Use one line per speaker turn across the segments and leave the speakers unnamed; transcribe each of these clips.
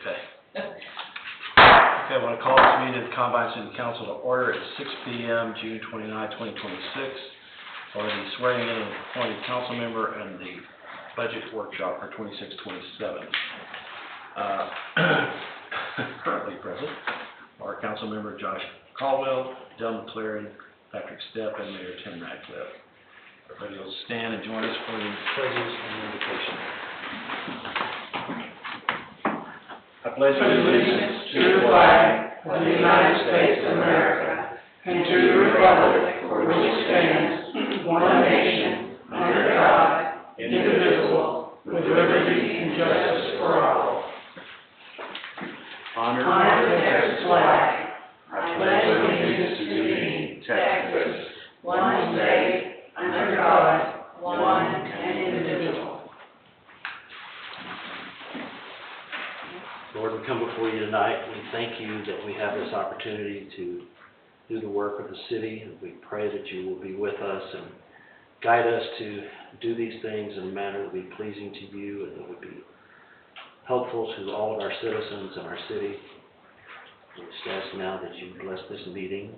Okay. Okay, I want to call this meeting of the Combine City Council to order at 6 p.m. June 29, 2026. For the swearing in of the appointed council member and the budget workshop for 26-27. Currently present are council member Josh Caldwell, Del McClary, Patrick Stepp, and Mayor Tim Radcliffe. Everybody will stand and join us for the pledges and invocation. I pledge
allegiance to the flag of the United States of America and to the republic for which it stands, one nation, under God, indivisible, with liberty and justice for all.
Honor
the Texas flag. I pledge allegiance to thee, Texas, one state, under God, one and indivisible.
Lord, we come before you tonight. We thank you that we have this opportunity to do the work of the city. And we pray that you will be with us and guide us to do these things in a manner that will be pleasing to you and that would be helpful to all of our citizens in our city. We just ask now that you bless this meeting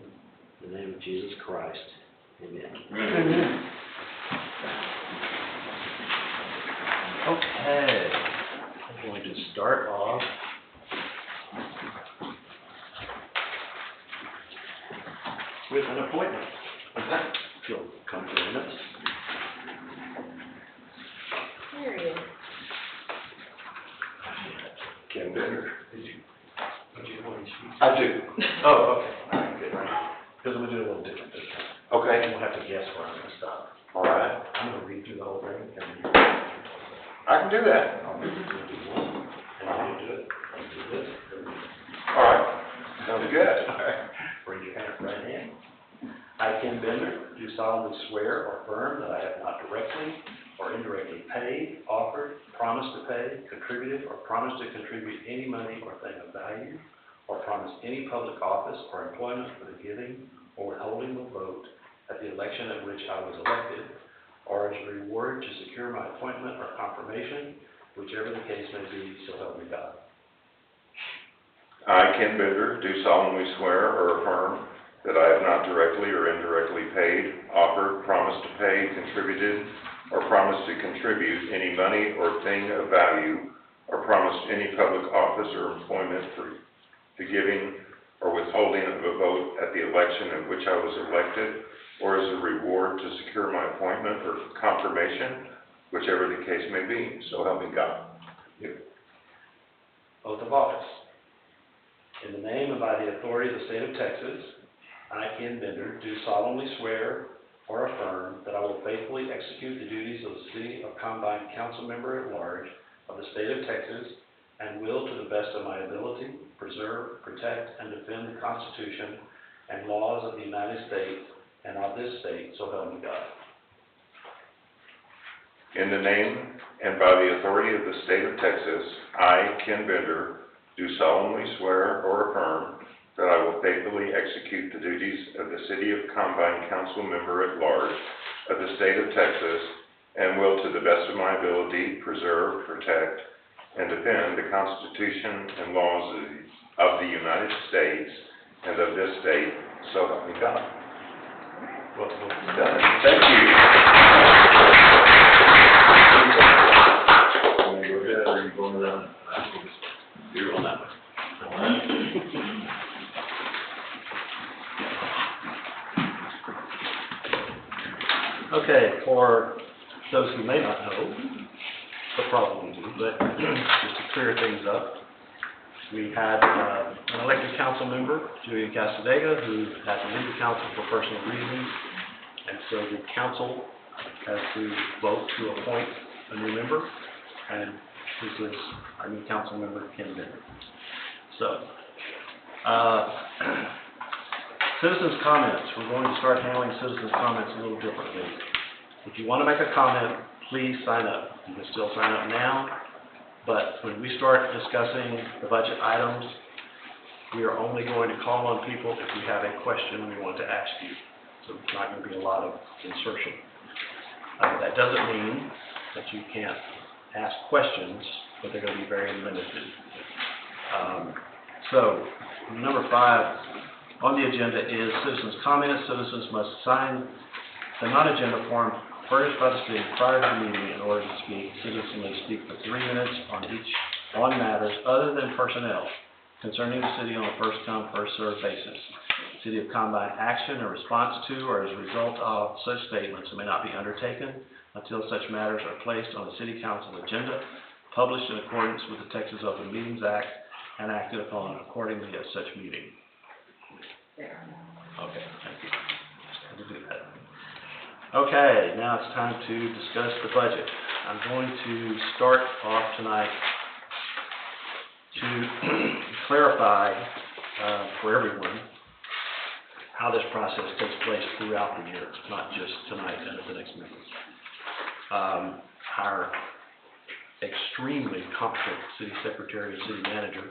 in the name of Jesus Christ. Amen.
Amen.
Okay, I'm going to start off with an appointment. If you'll come join us.
There he is.
Ken Bender, did you want to speak?
I do.
Oh, okay. All right, good. Because we'll do it a little different this time.
Okay.
We'll have to guess where I'm going to stop.
All right.
I'm going to read through the whole thing.
I can do that.
I'll read through the one, and I'll do it. I'll do this.
All right. Sounds good.
All right. Raise your right hand. I, Ken Bender, do solemnly swear or affirm that I have not directly or indirectly paid, offered, promised to pay, contributed, or promised to contribute any money or thing of value, or promised any public office or employment for the giving or withholding of vote at the election at which I was elected, or as a reward to secure my appointment or confirmation, whichever the case may be, so help me God.
I, Ken Bender, do solemnly swear or affirm that I have not directly or indirectly paid, offered, promised to pay, contributed, or promised to contribute any money or thing of value, or promised any public office or employment for the giving or withholding of a vote at the election at which I was elected, or as a reward to secure my appointment or confirmation, whichever the case may be. So help me God.
Oath of office. In the name and by the authority of the state of Texas, I, Ken Bender, do solemnly swear or affirm that I will faithfully execute the duties of the City of Combine Council Member at Large of the state of Texas and will, to the best of my ability, preserve, protect, and defend the Constitution and laws of the United States and of this state, so help me God.
In the name and by the authority of the state of Texas, I, Ken Bender, do solemnly swear or affirm that I will faithfully execute the duties of the City of Combine Council Member at Large of the state of Texas and will, to the best of my ability, preserve, protect, and defend the Constitution and laws of the United States and of this state, so help me God.
Well done.
Thank you.
Are you going around? You're on that one. Okay, for those who may not know, but probably do, but just to clear things up, we had an elected council member, Julia Casadega, who had to leave the council for personal reasons, and so the council has to vote to appoint a new member, and this is our new council member, Ken Bender. So, citizens' comments. We're going to start handling citizens' comments a little differently. If you want to make a comment, please sign up. You can still sign up now, but when we start discussing the budget items, we are only going to call on people if we have a question we want to ask you. So it's not going to be a lot of insertion. That doesn't mean that you can't ask questions, but they're going to be very limited. So, number 5 on the agenda is citizens' comments. Citizens must sign the non-agenda form furnished by the city prior to the meeting in order to speak. Citizens may speak for 3 minutes on matters other than personnel concerning the city on a first-come, first-served basis. City of Combine action in response to or as a result of such statements may not be undertaken until such matters are placed on the city council agenda, published in accordance with the Texas Open Meetings Act, and acted upon accordingly at such meeting. Okay, thank you. Just had to do that. Okay, now it's time to discuss the budget. I'm going to start off tonight to clarify for everyone how this process takes place throughout the year, not just tonight and at the next meeting. Our extremely competent city secretary and city manager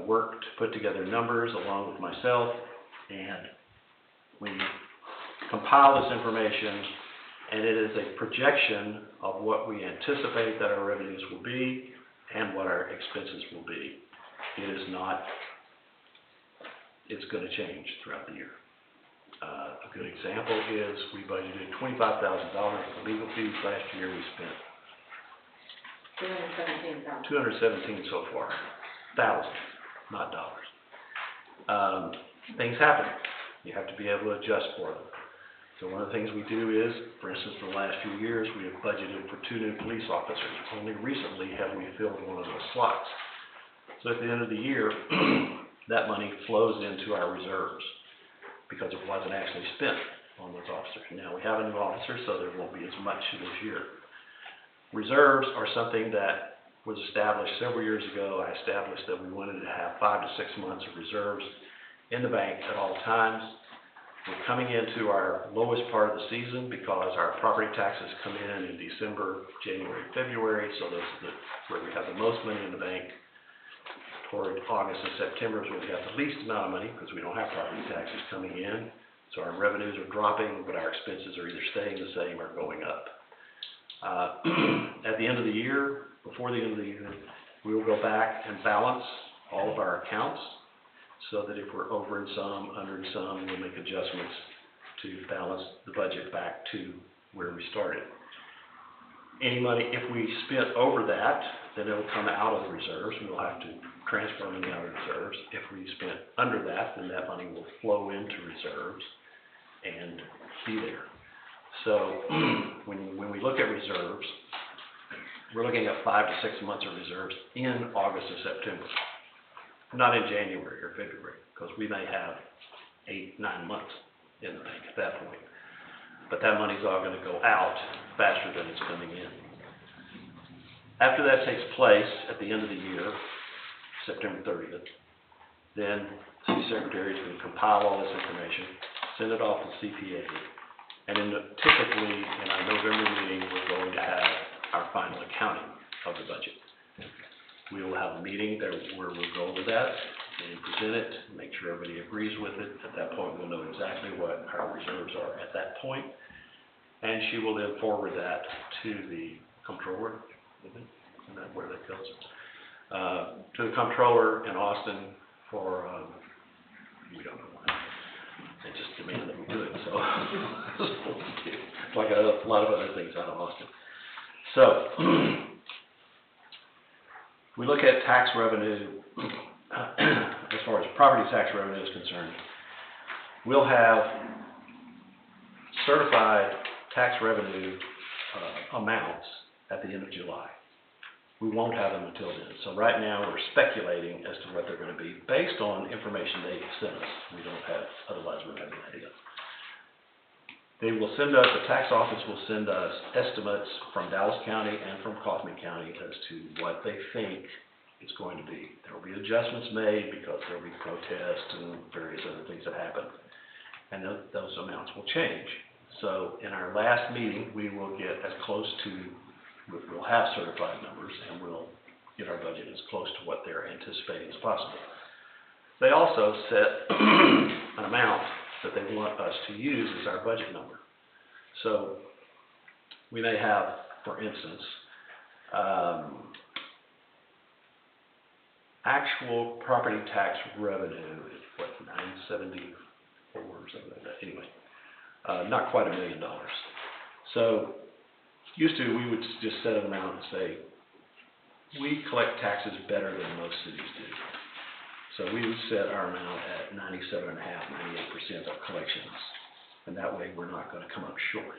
worked to put together numbers along with myself, and we compile this information, and it is a projection of what we anticipate that our revenues will be and what our expenses will be. It is not, it's going to change throughout the year. A good example is we budgeted $25,000 for legal fees. Last year we spent $217 so far. Thousands, not dollars. Things happen. You have to be able to adjust for them. So one of the things we do is, for instance, for the last few years, we have budgeted for 2 new police officers. Only recently have we filled one of those slots. So at the end of the year, that money flows into our reserves because it wasn't actually spent on those officers. Now we have a new officer, so there won't be as much this year. Reserves are something that was established several years ago. I established that we wanted to have 5 to 6 months of reserves in the bank at all times. We're coming into our lowest part of the season because our property taxes come in December, January, February, so those are where we have the most money in the bank. Toward August and September is where we have the least amount of money because we don't have property taxes coming in. So our revenues are dropping, but our expenses are either staying the same or going up. At the end of the year, before the end of the year, we will go back and balance all of our accounts so that if we're over in some, under in some, we'll make adjustments to balance the budget back to where we started. Any money, if we spent over that, then it'll come out of the reserves, and we'll have to transfer money out of reserves. If we spent under that, then that money will flow into reserves and be there. So when we look at reserves, we're looking at 5 to 6 months of reserves in August or September, not in January or February, because we may have 8, 9 months in the bank at that point. But that money's all going to go out faster than it's coming in. After that takes place at the end of the year, September 30th, then the City Secretary is going to compile all this information, send it off to CPA, and typically in our November meeting, we're going to have our final accounting of the budget. We will have a meeting there where we'll go over that and present it, make sure everybody agrees with it. At that point, we'll know exactly what our reserves are at that point, and she will then forward that to the comptroller. Isn't that where that goes? To the comptroller in Austin for, we don't know why. They just demand that we do it, so like a lot of other things out of Austin. So, we look at tax revenue, as far as property tax revenue is concerned. We'll have certified tax revenue amounts at the end of July. We won't have them until then. So right now we're speculating as to what they're going to be based on information they sent us. We don't have, otherwise we don't have any idea. They will send us, the tax office will send us estimates from Dallas County and from Kaufman County as to what they think it's going to be. There will be adjustments made because there will be protests and various other things that happen. And those amounts will change. So in our last meeting, we will get as close to, we'll have certified numbers, and we'll get our budget as close to what they're anticipating as possible. They also set an amount that they want us to use as our budget number. So we may have, for instance, actual property tax revenue is what, 974 or something like that, anyway. Not quite $1 million. So, used to, we would just set an amount and say, we collect taxes better than most cities do. So we would set our amount at 97.5%, 98% of collections, and that way we're not going to come up short.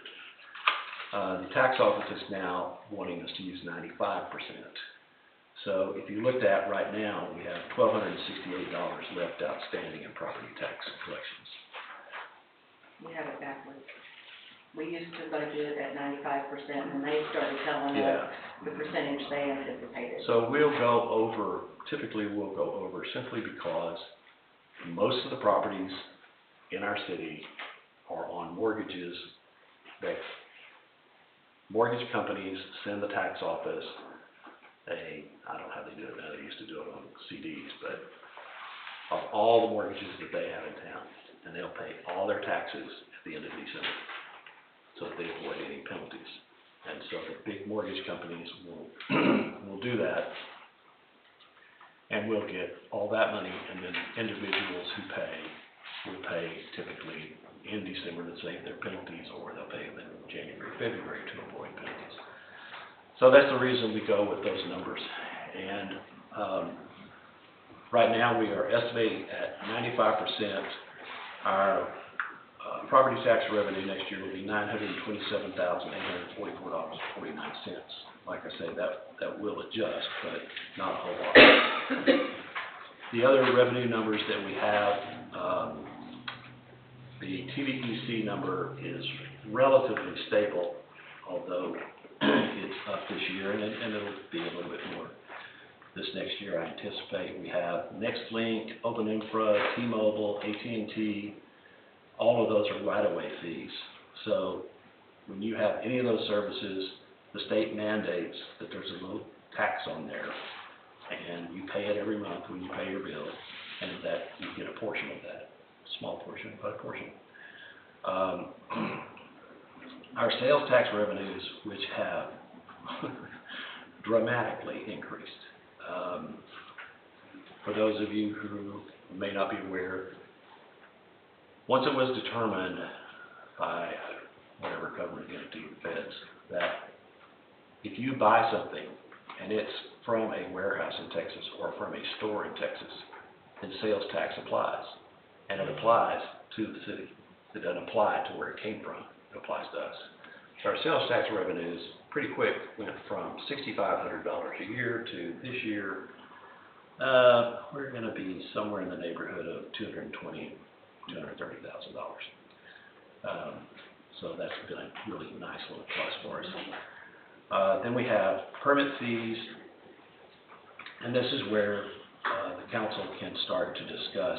The tax office is now wanting us to use 95%. So if you looked at right now, we have $1,268 left outstanding in property tax collections.
We have it backwards. We used to budget at 95%, and they started telling
Yeah.
us the percentage they anticipated.
So we'll go over, typically we'll go over simply because most of the properties in our city are on mortgages that mortgage companies send the tax office I don't know how they do it now, they used to do it on CDs, but of all the mortgages that they have in town, and they'll pay all their taxes at the end of December, so that they avoid any penalties. And so the big mortgage companies will do that, and we'll get all that money, and then individuals who will pay typically in December to save their penalties, or they'll pay them in January, February to avoid penalties. So that's the reason we go with those numbers. And right now we are estimating at 95%. Our property tax revenue next year will be $927,844.49. Like I say, that will adjust, but not a whole lot. The other revenue numbers that we have, the TVEC number is relatively stable, although it's up this year, and it'll be a little bit more this next year. I anticipate we have NextLink, Open Infra, T-Mobile, AT&T. All of those are right-of-way fees. So when you have any of those services, the state mandates that there's a little tax on there, and you pay it every month when you pay your bill, and that you get a portion of that. Small portion, but a portion. Our sales tax revenues, which have dramatically increased. For those of you who may not be aware, once it was determined by whatever government entity, feds, that if you buy something and it's from a warehouse in Texas or from a store in Texas, then sales tax applies. And it applies to the city. It doesn't apply to where it came from. It applies to us. So our sales tax revenues pretty quick went from $6,500 a year to this year, we're going to be somewhere in the neighborhood of $230,000. So that's been a really nice little plus for us. Then we have permit fees, and this is where the council can start to discuss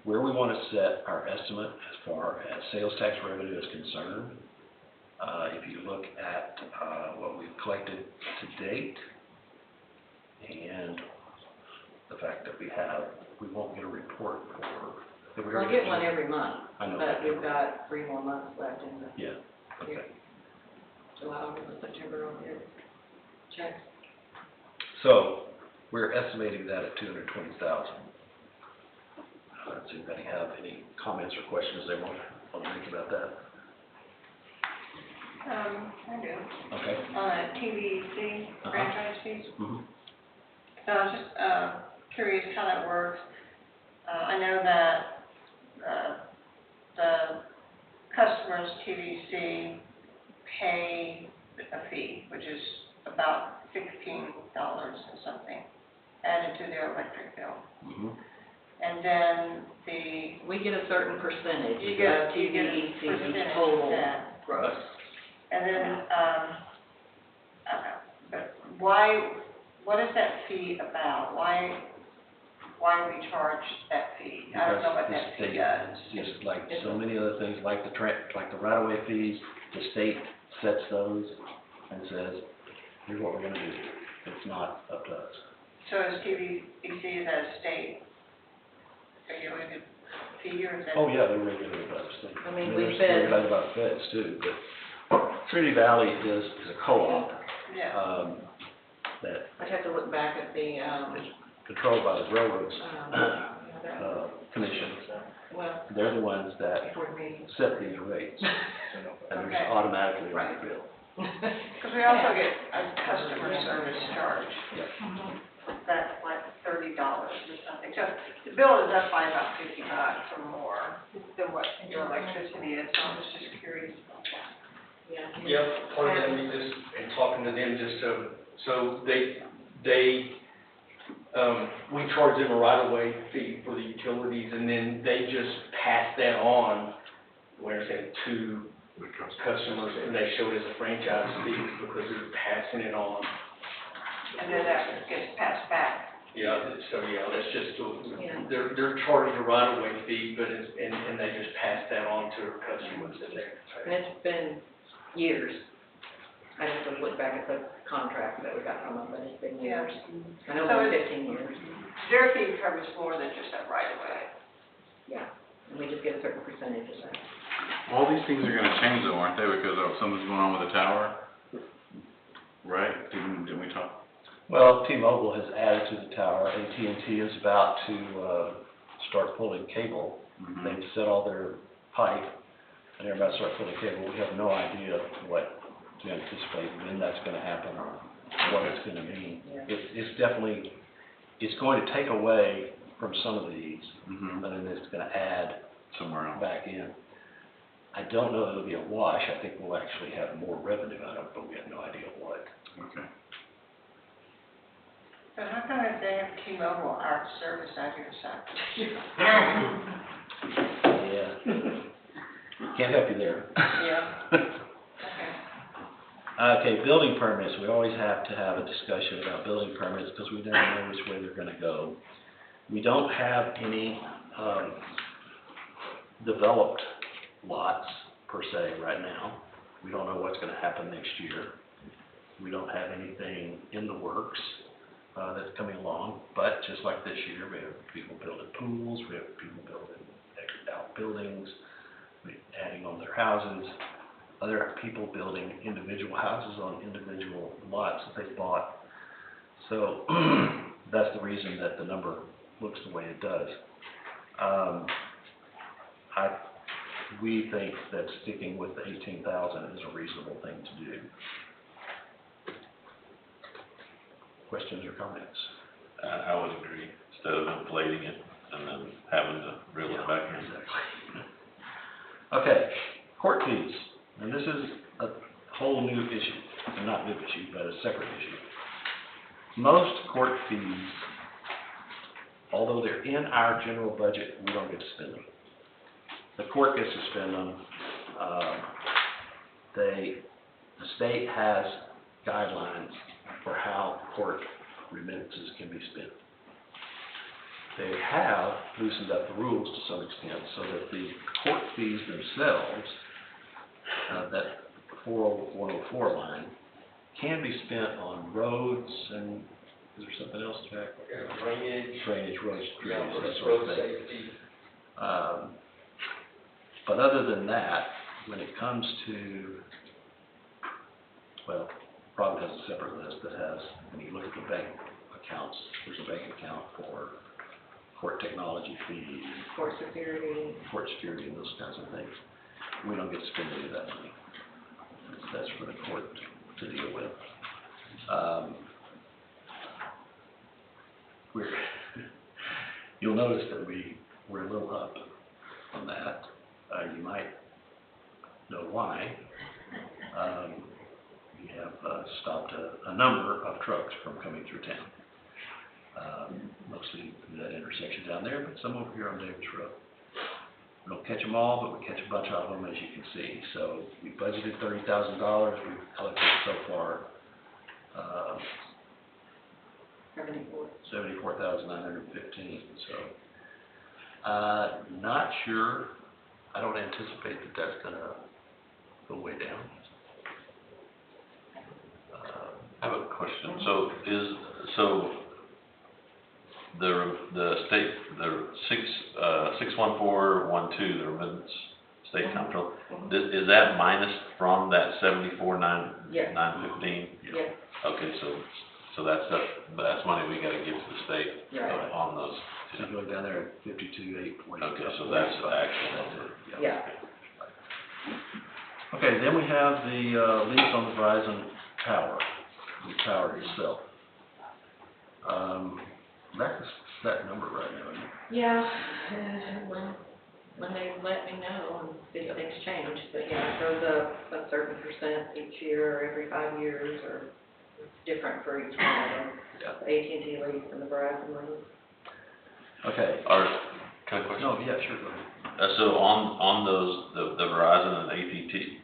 where we want to set our estimate as far as sales tax revenue is concerned. If you look at what we've collected to date, and the fact that we won't get a report for...
We'll get one every month,
I know.
but we've got 3 more months left in the
Yeah, okay.
July, August, September on your checks.
So, we're estimating that at $220,000. Does anybody have any comments or questions they want to make about that?
I do.
Okay.
On that TVC franchise fees.
Mm-hmm.
So I was just curious how that works. I know that the customers, TVC, pay a fee, which is about $16 or something, added to their electric bill.
Mm-hmm.
And then
We get a certain percentage
You get
of
a
TVEC's
percentage
total
of that.
gross.
And then, but what is that fee about? Why do we charge that fee? I don't know what that fee does.
It's just like so many other things, like the right-of-way fees, the state sets those and says, here's what we're going to do. It's not up to us.
So is TVEC, is that a state regulated fee, or is that?
Oh, yeah, they're regulated by the state.
I mean,
they're
we've been-
regulated by the feds, too, but Trinity Valley is a co-op.
Yeah.
That,
I'd have to look back at the
controlled by the railroads, commission.
Well,
They're the ones that
before the meeting.
set these rates, and they're just
Okay.
automatically on the bill.
Because we also get a customer service charge.
Yep.
That's like $30 or something. So the bill is up by about $50 or more than what your electricity is, so I was just curious about that.
Yeah.
Yep, part of them, just, and talking to them, just so we charge them a right-of-way fee for the utilities, and then they just pass that on, what I said, to customers, and they show it as a franchise fee because they're passing it on.
And then that gets passed back.
Yeah, so, yeah, that's just,
Yeah.
they're charged a right-of-way fee, but it's, and they just pass that on to their customers that they
And it's been years. I just would look back at the contract that we got from them, but it's been years. I know
So
it's
it's-
15 years.
Their fee covers more than just that right of way.
Yeah, and we just get a certain percentage of that.
All these things are gonna change though, aren't they, because of something's going on with the tower? Right? Didn't we talk?
Well, T-Mobile has added to the tower. AT&T is about to start pulling cable.
Mhm.
They've set all their pipe, and they're about to start pulling cable. We have no idea what to anticipate, when that's gonna happen, or what it's gonna mean.
Yeah.
It's definitely, it's going to take away from some of these,
Mhm.
but then it's gonna add
Somewhere else.
back in. I don't know that it'll be a wash. I think we'll actually have more revenue out of it, but we have no idea what.
Okay.
But how come if they have T-Mobile, our service out here sucks?
Yeah. Can't help you there.
Yeah. Okay.
Okay, building permits, we always have to have a discussion about building permits because we never know which way they're gonna go. We don't have any, developed lots per se right now. We don't know what's gonna happen next year. We don't have anything in the works, that's coming along, but just like this year, we have people building pools, we have people building outbuildings, adding on their houses. Other people building individual houses on individual lots that they bought. So that's the reason that the number looks the way it does. We think that sticking with the 18,000 is a reasonable thing to do. Questions or comments?
I would agree, instead of inflating it and then having to reel it back in.
Exactly. Okay, court fees. And this is a whole new issue, not new issue, but a separate issue. Most court fees, although they're in our general budget, we don't get to spend them. The court gets to spend them. The state has guidelines for how court remittances can be spent. They have loosened up the rules to some extent so that the court fees themselves, that 40104 line, can be spent on roads and, is there something else, Jack? Drainage, roads, drainage, that sort of
road
thing.
safety.
But other than that, when it comes to, well, Robin has a separate list that has, when you look at the bank accounts, there's a bank account for court technology fees,
Court security.
court security, and those kinds of things. We don't get to spend any of that money. That's for the court to deal with. You'll notice that we're a little up on that. You might know why. We have stopped a number of trucks from coming through town. Mostly that intersection down there, but some over here on Davis Road. We don't catch them all, but we catch a bunch of them, as you can see. So we budgeted $30,000. We've allocated so far 74,915. So not sure. I don't anticipate that that's gonna go way down.
I have a question, so the state, the 61412, the remittance state control, is that minus from that 74,915?
Yes.
Okay, so So that's money we gotta give to the state
Right.
on those.
So go down there at 52,840.
Okay, so that's the actual number.
Yeah.
Okay, then we have the lease on the Verizon tower, the tower itself. That's a set number right now, isn't it?
Yeah, when they let me know, and things change, but yeah, it goes up a certain percent each year, or every 5 years, or it's different for each one of them.
Yeah.
The AT&T lease and the Verizon lease.
Okay.
Can I question?
No, yeah, sure, go ahead.
So on those, the Verizon and AT&T,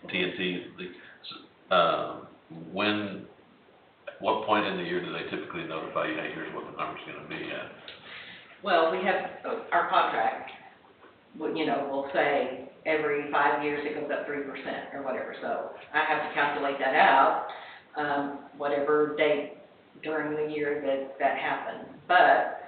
what point in the year do they typically notify you, hey, here's what the number's gonna be at?
Well, we have our contract, we'll say every 5 years it goes up 3% or whatever, so I have to calculate that out, whatever date during the year that happened. But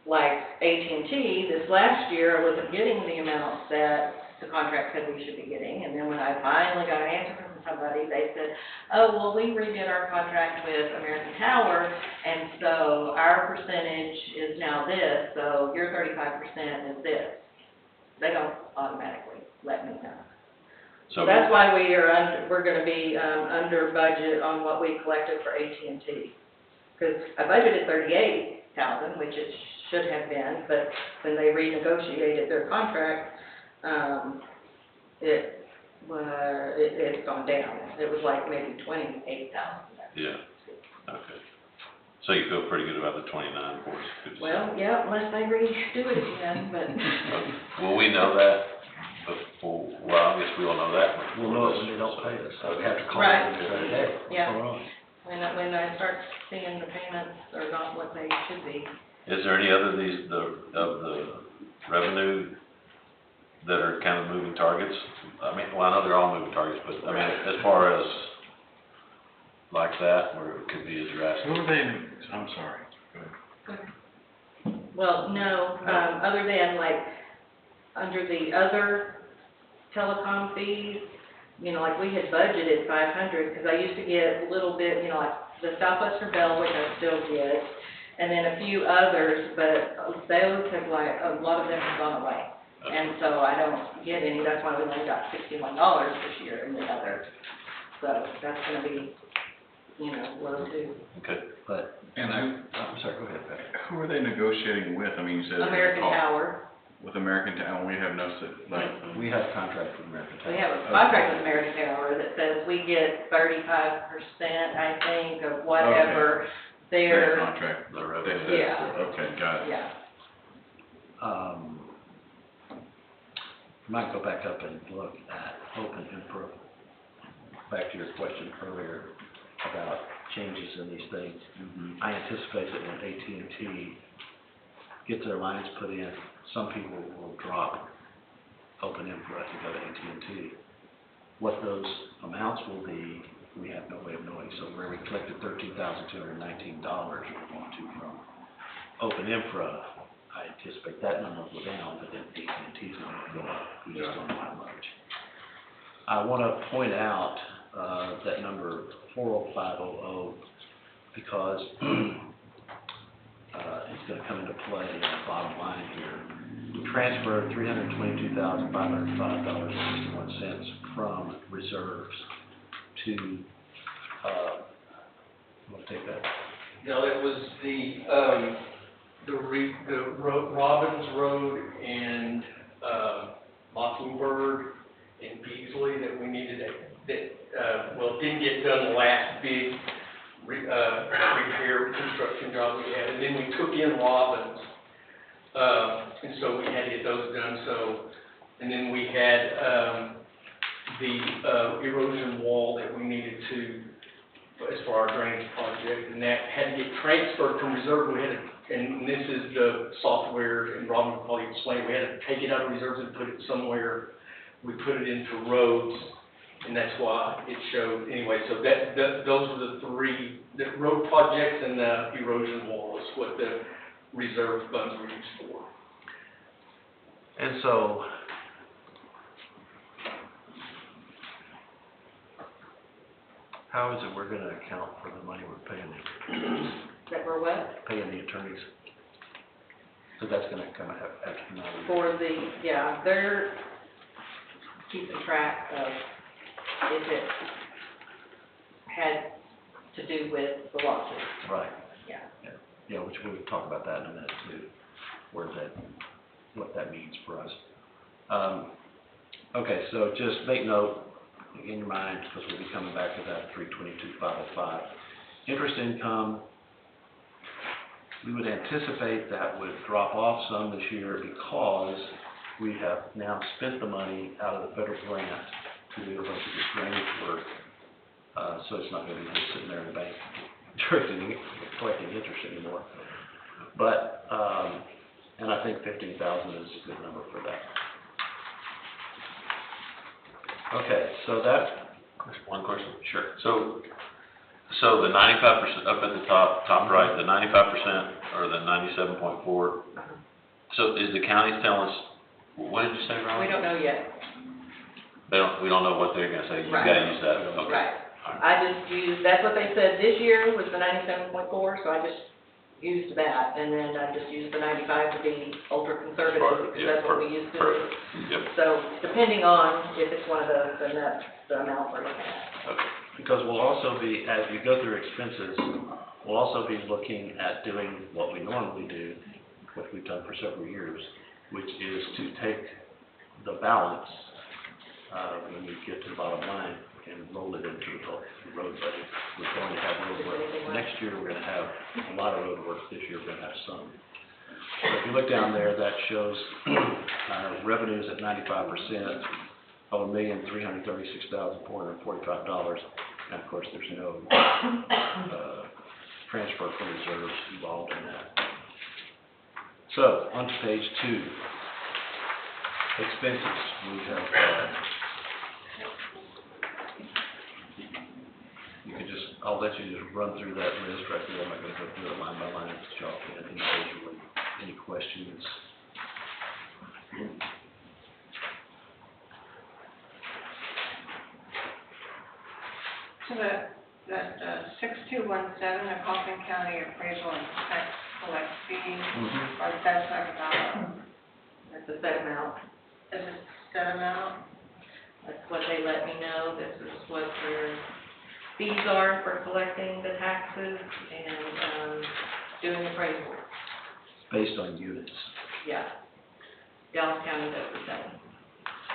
like AT&T, this last year, I wasn't getting the amounts that the contract said we should be getting, and then when I finally got an answer from somebody, they said, oh, well, we redid our contract with American Tower, and so our percentage is now this, so your 35% is this. They don't automatically let me know. So that's why we're gonna be, under budget on what we collected for AT&T. Because I budgeted $38,000, which it should have been, but when they renegotiated their contract, it's gone down. It was like maybe $28,000.
Yeah, okay. So you feel pretty good about the 29, 456?
Well, yeah, unless they redo it again, but.
Will we know that before, well, I guess we all know that.
We'll know it when they don't pay us, so we have to call
Right.
them and say, hey, what's
Yeah.
going on?
When I start seeing the payments are not what they should be.
Is there any other of the revenue that are kind of moving targets? I mean, well, I know they're all moving targets, but I mean, as far as like that, where it could be as drastic.
Who are they, I'm sorry. Go ahead.
Well, no, other than like, under the other telecom fees, like we had budgeted 500, because I used to get a little bit, like the Southwestern Bell, which I still get, and then a few others, but those have a lot of them have gone away. And so I don't get any, that's why we only got $61 this year in the other. So that's gonna be, low too.
Okay.
But,
And
I'm sorry, go ahead, Pat.
who are they negotiating with? I mean, you said.
American Tower.
With American Tower, we have no, like,
We have a contract with American Tower.
We have a contract with American Tower that says we get 35%, I think, of whatever
their
their,
contract,
The
they
revenue.
said,
Yeah.
okay, got it.
yeah.
Might go back up and look at open infra. Back to your question earlier about changes in these things. I anticipate that when AT&T gets their lines put in, some people will drop open infra to go to AT&T. What those amounts will be, we have no way of knowing. So where we collected $13,219 we want to from open infra, I anticipate that number will go down, but then AT&T's number will go up. We just don't know how much. I want to point out that number 40500, because it's going to come into play in the bottom line here. We transferred $322,505.61 from reserves to, want to take that?
No, it was the Robbins Road and, Mockingbird and Beasley that we needed didn't get done the last big, repair construction job we had, and then we took in Robbins, and so we had to get those done, and then we had, the erosion wall that we needed to, as for our drainage project, and that had to get transferred from reserve. We had to, and this is the software, and Robin will probably explain, we had to take it out of reserves and put it somewhere. We put it into roads, and that's why it showed, anyway, so those were the three, the road projects and the erosion wall is what the reserve funds were used for.
And so, How is it we're gonna account for the money we're paying
That we're what?
the attorneys? So that's gonna kind of have to come out of.
For the, yeah, they're keeping track of if it had to do with the lawsuit.
Right.
Yeah.
Yeah, which we'll talk about that in a minute too, what that means for us. Okay, so just make note in your mind, because we'll be coming back to that 322,505. Interest income, we would anticipate that would drop off some this year because we have now spent the money out of the federal grant to do a bunch of this drainage work. So it's not going to be just sitting there in the bank collecting interest anymore. But, and I think 15,000 is a good number for that. Okay, so that,
One question? Sure. So the 95% up at the top right, the 95% or the 97.4, so is the county telling us, what did you say, Ron?
We don't know yet.
We don't know what they're gonna say, you
Right.
gotta use that, okay.
Right. I just used, that's what they said this year was the 97.4, so I just used that, and then I just used the 95 to be ultra conservative,
Perfect,
because
yeah,
that's what we used to do.
perfect. Yep,
So depending on if it's one of those, then that's the amount we're looking at.
okay.
because we'll also be, as we go through expenses, we'll also be looking at doing what we normally do, what we've done for several years, which is to take the balance, when we get to the bottom line, and roll it into the road budget. We're going to have road work. Next year, we're going to have a lot of road work. This year, we're going to have some. So if you look down there, that shows our revenues at 95%, of $1,336,445. And of course, there's no transfer from reserves involved in that. So, on to page 2. Expenses. We have, you can just, I'll let you just run through that list right there. I'm not going to go through it line by line, just y'all can individually. Any questions?
So that 6217, the Coffin County Appraisal and Tax Collect Fee, or that's like about,
That's a set amount.
is it set amount?
That's what they let me know. This is what their fees are for collecting the taxes and doing appraisal.
Based on units.
Yeah. Dallas County does the same.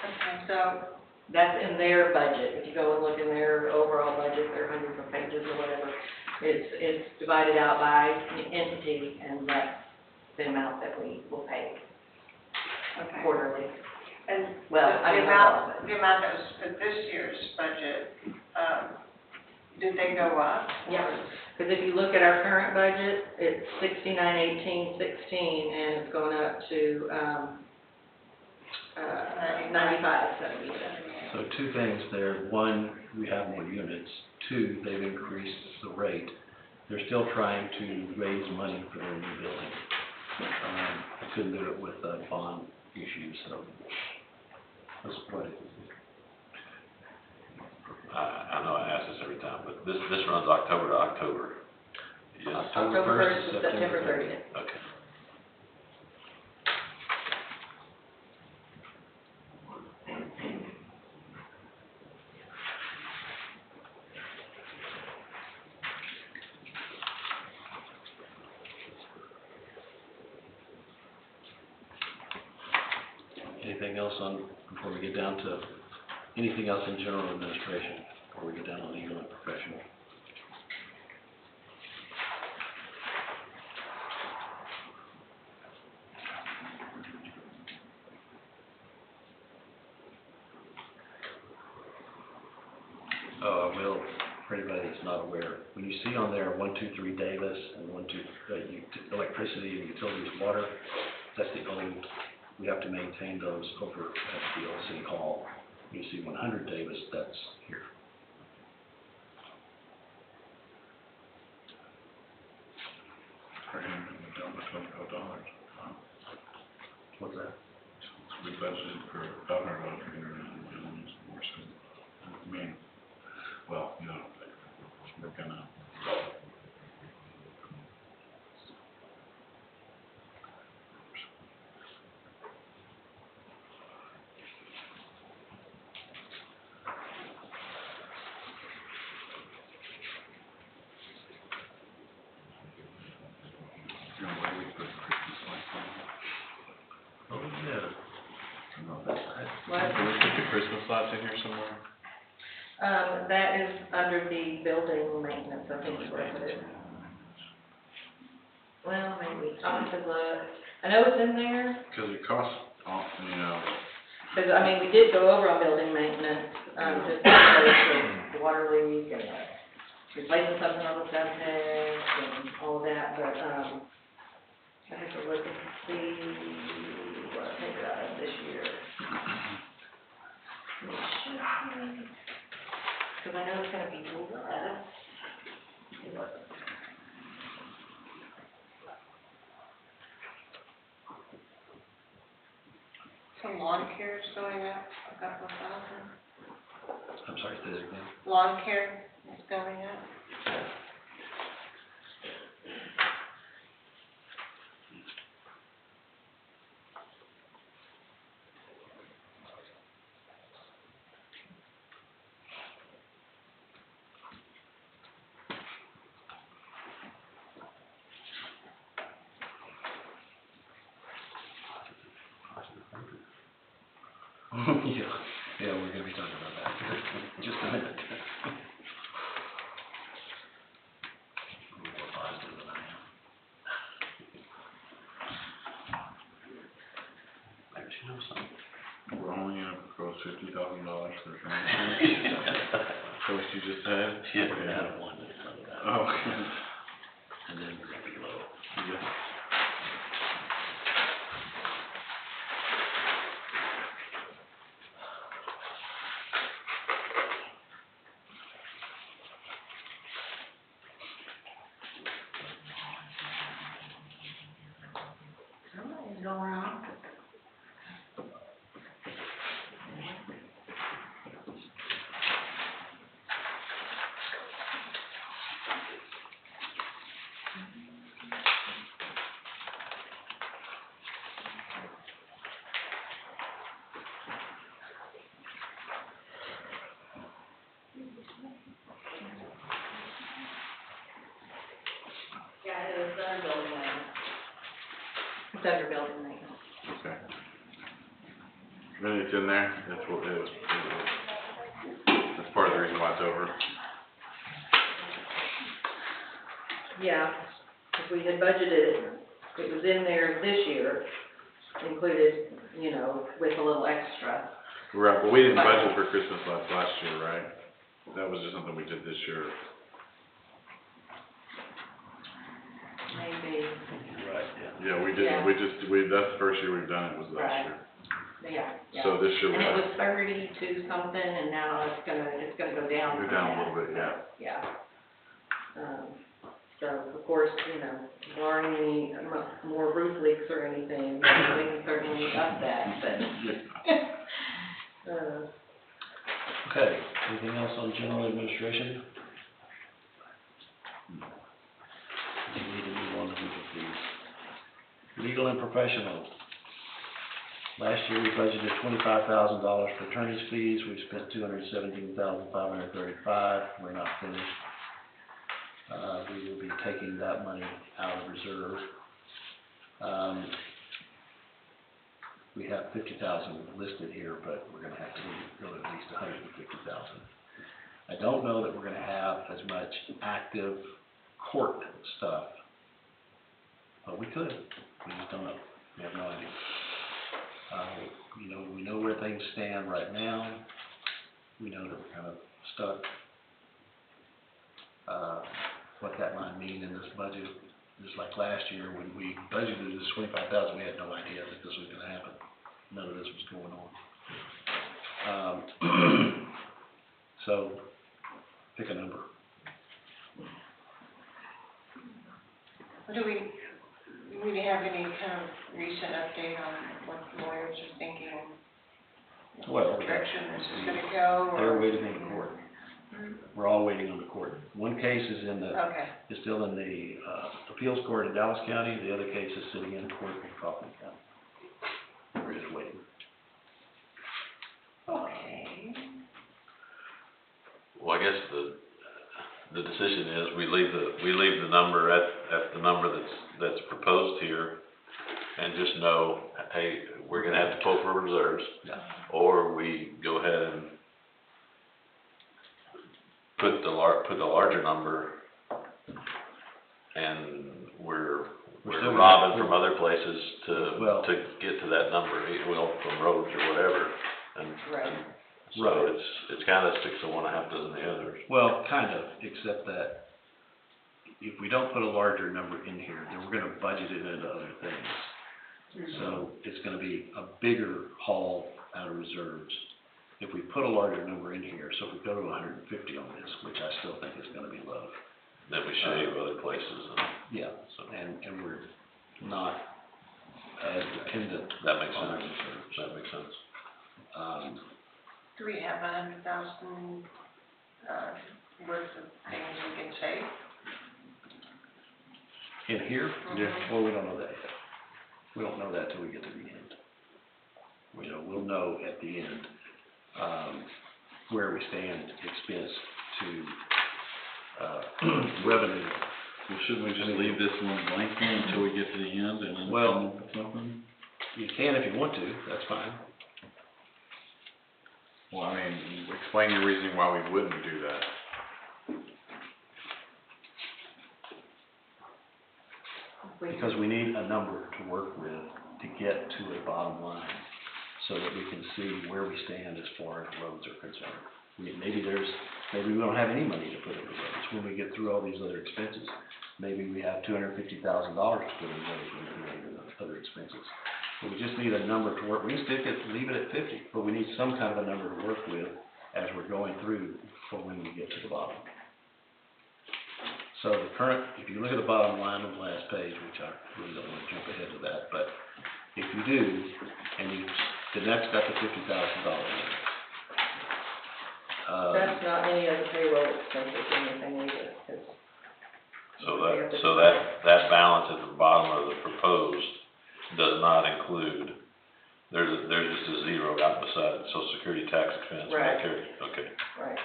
Okay, so,
That's in their budget. If you go and look in their overall budget, their hundreds of pages or whatever, it's divided out by entity, and that's the amount that we will pay
okay.
quarterly.
And
Well,
the
I don't
amount,
know.
the amount that was for this year's budget, did they go up?
Yeah, because if you look at our current budget, it's 691816, and it's going up to 9577.
So two things there. One, we have more units. Two, they've increased the rate. They're still trying to raise money for their new building. I couldn't do it with bond issues, so that's what it is.
I know I ask this every time, but this runs October to October. Yes,
October 1st to September 30th.
okay.
Anything else before we get down to, anything else in general administration, before we get down to legal and professional? Oh, I will, for anybody that's not aware, when you see on there 123 Davis and electricity and utilities water, that's the old. We have to maintain those over at the old City Hall. You see 100 Davis, that's here.
$25.
What's that?
We budgeted for $500 here, and it's more so, I mean, well, you know,
What?
Can we put the Christmas lights in here somewhere?
That is under the building maintenance, I think is where I put it. Well, maybe, I'll have to look. I know it's in there,
Cause it costs, you know,
because, I mean, we did go over on building maintenance, just because the water leak and replacing something on the septic and all of that, but, I have to look and see what I take it out of this year. Because I know it's gonna be less.
So lawn care is going up a couple of thousand.
I'm sorry, say that again.
Lawn care is going up.
Yeah, we're gonna be talking about that in just a minute. Maybe she knows something.
we're only gonna propose $50,000 for the training. So what you just said?
Yeah, we're gonna have one that's under that.
Oh.
And then we're gonna be low.
Yeah.
Somebody's going on.
Yeah, it is under building maintenance. It's under building maintenance.
Okay. Then it's in there, that's what it is. That's part of the reason why it's over.
Yeah, if we had budgeted, it was in there this year, included, you know, with a little extra.
Right, but we didn't budget for Christmas lights last year, right? That was just something we did this year.
Maybe,
Right, yeah.
Yeah, we
Yeah.
didn't, that's the first year we've done it, was last
Right.
year.
yeah.
So this year
And it
we'll
was 32 something, and now it's gonna go down.
go
from
down a
that.
little bit, yeah.
Yeah. So, of course, you know, barring any more roof leaks or anything, we can certainly up that, but,
Okay, anything else on general administration? We need to move on to legal fees. Legal and professional. Last year, we budgeted $25,000 for attorney's fees, we spent $217,535, we're not finished. We will be taking that money out of reserve. We have 50,000 listed here, but we're gonna have to go to at least 150,000. I don't know that we're gonna have as much active court stuff, but we could, we just don't know, we have no idea. You know, we know where things stand right now, we know that we're kind of stuck. What that might mean in this budget, just like last year, when we budgeted this 25,000, we had no idea that this was gonna happen. None of this was going on. So, pick a number.
Do we have any kind of recent update on what the lawyers are thinking?
Well,
What direction this is gonna go, or?
They're waiting in court. We're all waiting on the court. One case is
Okay,
is still in the appeals court in Dallas County, the other case is sitting in court in Kaufman County. We're just waiting.
okay.
Well, I guess the decision is we leave the number at the number that's proposed here. and just know, hey, we're gonna have to pull for reserves,
Yeah.
or we go ahead and put the larger number, and we're
still
robbing
gonna-
from other places
Well-
to get to that number, from roads or whatever,
Right.
and so it's kind of 6 of one, half dozen the others.
Well, kind of, except that if we don't put a larger number in here, then we're gonna budget it into other things. So it's gonna be a bigger haul out of reserves if we put a larger number in here. So if we go to 150 on this, which I still think is gonna be low.
That we shave other places, and
Yeah,
so,
and we're not as dependent
that makes
on our
sense,
reserves.
that makes sense.
Do we have 100,000, worth of things we can save?
In here?
Yeah.
Well, we don't know that yet. We don't know that till we get to the end. We'll know at the end, where we stand expense to, revenue.
Well, shouldn't we just leave this one blank here until we get to the end and then
Well-
come up with something?
You can if you want to, that's fine.
Well, I mean, explain your reasoning why we wouldn't do that.
Because we need a number to work with to get to a bottom line, so that we can see where we stand as far as roads are concerned. Maybe we don't have any money to put into roads when we get through all these other expenses. Maybe we have $250,000 to put in roads when we get into other expenses. But we just need a number to work, we can leave it at 50, but we need some kind of a number to work with as we're going through for when we get to the bottom. So the current, if you look at the bottom line on the last page, which I really don't want to jump ahead to that, but if you do, and the next got the $50,000 limit.
That's not any of the payroll expenses or anything either, 'cause
So that balance at the bottom of the proposed does not include, there's just a zero out beside Social Security tax expense.
Right.
Medicare, okay,
right.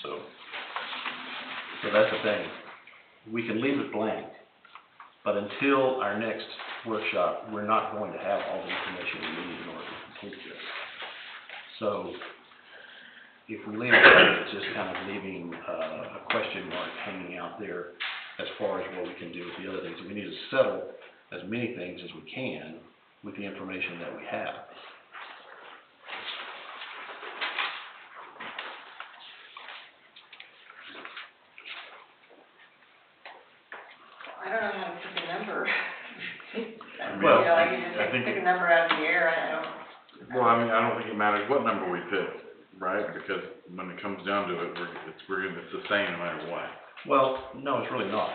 so,
that's the thing, we can leave it blank, but until our next workshop, we're not going to have all the information we need in order to complete this. So, if we leave it blank, it's just kind of leaving a question mark hanging out there as far as what we can do with the other things. We need to settle as many things as we can with the information that we have.
I don't know how to pick a number.
Well,
Like you just
I think-
pick a number out of the air, I don't.
Well, I mean, I don't think it matters what number we pick, right? Because when it comes down to it, it's the same no matter what.
Well, no, it's really not.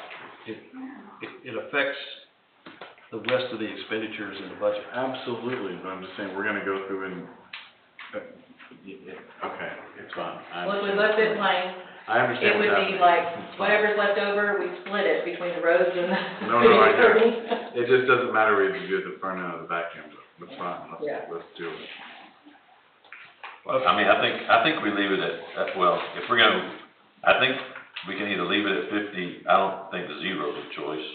It affects the rest of the expenditures in the budget.
Absolutely, but I'm just saying, we're gonna go through and, okay, it's fine. I
Well, if we
understand.
left it blank,
I understand
it
what's
would be
happening.
like, whatever's left over, we split it between the roads and the
No,
city
I get it.
attorney.
It just doesn't matter whether you do it the front end or the back end, but that's fine,
Yeah.
let's do it.
I mean, I think we leave it at, well, if we're gonna, I think we can either leave it at 50, I don't think zero's a choice.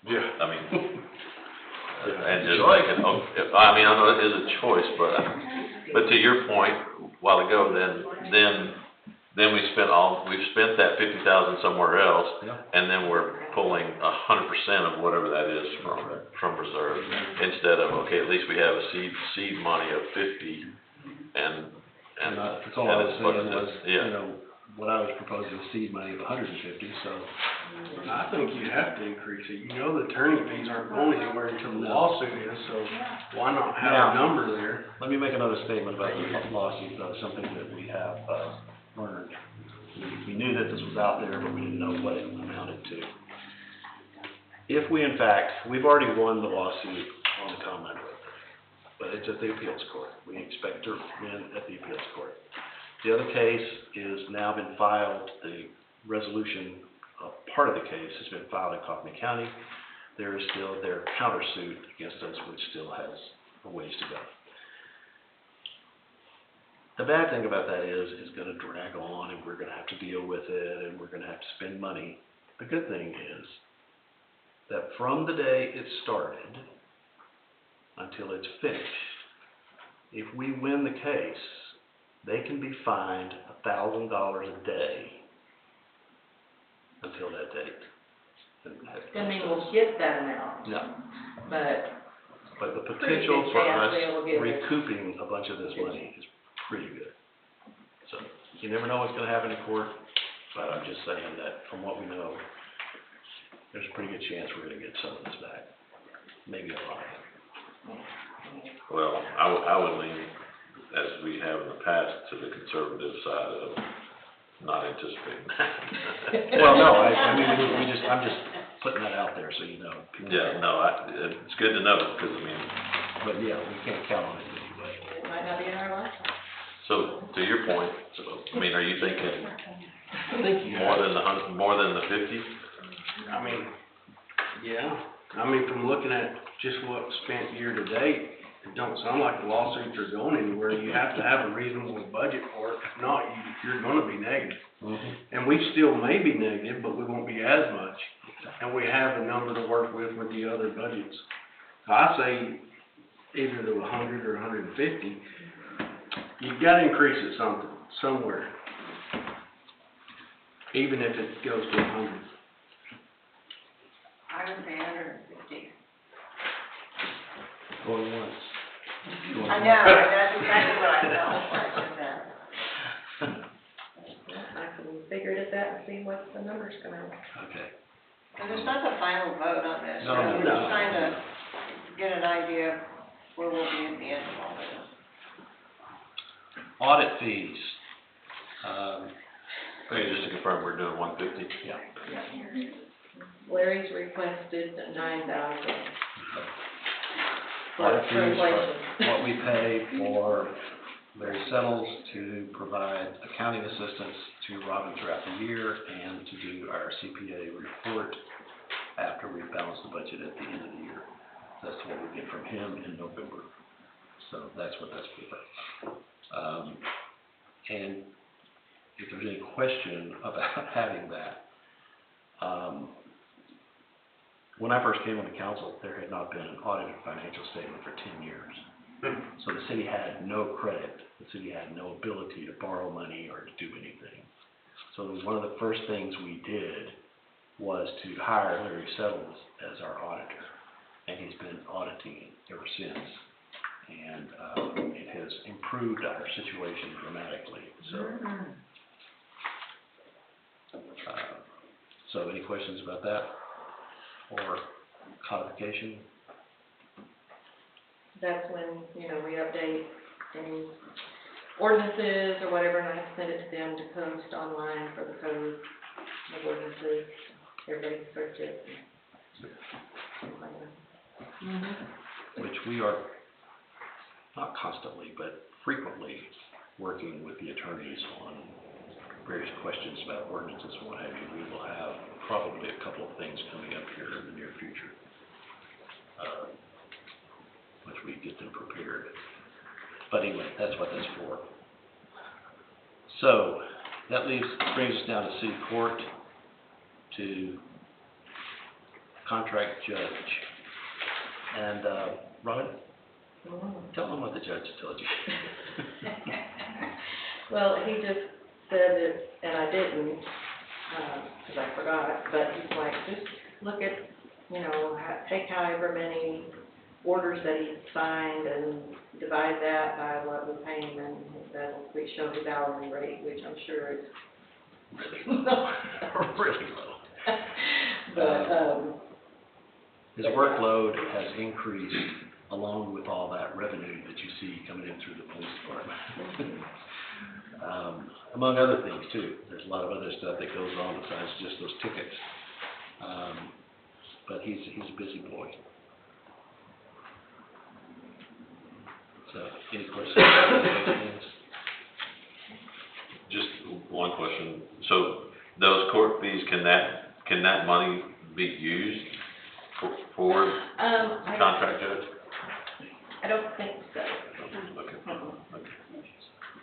Yeah.
I mean,
Yeah.
and just make it, I mean, I know it is a choice, but to your point, a while ago, then we've spent that 50,000 somewhere else,
Yeah.
and then we're pulling 100% of whatever that is from reserve, instead of, okay, at least we have a seed money of 50, and
That's all I was
it's
saying
budgeted.
was,
Yeah.
what I was proposing was seed money of 150, so.
I think you have to increase it. You know the attorney fees aren't going anywhere until the lawsuit is, so why not have
Now-
a number there?
Let me make another statement about the lawsuit, though, something that we have learned. We knew that this was out there, but we didn't know what it amounted to. If we, in fact, we've already won the lawsuit on the Common Road, but it's at the appeals court. We expect to win at the appeals court. The other case is now been filed, the resolution, part of the case has been filed in Kaufman County. There is still their countersuit against us, which still has a ways to go. The bad thing about that is, it's gonna drag on, and we're gonna have to deal with it, and we're gonna have to spend money. The good thing is, that from the day it started,
until it's finished. If we win the case, they can be fined $1,000 a day until that date.
I mean, we'll get that amount,
No,
but
but the
pretty
potential
good
for
chance
us
we'll get it.
recouping a bunch of this money is pretty good. So, you never know what's gonna happen in court, but I'm just saying that from what we know, there's a pretty good chance we're gonna get some of this back, maybe a lot.
Well, I would lean, as we have in the past, to the conservative side of not anticipating that.
Well, no, I mean, I'm just putting that out there so you know.
Yeah, no, it's good to know, because, I mean,
But yeah, we can't count on it anyway.
it might not be in our lifetime.
so, to your point, I mean, are you thinking
I think you
more than the 50?
I mean, yeah, I mean, from looking at just what's spent year to date, it don't sound like the lawsuits are going anywhere. You have to have a reasonable budget for it. If not, you're gonna be negative. And we still may be negative, but we won't be as much. And we have the number to work with the other budgets. I say either to 100 or 150. You've gotta increase it somewhere. Even if it goes to 100.
I would say 150.
Going once.
I know, that's exactly what I felt when I said that.
I can figure it at that and see what the numbers come out.
Okay.
And it's not the final vote on this,
No,
right? We're
no.
just trying to get an idea of where we'll be at the end of all this.
Audit fees.
Okay, just to confirm, we're doing 150?
Yeah.
Larry's requested 9,000.
Audit
For
fees
inflation.
are what we pay for Larry Settles to provide accounting assistance to Robin throughout the year and to do our CPA report after we balance the budget at the end of the year. That's what we get from him in November. So that's what that's for. And if there's any question about having that, when I first came on the council, there had not been an audited financial statement for 10 years. So the city had no credit. The city had no ability to borrow money or to do anything. So one of the first things we did was to hire Larry Settles as our auditor. And he's been auditing ever since. And it has improved our situation dramatically. So any questions about that? Or codification?
That's when, we update any ordinances or whatever, and I have to send it to them to post online for the code of ordinances. Everybody can search it.
Which we are, not constantly, but frequently working with the attorneys on various questions about ordinances and what have you. We will have probably a couple of things coming up here in the near future, which we get them prepared. But anyway, that's what that's for. So that brings us down to city court, to contract judge. And Robin, tell them what the judge told you.
Well, he just said that, and I didn't, because I forgot, but he's like, just look at, take however many orders that he signed and divide that by what we're paying, and that'll show his hourly rate, which I'm sure is
Really low. Really low.
But,
His workload has increased along with all that revenue that you see coming in through the police department. Among other things too. There's a lot of other stuff that goes on besides just those tickets. But he's a busy boy. So, any questions about those things?
Just one question. So those court fees, can that money be used for contract judge?
I don't think so.
Okay. Okay.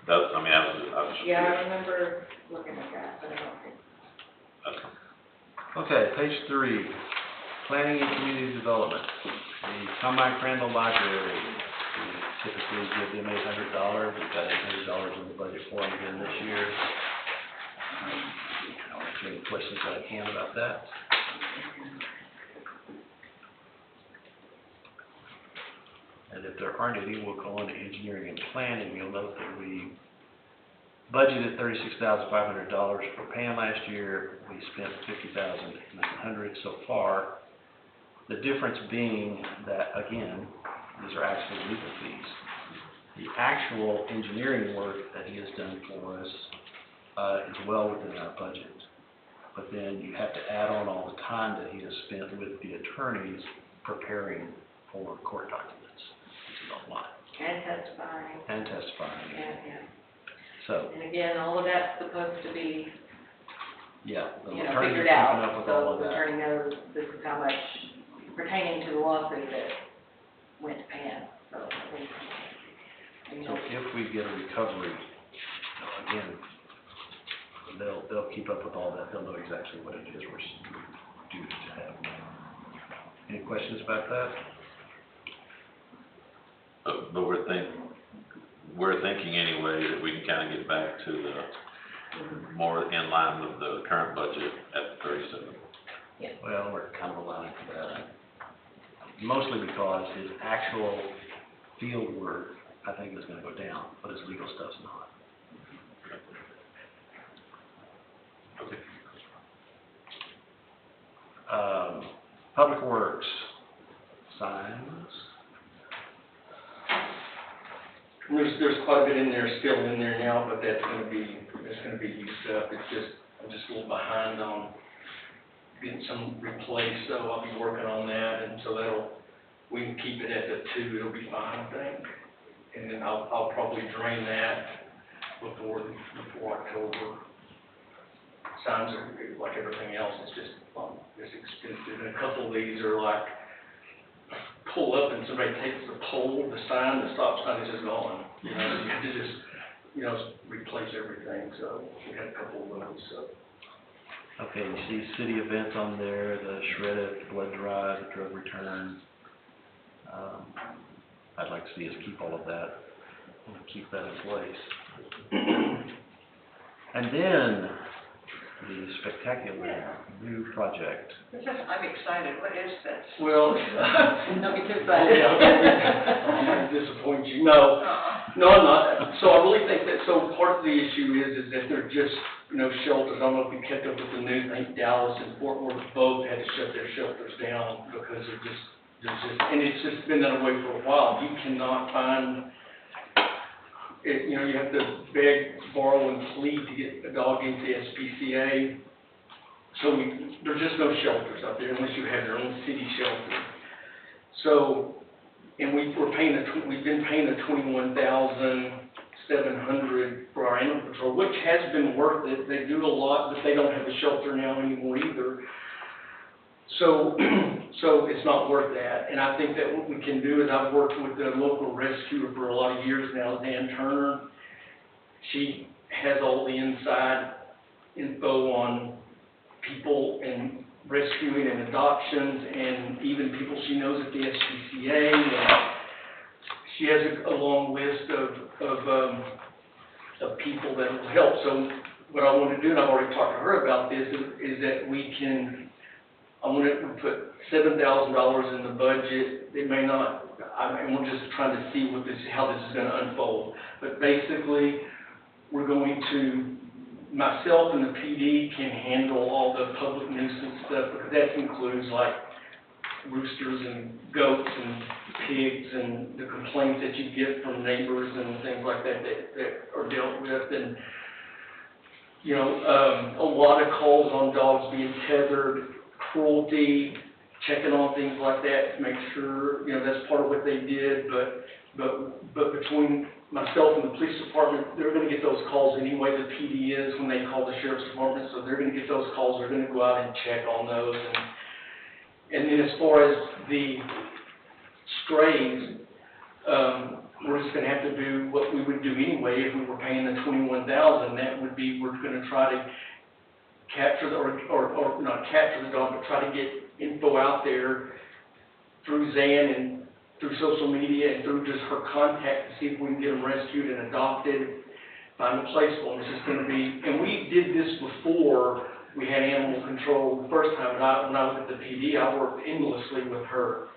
That, I mean, I was just
Yeah, I
curious.
remember looking at that, but I don't think.
Okay.
Okay, page 3, planning and community development.
The Combine Crandall Library, we typically give them $800. We've got $800 in the budget for them again this year. I'll answer any questions that I can about that. And if there aren't any, we'll go on to engineering and planning. You'll note that we budgeted $36,500 for PAN last year. We spent $50,900 so far. The difference being that, again, these are actually legal fees. The actual engineering work that he has done for us is well within our budget. But then you have to add on all the time that he has spent with the attorneys preparing for court documents, which is a lot.
And testifying.
And testifying.
Yeah.
So,
And again, all of that's supposed to be,
yeah, the
you know,
attorney's
figured
keeping up
out,
with all
so
of
the
that.
attorney knows this is how much pertaining to the lawsuit that went to Pan, so I think, you
So
know.
if we get a recovery, again, they'll keep up with all that. They'll know exactly what it is we're due to have. Any questions about that?
But we're thinking anyway that we can kind of get back to the more in line with the current budget at 37.
Well, we're kind of allowing for that. Mostly because his actual field work, I think, is gonna go down, but his legal stuff's not.
Okay.
Public Works, signs.
There's quite a bit in there, still in there now, but that's gonna be used up. It's just, I'm just a little behind on getting some replaced, so I'll be working on that, and so we can keep it at the 2, it'll be fine, I think. And then I'll probably drain that before October. Signs are like everything else, it's just expensive, and a couple of these are like, pull up and somebody takes the pole, the sign, the stop sign is just gone. You know, you have to just, you know, replace everything, so we had a couple of those, so.
Okay, you see city events on there, the shredded blood drive, the drug return. I'd like to see us keep all of that and keep that in place. And then the spectacular new project.
I'm excited, what is this?
Well,
Don't get too excited.
I'm not gonna disappoint you. No, I'm not. So I really think that, so part of the issue is that they're just, you know, shelters. I don't know if you kept up with the news. I think Dallas and Fort Worth both had to shut their shelters down because there's just, and it's just been that way for a while. You cannot find it, you know, you have to beg, borrow, and plead to get a dog into the SPCA. So there's just no shelters out there unless you have your own city shelter. So, and we've been paying the $21,700 for our animal control, which has been worth it. They do a lot, but they don't have a shelter now anymore either. So it's not worth that. And I think that what we can do is, I've worked with the local rescuer for a lot of years now, Dan Turner. She has all the inside info on people and rescuing and adoptions, and even people she knows at the SPCA. And she has a long list of people that will help. So what I want to do, and I've already talked to her about this, is that we can, I'm going to put $7,000 in the budget. It may not, and we're just trying to see how this is going to unfold. But basically, we're going to, myself and the PD can handle all the public nuisance stuff, because that includes like roosters and goats and pigs and the complaints that you get from neighbors and things like that are dealt with. And, you know, a lot of calls on dogs being tethered, cruelty, checking on things like that to make sure, you know, that's part of what they did. But between myself and the police department, they're going to get those calls anyway. The PD is, when they call the sheriff's department, so they're going to get those calls. They're going to go out and check on those. And then as far as the strays, we're just going to have to do what we would do anyway if we were paying the $21,000. That would be, we're going to try to capture or not capture the dog, but try to get info out there through Zan and through social media and through just her contact to see if we can get them rescued and adopted, find a place for them. It's just gonna be, and we did this before we had animal control the first time, and when I was at the PD, I worked endlessly with her,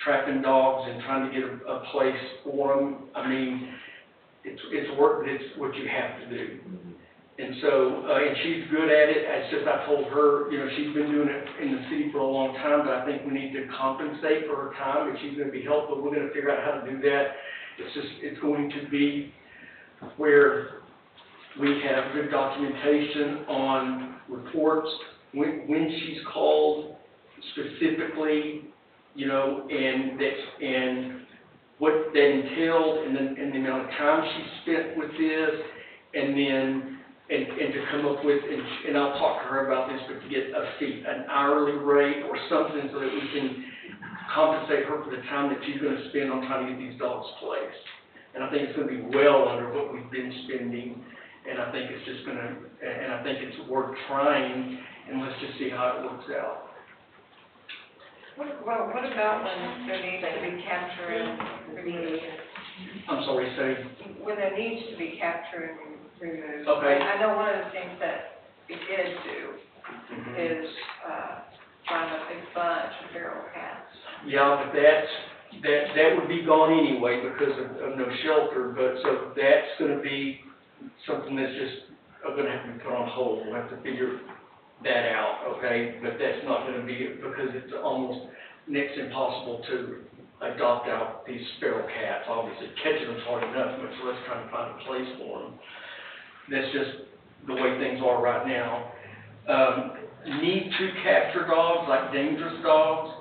trapping dogs and trying to get a place for them. I mean, it's work, but it's what you have to do. And so, and she's good at it. It's just, I told her, you know, she's been doing it in the city for a long time, but I think we need to compensate for her time. If she's gonna be helpful, we're gonna figure out how to do that. It's just, it's going to be where we have good documentation on reports, when she's called specifically, you know, and what that entailed, and the amount of time she spent with this, and then, and to come up with, and I'll talk to her about this, but to get a fee, an hourly rate or something so that we can compensate her for the time that she's gonna spend on trying to get these dogs placed. And I think it's gonna be well under what we've been spending, and I think it's just gonna, and I think it's worth trying, and let's just see how it works out.
Well, what about when there needs to be capture and remove?
I'm sorry, say,
When there needs to be capture and remove.
Okay.
I know one of the things that we did do is, find a big bunch of feral cats.
yeah, but that would be gone anyway because of no shelter, but so that's gonna be something that's just gonna have to be put on hold. We'll have to figure that out, okay? But that's not gonna be, because it's almost next impossible to adopt out these feral cats. Obviously, catching them's hard enough, much less trying to find a place for them. That's just the way things are right now. Need to capture dogs, like dangerous dogs.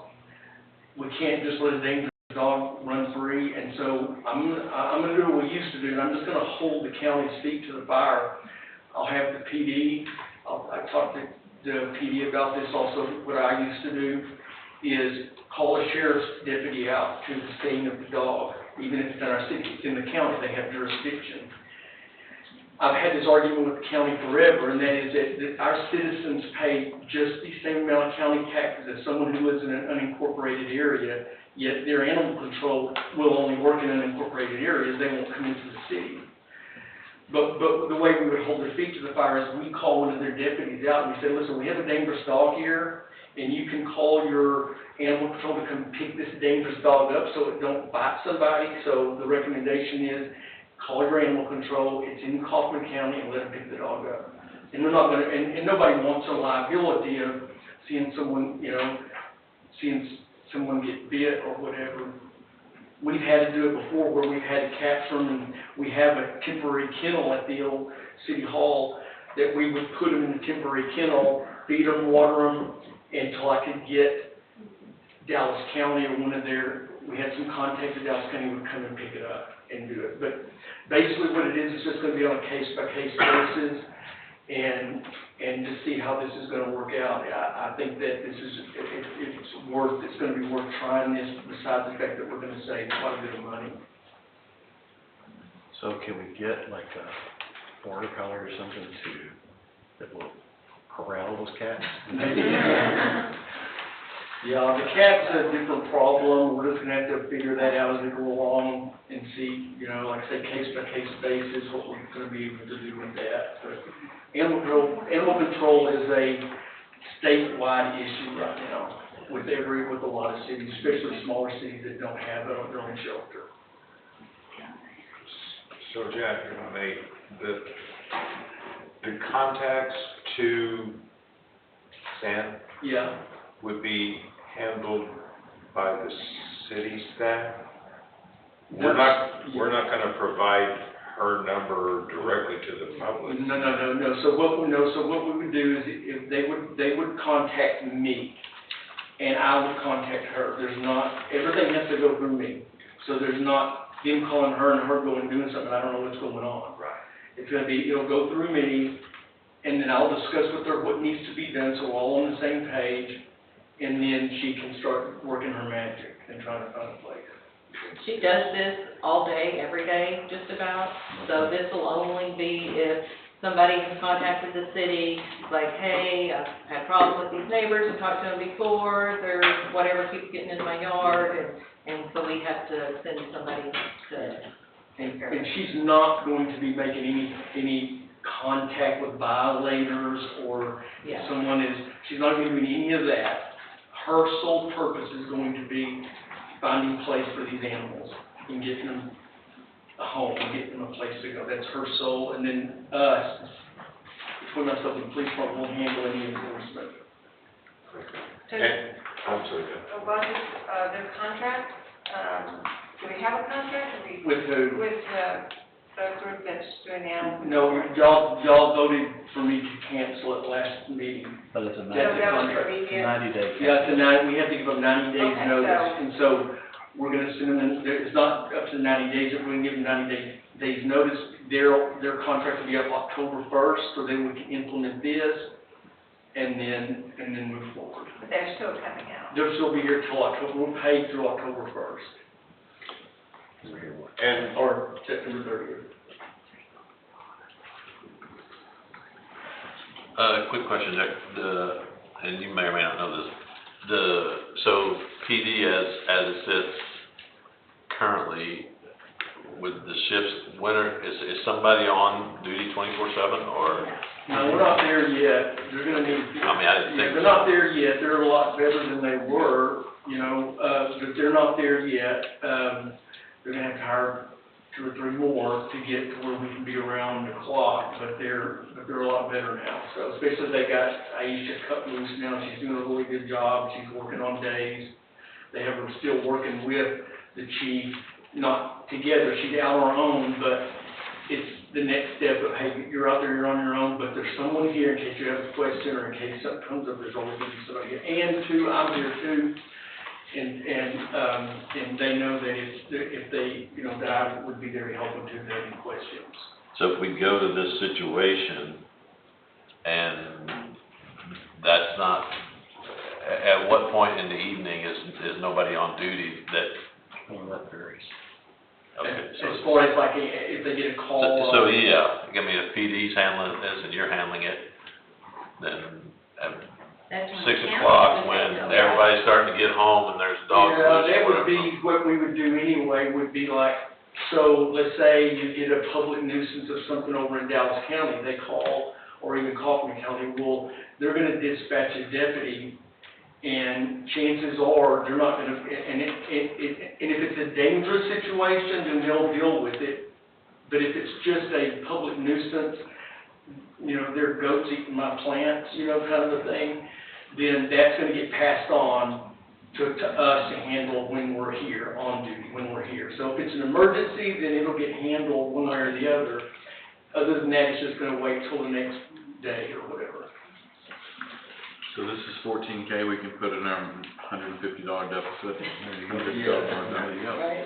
We can't just let a dangerous dog run free, and so I'm gonna do what we used to do, and I'm just gonna hold the county's feet to the fire. I'll have the PD, I talked to the PD about this also. What I used to do is call a sheriff's deputy out to the scene of the dog, even if it's in our city, it's in the county, they have jurisdiction. I've had this argument with the county forever, and that is that our citizens pay just the same amount of county taxes as someone who lives in an unincorporated area, yet their animal control will only work in unincorporated areas, they won't come into the city. But the way we would hold their feet to the fire is we call one of their deputies out and we say, listen, we have a dangerous dog here, and you can call your animal control to come pick this dangerous dog up so it don't bite somebody. So the recommendation is, call your animal control, it's in Kaufman County, and let them pick the dog up. And they're not gonna, and nobody wants a liability of seeing someone, you know, seeing someone get bit or whatever. We've had to do it before where we've had to capture them, and we have a temporary kennel at the old city hall that we would put them in the temporary kennel, feed them, water them, until I could get Dallas County or one of their, we had some contact at Dallas County would come and pick it up and do it. But basically what it is, it's just going to be on a case-by-case basis, and to see how this is going to work out. I think that this is, it's going to be worth trying this, besides the fact that we're going to save quite a bit of money.
So can we get like a border collie or something that will corral those cats?
Yeah, the cat's a different problem. We're just gonna have to figure that out as we go along and see, you know, like I say, case-by-case basis, what we're gonna be able to do with that. But animal control is a statewide issue right now with a lot of cities, especially smaller cities that don't have their own shelter.
So Jack, if I may, the contacts to Sam
Yeah.
would be handled by the city staff? We're not gonna provide her number directly to the public.
No. So what we would do is if they would contact me and I would contact her. Everything has to go through me. So there's not them calling her and her going and doing something, I don't know what's going on.
Right.
It'll go through me, and then I'll discuss with her what needs to be done, so we're all on the same page, and then she can start working her magic and trying to find a place.
She does this all day, every day, just about, so this will only be if somebody has contacted the city, like, hey, I've had problems with these neighbors, I've talked to them before, there's whatever keeps getting in my yard, and so we have to send somebody to take care of
And
it.
she's not going to be making any contact with violators or
Yeah.
she's not going to do any of that. Her sole purpose is going to be finding a place for these animals and getting them a home, and getting them a place to go. That's her sole, and then us, between myself and the police department, will handle any enforcement.
And, I'm sorry,
About this contract, do we have a contract? Do we-
With who?
With the group that's doing the animal?
No, y'all voted for me to cancel it last meeting.
But it's a
That's a
90
contract.
day.
Yeah, we have to give them 90 days
Okay,
notice,
so-
and so we're gonna send them, it's not up to 90 days, we're gonna give them 90 days notice. Their contract will be up October 1st, so then we can implement this, and then move forward.
But they're still coming out.
They'll still be here till October, we're paid through October 1st,
and
or September 30th.
Quick question, Jack, and you may or may not know this, so PD as it sits currently with the shifts, is somebody on duty 24/7 or?
No, we're not there yet, they're gonna need.
I mean, I didn't think
They're not there yet, they're a lot better than they were, but they're not there yet. They're gonna have to hire 2 or 3 more to get to where we can be around the clock, but they're a lot better now. So especially they got Aisha cut loose now, she's doing a really good job, she's working on days. They have her still working with the chief, not together, she's out on her own, but it's the next step of, hey, you're out there, you're on your own, but there's someone here in case you have a question or in case something comes up, there's always gonna be somebody here. And too, I'm here too, and they know that if they, that I would be there to help them too, if they have any questions.
So if we go to this situation and that's not, at what point in the evening is nobody on duty that?
Well, that varies.
Okay,
As far as like, if they get a call.
So yeah, I mean, if PD's handling this and you're handling it, then at
That's
6
when
o'clock,
county
when
would go,
everybody's starting to get home and there's dogs
Yeah,
loose
that
or
would
whatever.
be, what we would do anyway, would be like, so let's say you get a public nuisance of something over in Dallas County, they call, or even Kaufman County, well, they're gonna dispatch a deputy, and chances are, they're not gonna, and if it's a dangerous situation, then they'll deal with it. But if it's just a public nuisance, there are goats eating my plants, kind of a thing, then that's gonna get passed on to us to handle when we're here, on duty, when we're here. So if it's an emergency, then it'll get handled one way or the other. Other than that, it's just gonna wait till the next day or whatever.
so this is $14K, we can put in our $150 deficit.
There you go.
$150
There you go.
Right.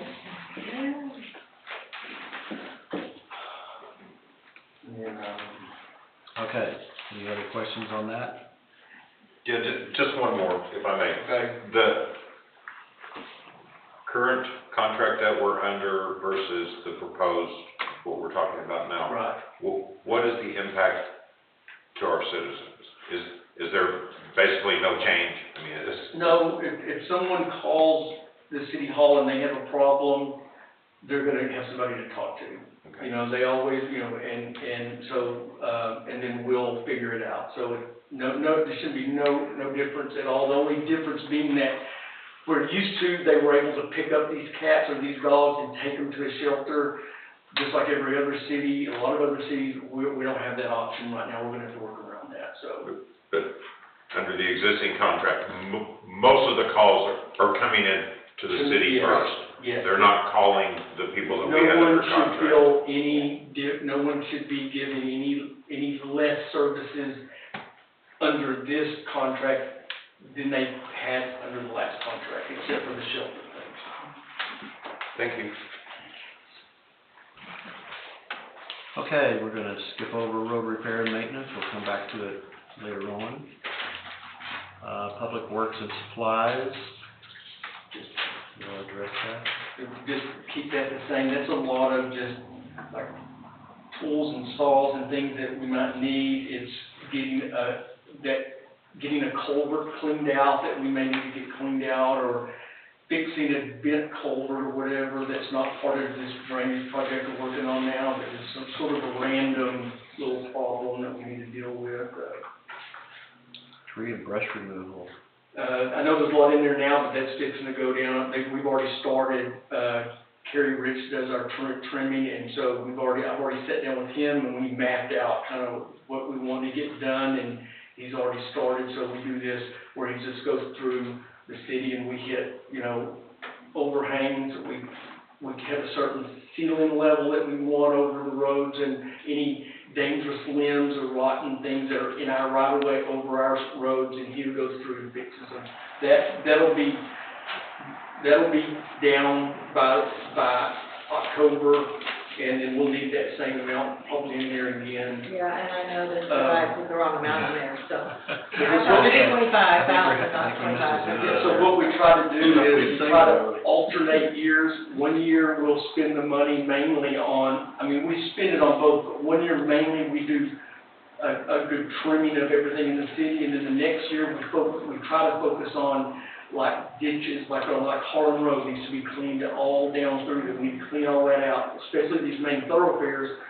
Okay, any other questions on that?
yeah, just one more, if I may.
Okay.
The current contract that we're under versus the proposed, what we're talking about now.
Right.
What is the impact to our citizens? Is there basically no change? I mean,
No, if someone calls the city hall and they have a problem, they're gonna have somebody to talk to.
okay.
They always, and so, and then we'll figure it out. So, there should be no difference at all. The only difference being that we're used to, they were able to pick up these cats or these dogs and take them to a shelter, just like every other city. A lot of other cities, we don't have that option right now. We're gonna have to work around that, so.
But under the existing contract, most of the calls are coming in to the city
Yes,
first.
yes.
They're not calling the people that we have
No one
under
should
contract.
feel no one should be given any less services under this contract than they had under the last contract, except for the shelter things.
Thank you.
Okay, we're gonna skip over road repair and maintenance, we'll come back to it later on. Public works and supplies. You wanna address that?
Just keep that the same. That's a lot of just like tools and saws and things that we might need. It's getting a culvert cleaned out that we may need to get cleaned out, or fixing a bent culvert or whatever that's not part of this drainage project we're working on now, that is some sort of a random little problem that we need to deal with.
Tree and brush removal.
I know there's a lot in there now, but that's fixing to go down. We've already started, Kerry Rich does our trimming, and so I've already sat down with him and we mapped out kind of what we want to get done, and he's already started. So we do this where he just goes through the city and we hit, overhangs. We have a certain ceiling level that we want over the roads, and any dangerous limbs or rotten things that are in our right of way over our roads, and he goes through and fixes them. That'll be down by October, and then we'll need that same amount probably in there again.
Yeah, and I know that I put the wrong amount in there, so. It's 25,000, not 25.
So what we try to do is we try to alternate years. One year we'll spend the money mainly on, we spend it on both, but one year mainly we do a good trimming of everything in the city, and then the next year we try to focus on like ditches, like Harlem Road needs to be cleaned all down through, that we need to clean all that out, especially these main thoroughfares,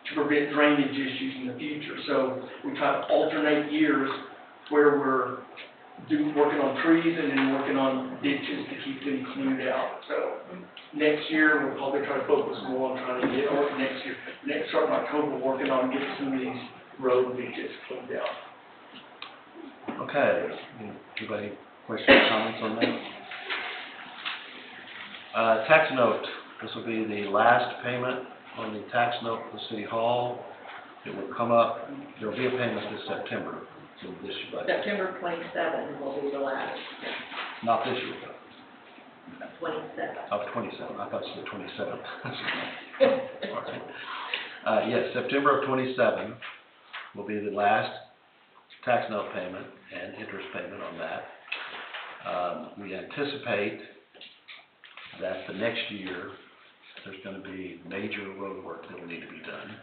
to prevent drainage issues in the future. So we try to alternate years where we're working on trees and then working on ditches to keep them cleaned out. So next year, we'll probably try to focus more on trying to get, or starting October, working on getting some of these road ditches cleaned out.
Okay, anybody questions, comments on that? Tax note, this will be the last payment on the tax note for City Hall. It will come up, there will be a payment this September, so this year, but
September 27 will be the last,
not this year,
27.
of 27, I thought you said 27. Yes, September of 27 will be the last tax note payment and interest payment on that. We anticipate that the next year, there's going to be major road work that will need to be done,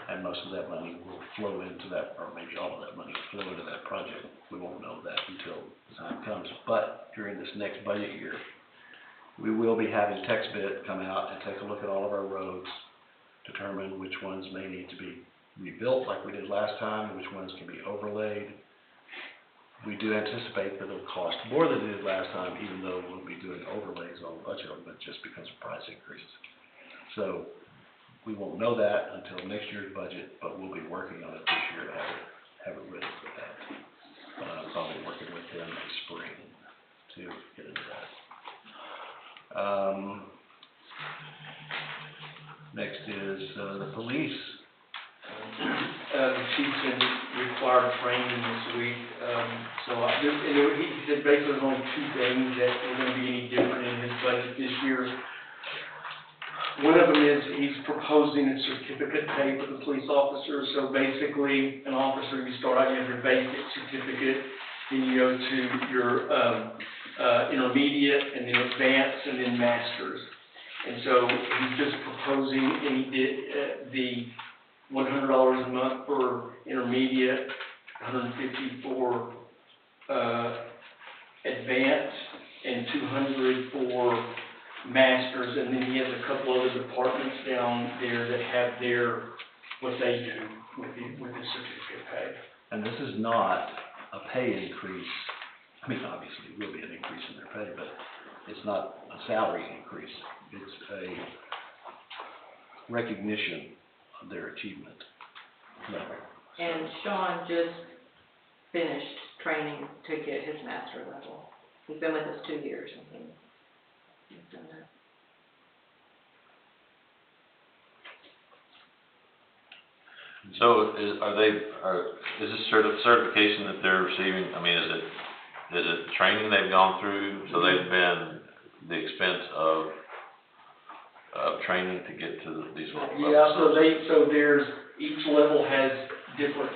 and most of that money will flow into that, or maybe all of that money will flow into that project. We won't know that until the time comes, but during this next budget year, we will be having TexBit come out and take a look at all of our roads, determine which ones may need to be rebuilt like we did last time, which ones can be overlaid. We do anticipate that it'll cost more than it did last time, even though we'll be doing overlays on a bunch of them, but just because of price increases. So we won't know that until next year's budget, but we'll be working on it this year to have it ready for that. Probably working with them in spring to get into that. Next is the police.
The chief's in required training this week, he said basically there's only two things that are going to be any different in his budget this year. One of them is he's proposing a certificate pay for the police officers. So basically, an officer, you start out, you have your basic certificate, then you go to your intermediate, and then advanced, and then master's. And so he's just proposing, and he did the $100 a month for intermediate, $150 for advanced, and $200 for masters. And then he has a couple other departments down there that have what they do with the certificate pay.
And this is not a pay increase. Obviously it will be an increase in their pay, but it's not a salary increase. It's a recognition of their achievement level.
And Sean just finished training to get his master level. He's been with us 2 years, and he's done that.
So is this certification that they're receiving, is it training they've gone through, so they've been the expense of training to get to these levels?
Yeah, so there's, each level has different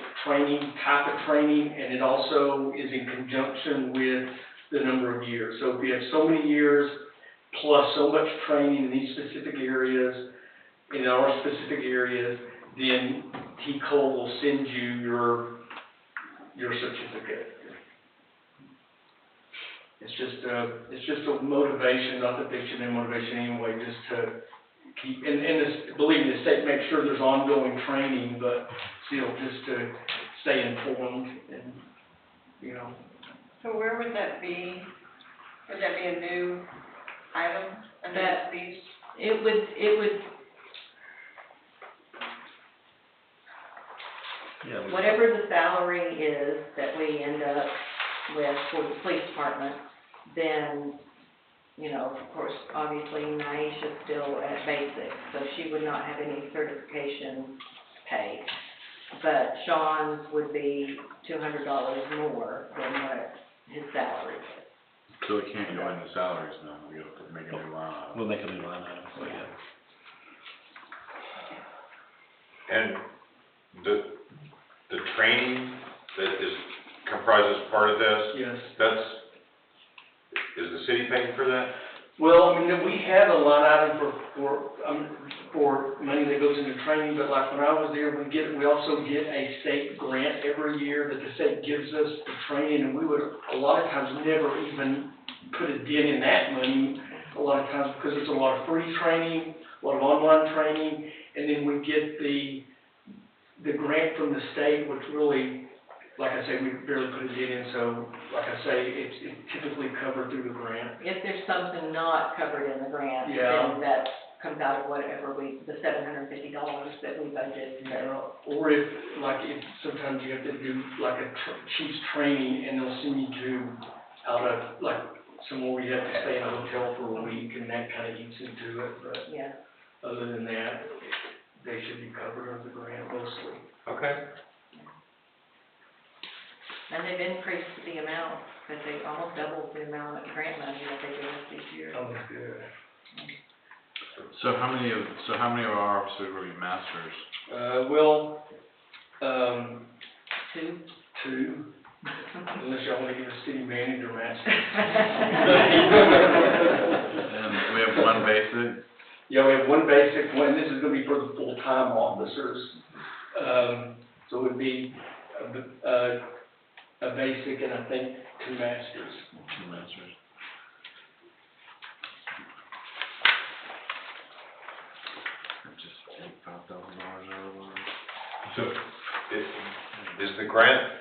type of training, and it also is in conjunction with the number of years. So if you have so many years plus so much training in these specific areas, in our specific areas, then T-Cole will send you your certificate. It's just a motivation, not that they should be motivation anyway, just to keep, believe me, the state makes sure there's ongoing training, but still just to stay informed and, you know.
So where would that be? Would that be a new item, a new piece?
It would,
Yeah,
whatever the salary is that we end up with for the police department, then, you know, of course, obviously Naisha's still at basic, so she would not have any certification pay. But Sean's would be $200 more than what his salary is.
So we can't go into salaries now, we have to make a new line item.
we'll make a new line item for you.
And the training that comprises part of this,
Yes.
is the city paying for that?
Well, I mean, we have a line item for money that goes into training, but like when I was there, we also get a state grant every year that the state gives us the training, and we would, a lot of times, never even put a dent in that money, a lot of times, because it's a lot of free training, a lot of online training, and then we get the grant from the state, which really, like I say, we barely put a dent in, so, like I say, it's typically covered through the grant.
If there's something not covered in the grant,
Yeah.
then that comes out of whatever the $750 that we budgeted.
Or if sometimes you have to do like a chief's training, and they'll send you out of, like, somewhere where you have to stay in a hotel for a week, and that kind of eats into it, but
Yeah.
other than that, they should be covered under the grant mostly.
Okay.
And they've increased the amount, because they almost doubled the amount of grant money that they gave us this year.
Oh, good.
So how many of our officers will be masters?
Two.
Unless y'all want to give a city manager master.
And we have one basic?
Yeah, we have one basic, one, this is gonna be for the full-time officers. So it would be a basic and I think 2 masters.
2 masters.
Just take $5,000 out of ours.
So, is the grant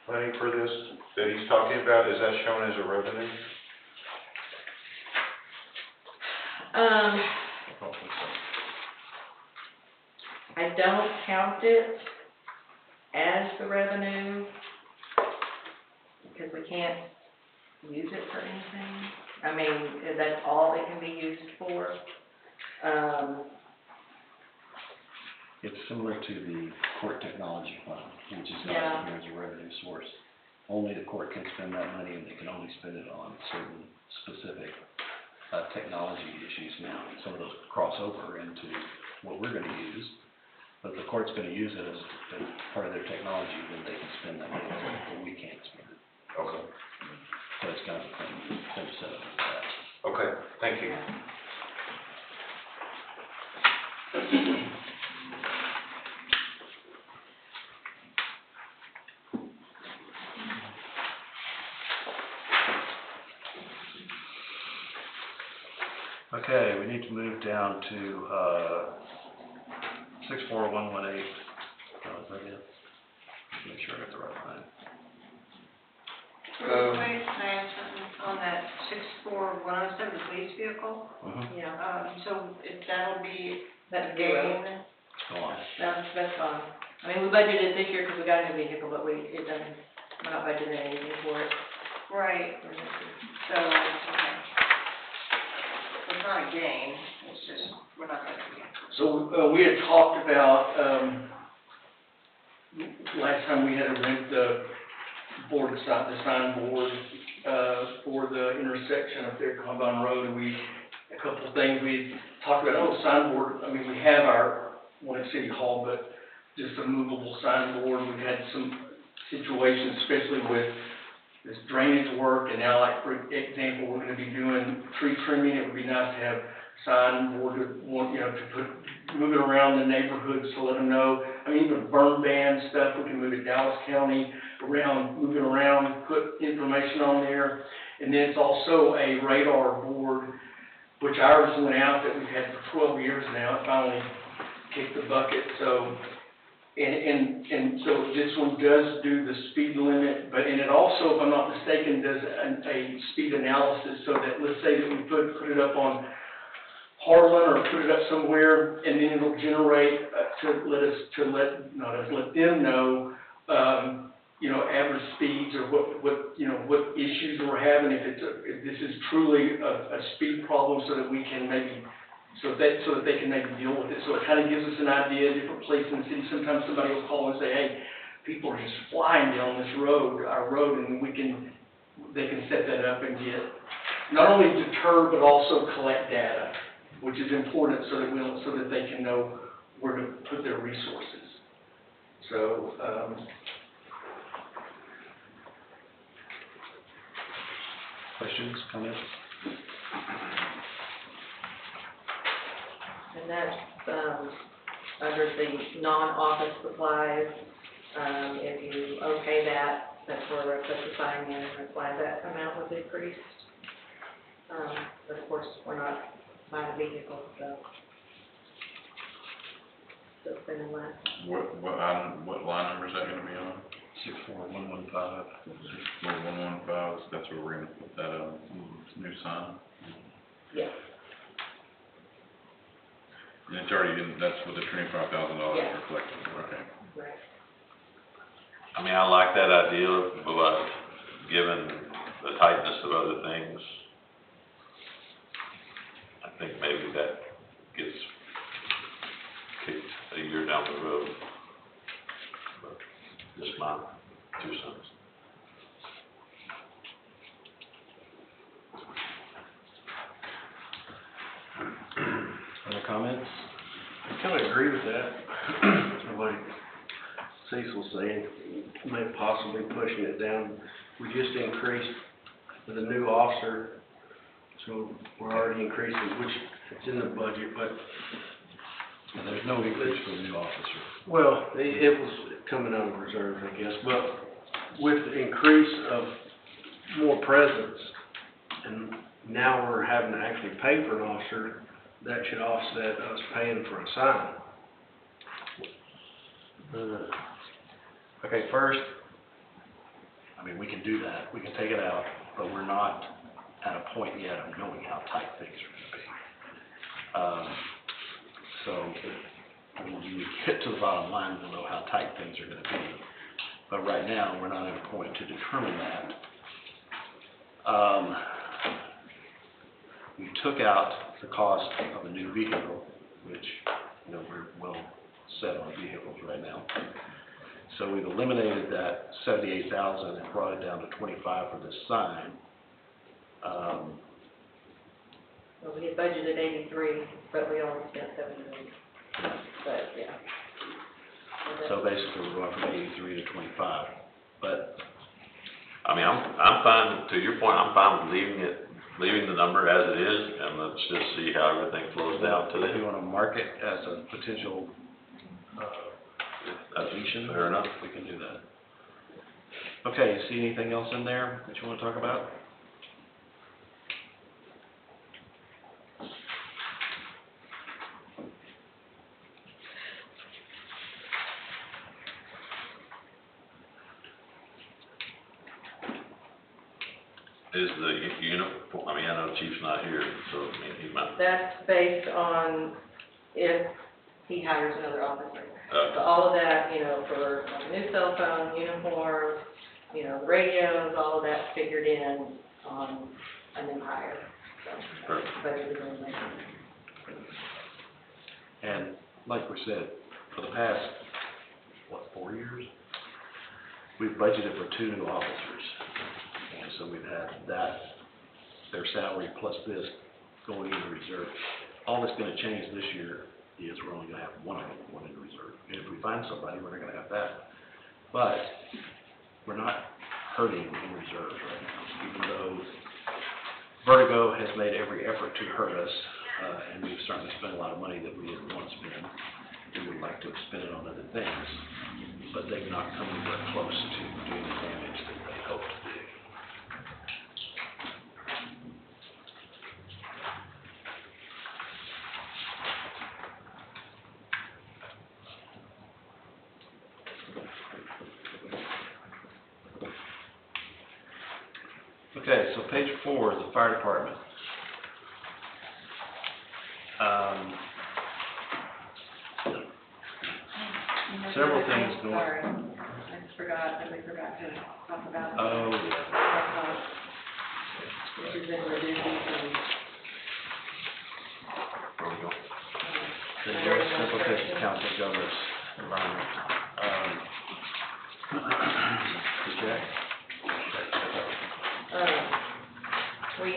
money for this that he's talking about, is that shown as a revenue?
I don't count it as the revenue, because we can't use it for anything. I mean, that's all it can be used for.
It's similar to the court technology fund, which is
Yeah.
not here as a revenue source. Only the court can spend that money, and they can only spend it on certain specific technology issues now. Some of those cross over into what we're gonna use, but if the court's gonna use it as part of their technology, then they can spend that money, but we can't spend it.
Okay.
So it's kind of a same setup as that.
Okay, thank you.
Okay, we need to move down to 64118. Is that it? Make sure I got the right line.
Wait, can I ask something on that 64107, the police vehicle?
Yeah,
So if that'll be
that's
gain,
zero.
Go on.
That's fine. I mean, we budgeted this year because we got a new vehicle, but we're not budgeting anything for it.
right,
for this year.
so, okay. It's not a gain, it's just, we're not gonna get.
So, we had talked about, last time we had to rent the signboard, for the intersection up there at Combine Road, and a couple of things, we talked about, signboard, I mean, we have our one at City Hall, but just a movable signboard. We've had some situations, especially with this drainage work, and now, like, for example, we're gonna be doing tree trimming. It would be nice to have signboard, to put moving around the neighborhoods to let them know. I mean, even burn ban stuff, we can move it Dallas County moving around, put information on there. And then it's also a radar board, which ours went out that we've had for 12 years now. It finally kicked the bucket, so. And so this one does do the speed limit, and it also, if I'm not mistaken, does a speed analysis, so that, let's say that we put it up on Harlan or put it up somewhere, and then it'll generate let them know, average speeds or what issues we're having, if this is truly a speed problem, so that we can maybe. So that they can maybe deal with it. So it kind of gives us an idea, different places in the city. Sometimes somebody will call and say, hey, people are just flying down this road, our road, and they can set that up and get, not only deter, but also collect data, which is important so that they can know where to put their resources. So,
Questions, comments?
And that's, under the non-office supplies, if you okay that, that's where we're specifying in and why that amount was increased. But of course, we're not buying a vehicle, so. Still spending less.
What line number is that gonna be on?
64115.
64115, that's where we're gonna put that, new sign.
Yes.
And it's already that's what the $25,000
Yeah.
reflected, okay.
Right.
I mean, I like that idea, but given the tightness of other things, I think maybe that gets kicked a year down the road. But just my 2 cents.
Other comments?
I kind of agree with that. Like Cecil's saying, may possibly pushing it down. We just increased for the new officer, so we're already increasing, which it's in the budget, but.
And there's no increase for the new officer.
Well, it was coming out of reserve, I guess, but with the increase of more presence, and now we're having to actually pay for an officer, that should offset us paying for a sign.
Okay, first, I mean, we can do that, we can take it out, but we're not at a point yet of knowing how tight things are gonna be. So, when we get to the bottom line, we'll know how tight things are gonna be. But right now, we're not at a point to determine that. We took out the cost of a new vehicle, which, we're well set on vehicles right now. So we've eliminated that 78,000 and brought it down to 25 for this sign.
Well, we had budgeted 83, but we only spent 78. But, yeah.
So basically, we're going from 83 to 25. But
I mean, I'm fine, to your point, I'm fine with leaving the number as it is, and let's just see how everything flows down to
if you
that.
want to mark it as a potential deletion,
Fair enough.
we can do that. Okay, you see anything else in there that you want to talk about?
Is the uniform, I mean, I know Chief's not here, so, I mean, he might,
That's based on if he hires another officer. So all of that, for like a new cell phone, uniform, the radios, all of that's figured in on a new hire. So, but it was only.
And like we said, for the past, 4 years, we've budgeted for 2 new officers. And so we've had their salary plus this going into reserve. All that's gonna change this year is we're only gonna have one of them going into reserve. And if we find somebody, we're not gonna have that. But we're not hurting in reserves right now, even though Vertigo has made every effort to hurt us. and we've certainly spent a lot of money that we didn't want to spend. We would like to have spent it on other things, but they've not come anywhere close to doing the damage that they hoped to do. Okay, so page 4 is the fire department. Several things going.
Sorry, I just forgot that we forgot to talk about.
Oh, yeah.
Which is in the duties and.
Where we go? The North Central Texas Council of Governments Environment. Jack?
We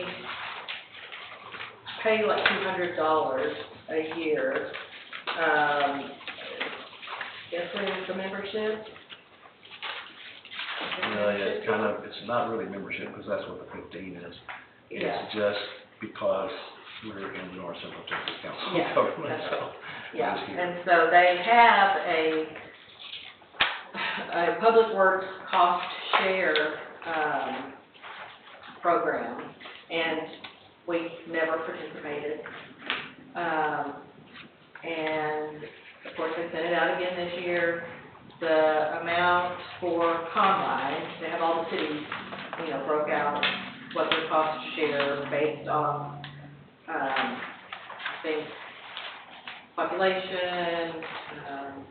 pay like $200 a year. Guess what is the membership?
Yeah, it's kind of, it's not really membership, because that's what the 15 is.
Yeah.
It's just because we're in the North Central Texas Council
Yeah,
of Governments,
that's
so.
right. Yeah,
we're just here.
and so they have a Public Works cost share, program, and we never participated. And of course, they sent it out again this year. The amount for combine, they have all the cities, broke out what their cost share based on, I think, population, I'm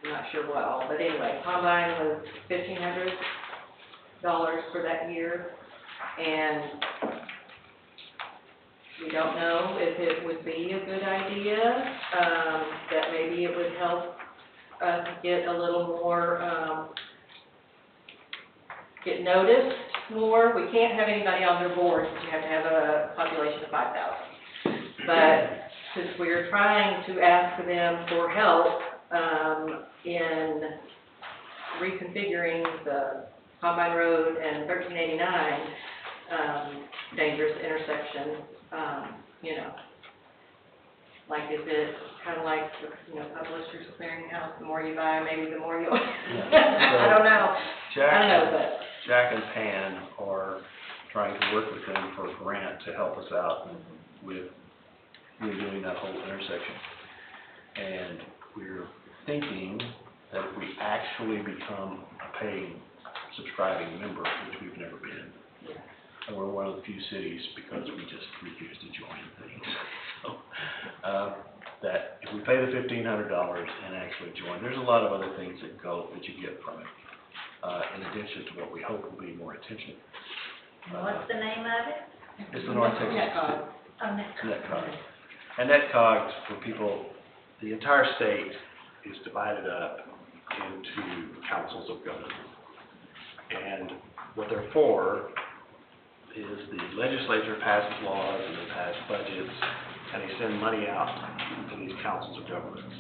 not sure what all, but anyway, combine was $1,500 for that year, and we don't know if it would be a good idea, that maybe it would help us get a little more, get noticed more. We can't have anybody on their board, because you have to have a population of 5,000. But since we're trying to ask them for help, in reconfiguring the Combine Road and 1389, dangerous intersection, like, is it kind of like, Publishers Clearinghouse, the more you buy, maybe the more you, I don't know. But.
Jack and Pan are trying to work with them for a grant to help us out with redoing that whole intersection. And we're thinking that if we actually become a paying, subscribing member, which we've never been, and we're one of the few cities, because we just refuse to join things. So, that if we pay the $1,500 and actually join, there's a lot of other things that you get from it, in addition to what we hope will be more attention.
What's the name of it?
It's the North Texas
NetCog.
Oh,
NetCog. And NetCog, for people, the entire state is divided up into councils of government. And what they're for is the legislature passes laws and they pass budgets, and they send money out to these councils of governments.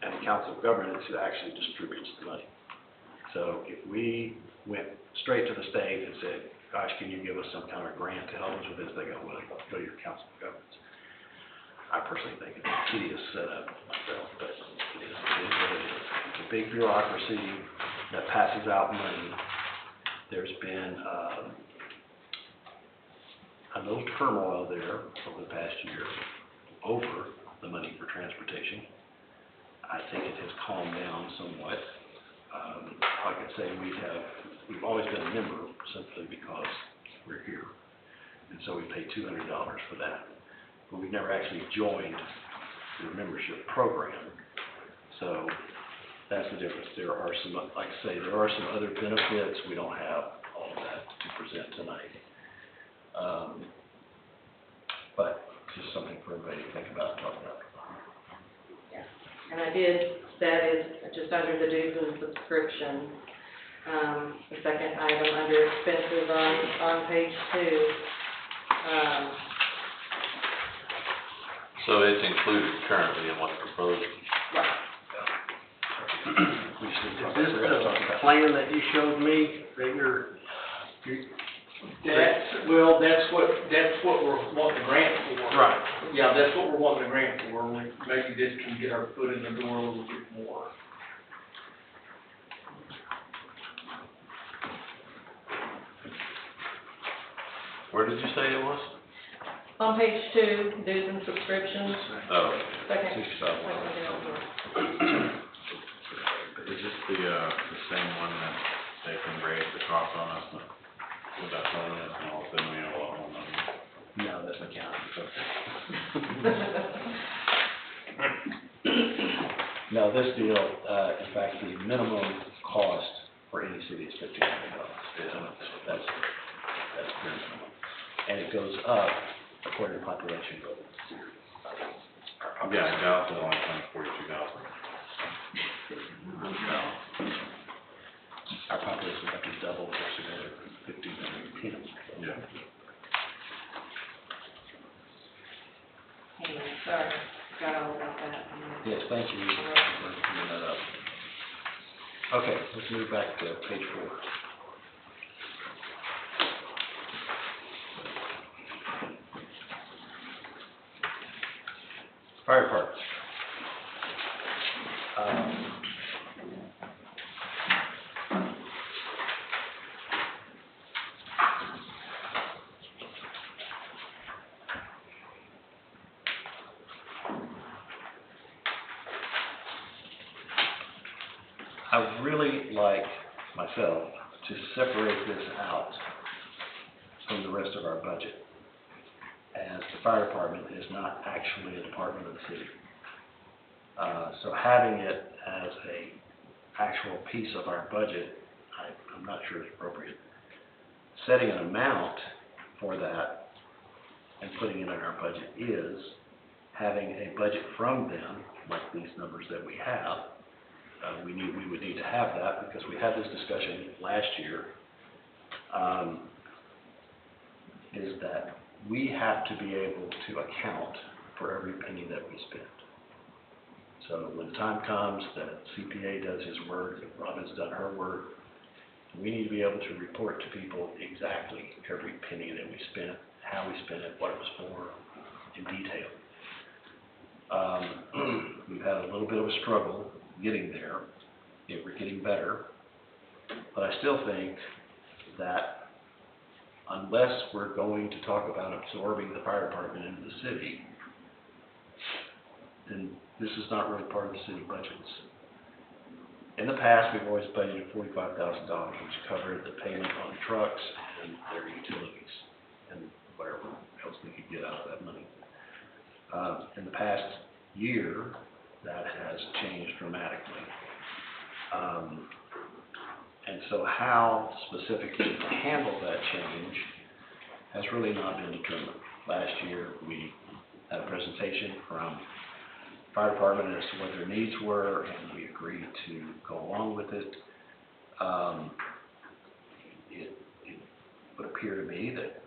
And the council of governments who actually distributes the money. So if we went straight to the state and said, gosh, can you give us some kind of grant to help us with this? They go, well, go to your council of governments. I personally think it's a tedious setup myself, but it is what it is. It's a big bureaucracy that passes out money. There's been a little turmoil there over the past year over the money for transportation. I think it has calmed down somewhat. Like I say, we've always been a member simply because we're here. And so we pay $200 for that. But we've never actually joined the membership program. So that's the difference. There are some, like I say, there are some other benefits. We don't have all of that to present tonight. But it's just something for everybody to think about and talk about.
Yeah, and I did, that is just under the dues and subscription, the second item under expenses on page 2.
So it's included currently in what's proposed?
Right.
We just need to
Is this the plan that you showed me, that you're
That's what we're wanting the grant for.
Right.
Yeah, that's what we're wanting the grant for, maybe this can get our foot in the door a little bit more.
Where did you say it was?
On page 2, dues and subscriptions,
Oh,
second.
65.
Is this the same one that they can raise the cost on us without telling us, and all of a sudden we have a lot more money?
No, that's accounting. No, this deal, in fact, the minimum cost for any city is $1,500. That's their minimum. And it goes up according to population growth.
Yeah, Dallas is only paying 42,000.
No. Our population would have to double versus their 1,510.
Yeah.
Hey, sorry, forgot all about that.
Yes, thank you for bringing that up. Okay, let's move back to page 4. Fire department. I really like, myself, to separate this out from the rest of our budget, as the fire department is not actually a department of the city. So having it as a actual piece of our budget, I'm not sure is appropriate. Setting an amount for that and putting it in our budget is. Having a budget from them, like these numbers that we have, we would need to have that because we had this discussion last year, is that we have to be able to account for every penny that we spend. So when the time comes that CPA does his work, and Robin's done her work, we need to be able to report to people exactly every penny that we spent, how we spent it, what it was for, in detail. We've had a little bit of a struggle getting there. We're getting better, but I still think that unless we're going to talk about absorbing the fire department into the city, then this is not really part of the city budgets. In the past, we've always budgeted $45,000, which covered the payment on trucks and their utilities and whatever else we could get out of that money. In the past year, that has changed dramatically. And so how specifically to handle that change has really not been determined. Last year, we had a presentation from the fire department as to what their needs were, and we agreed to go along with it. It would appear to me that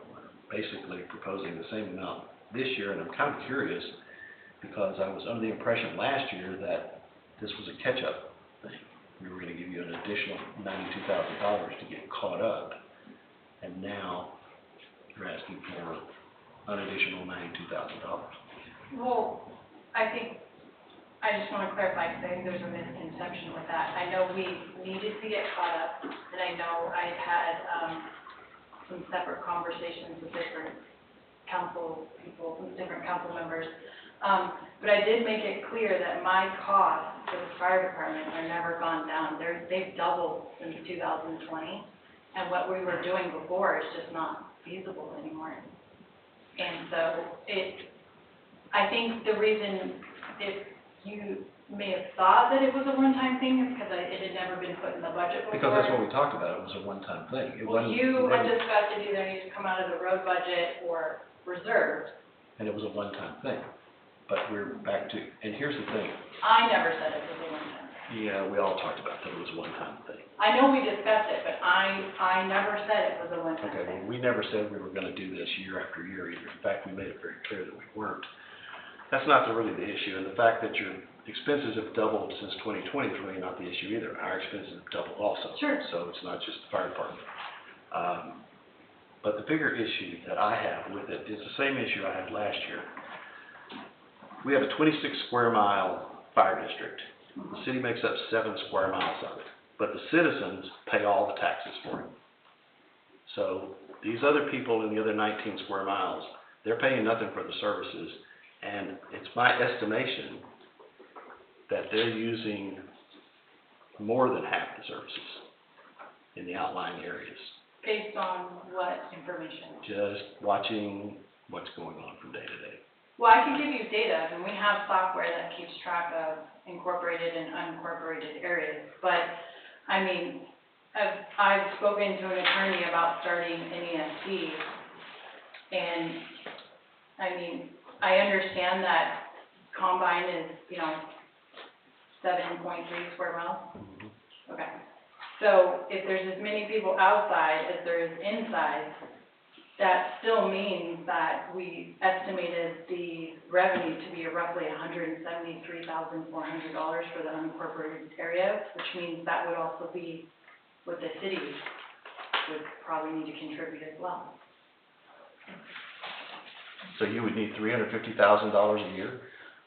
we're basically proposing the same amount this year, and I'm kind of curious because I was under the impression last year that this was a catch-up thing. We were going to give you an additional $92,000 to get caught up, and now you're asking for an additional $92,000.
Well, I just want to clarify, because I think there's a misconception with that. I know we needed to get caught up, and I know I had some separate conversations with different council people, with different council members. But I did make it clear that my costs for the fire department are never gone down. They've doubled since 2020, and what we were doing before is just not feasible anymore. And so I think the reason you may have thought that it was a one-time thing is because it had never been put in the budget before.
Because that's what we talked about, it was a one-time thing.
Well, you had discussed it either needs to come out of the road budget or reserves.
And it was a one-time thing. But we're back to, and here's the thing.
I never said it was a one-time thing.
Yeah, we all talked about that it was a one-time thing.
I know we discussed it, but I never said it was a one-time
Okay,
thing.
well, we never said we were going to do this year after year either. In fact, we made it very clear that we weren't. That's not really the issue, and the fact that your expenses have doubled since 2020 is really not the issue either. Our expenses have doubled also.
Sure.
So it's not just the fire department. But the bigger issue that I have with it is the same issue I had last year. We have a 26 square mile fire district. The city makes up 7 square miles of it, but the citizens pay all the taxes for it. So these other people in the other 19 square miles, they're paying nothing for the services, and it's my estimation that they're using more than half the services in the outlying areas.
Based on what information?
Just watching what's going on from day to day.
Well, I can give you data, and we have software that keeps track of incorporated and unincorporated areas, but, I mean, I've spoken to an attorney about starting an ESD, and, I mean, I understand that Combine is, 7.3 square miles? Okay. So if there's as many people outside as there is inside, that still means that we estimated the revenue to be roughly $173,400 for the unincorporated area, which means that would also be what the city would probably need to contribute as well.
So you would need $350,000 a year?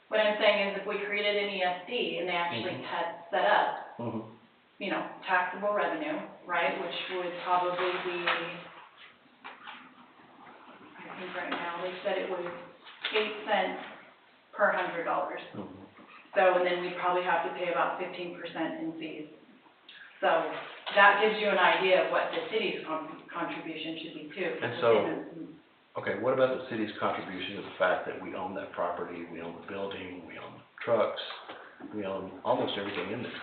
What I'm saying is if we created an ESD and they actually had set up, taxable revenue, right, which would probably be, I think right now, they said it was 8 cents per $100. So, and then we'd probably have to pay about 15% in fees. So that gives you an idea of what the city's contribution should be too.
And so, okay, what about the city's contribution to the fact that we own that property, we own the building, we own the trucks, we own almost everything in there?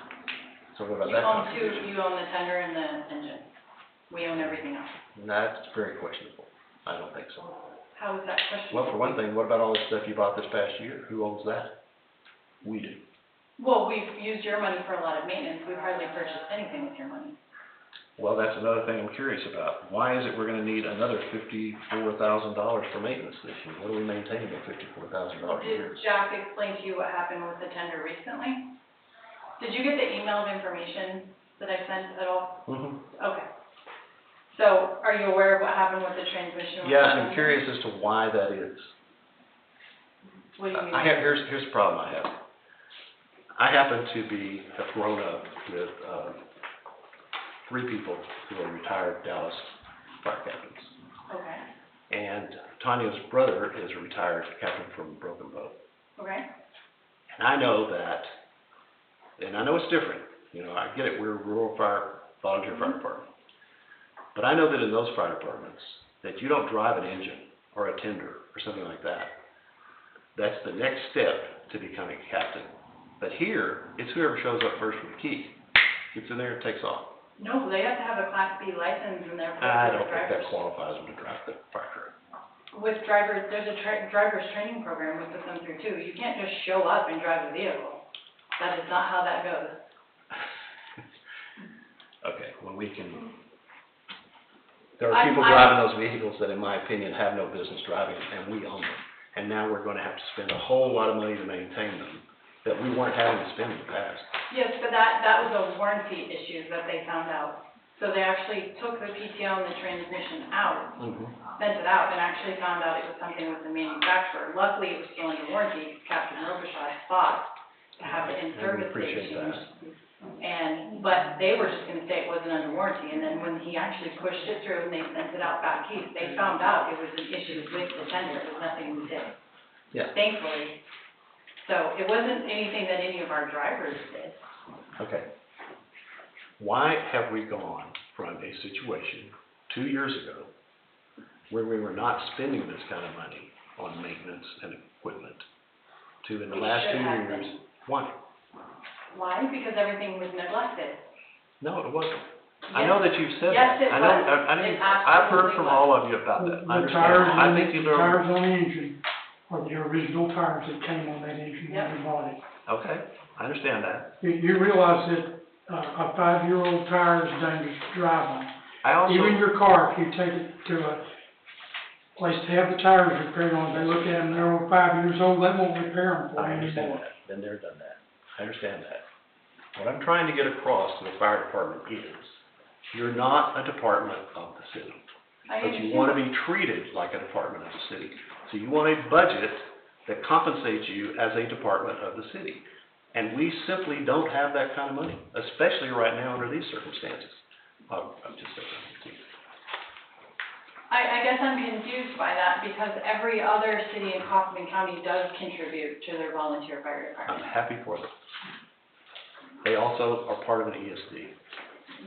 So what about that contribution?
You own the tender and the engine. We own everything else.
That's very questionable. I don't think so.
How is that questionable?
Well, for one thing, what about all the stuff you bought this past year? Who owns that? We do.
Well, we've used your money for a lot of maintenance. We've hardly purchased anything with your money.
Well, that's another thing I'm curious about. Why is it we're gonna need another $54,000 for maintenance this year? What are we maintaining at $54,000 a year?
Did Jack explain to you what happened with the tender recently? Did you get the emailed information that I sent at all? Okay. So, are you aware of what happened with the transmission?
Yeah, I'm curious as to why that is.
What do you mean?
Here's the problem I have. I happen to have grown up with 3 people who are retired Dallas fire captains.
Okay.
And Tanya's brother is a retired captain from Broken Bow.
Okay.
And I know that, and I know it's different. I get it, we're a rural volunteer fire department. But I know that in those fire departments, that you don't drive an engine or a tender or something like that. That's the next step to becoming a captain. But here, it's whoever shows up first with the key. Gets in there and takes off.
No, they have to have a Class B license and they're
I don't think
drivers.
that qualifies them to drive the fire truck.
With drivers, there's a driver's training program we put them through too. You can't just show up and drive a vehicle. That is not how that goes.
Okay, well, there are people driving those vehicles that, in my opinion, have no business driving, and we own them. And now we're going to have to spend a whole lot of money to maintain them that we weren't having to spend in the past.
Yes, but that was a warranty issue that they found out. So they actually took the PTO and the transmission out, sent it out, and actually found out it was something with the manufacturer. Luckily, it was still under warranty. Captain Robichaud fought to have the in-service date changed. But they were just gonna say it wasn't under warranty, and then when he actually pushed it through and they sent it out back east, they found out it was an issue with the tender. It was nothing we did.
Yeah.
Thankfully. So it wasn't anything that any of our drivers did.
Okay. Why have we gone from a situation 2 years ago where we were not spending this kind of money on maintenance and equipment to in the last 2 years? Why?
Why? Because everything was neglected.
No, it wasn't.
Yes.
I know that you've said
Yes,
that.
it
I know.
was.
I've heard from all of you about that. I
The
understand. I think you
tires on the engine are the original tires that came on that engine when we bought it.
Okay, I understand that.
You realize that a 5-year-old tire is dangerous to drive on.
I also.
Even your car, if you take it to a place to have the tires repaired on, they look at them, they're over 5 years old, they won't repair them for
I
you
understand
anymore.
that. Been there, done that. I understand that. What I'm trying to get across to the fire department is, you're not a department of the city.
I
but you want to
understand.
be treated like a department of the city. So you want a budget that compensates you as a department of the city. And we simply don't have that kind of money, especially right now under these circumstances. I'm just saying.
I guess I'm confused by that because every other city in Kaufman County does contribute to their volunteer fire
I'm
department.
happy for them. They also are part of an ESD.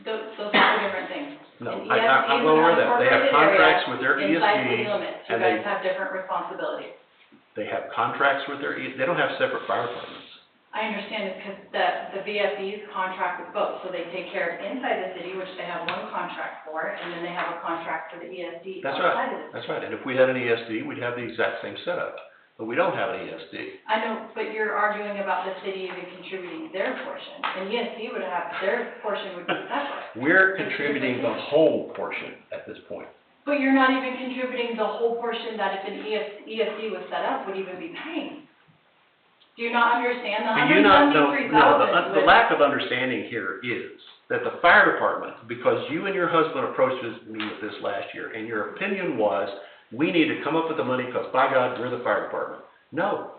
Those are two different things.
No,
An
I'm
ESD
well
is
aware of
an
that. They have
unincorporated
contracts
area
with their
inside city
ESDs,
limits. You
and
guys have different responsibilities.
they have contracts with their, they don't have separate fire departments.
I understand it because the VFDs contract with both, so they take care of inside the city, which they have one contract for, and then they have a contract for the ESD
That's
outside
right,
of the city.
that's right. And if we had an ESD, we'd have the exact same setup. But we don't have an ESD.
I know, but you're arguing about the city even contributing their portion, and ESD would have, their portion would be separate.
We're contributing the whole portion at this point.
But you're not even contributing the whole portion that if an ESD was set up would even be paying. Do you not understand the
Do you not know,
$173,000?
the lack of understanding here is that the fire department, because you and your husband approached me with this last year, and your opinion was, we need to come up with the money because by God, we're the fire department. No,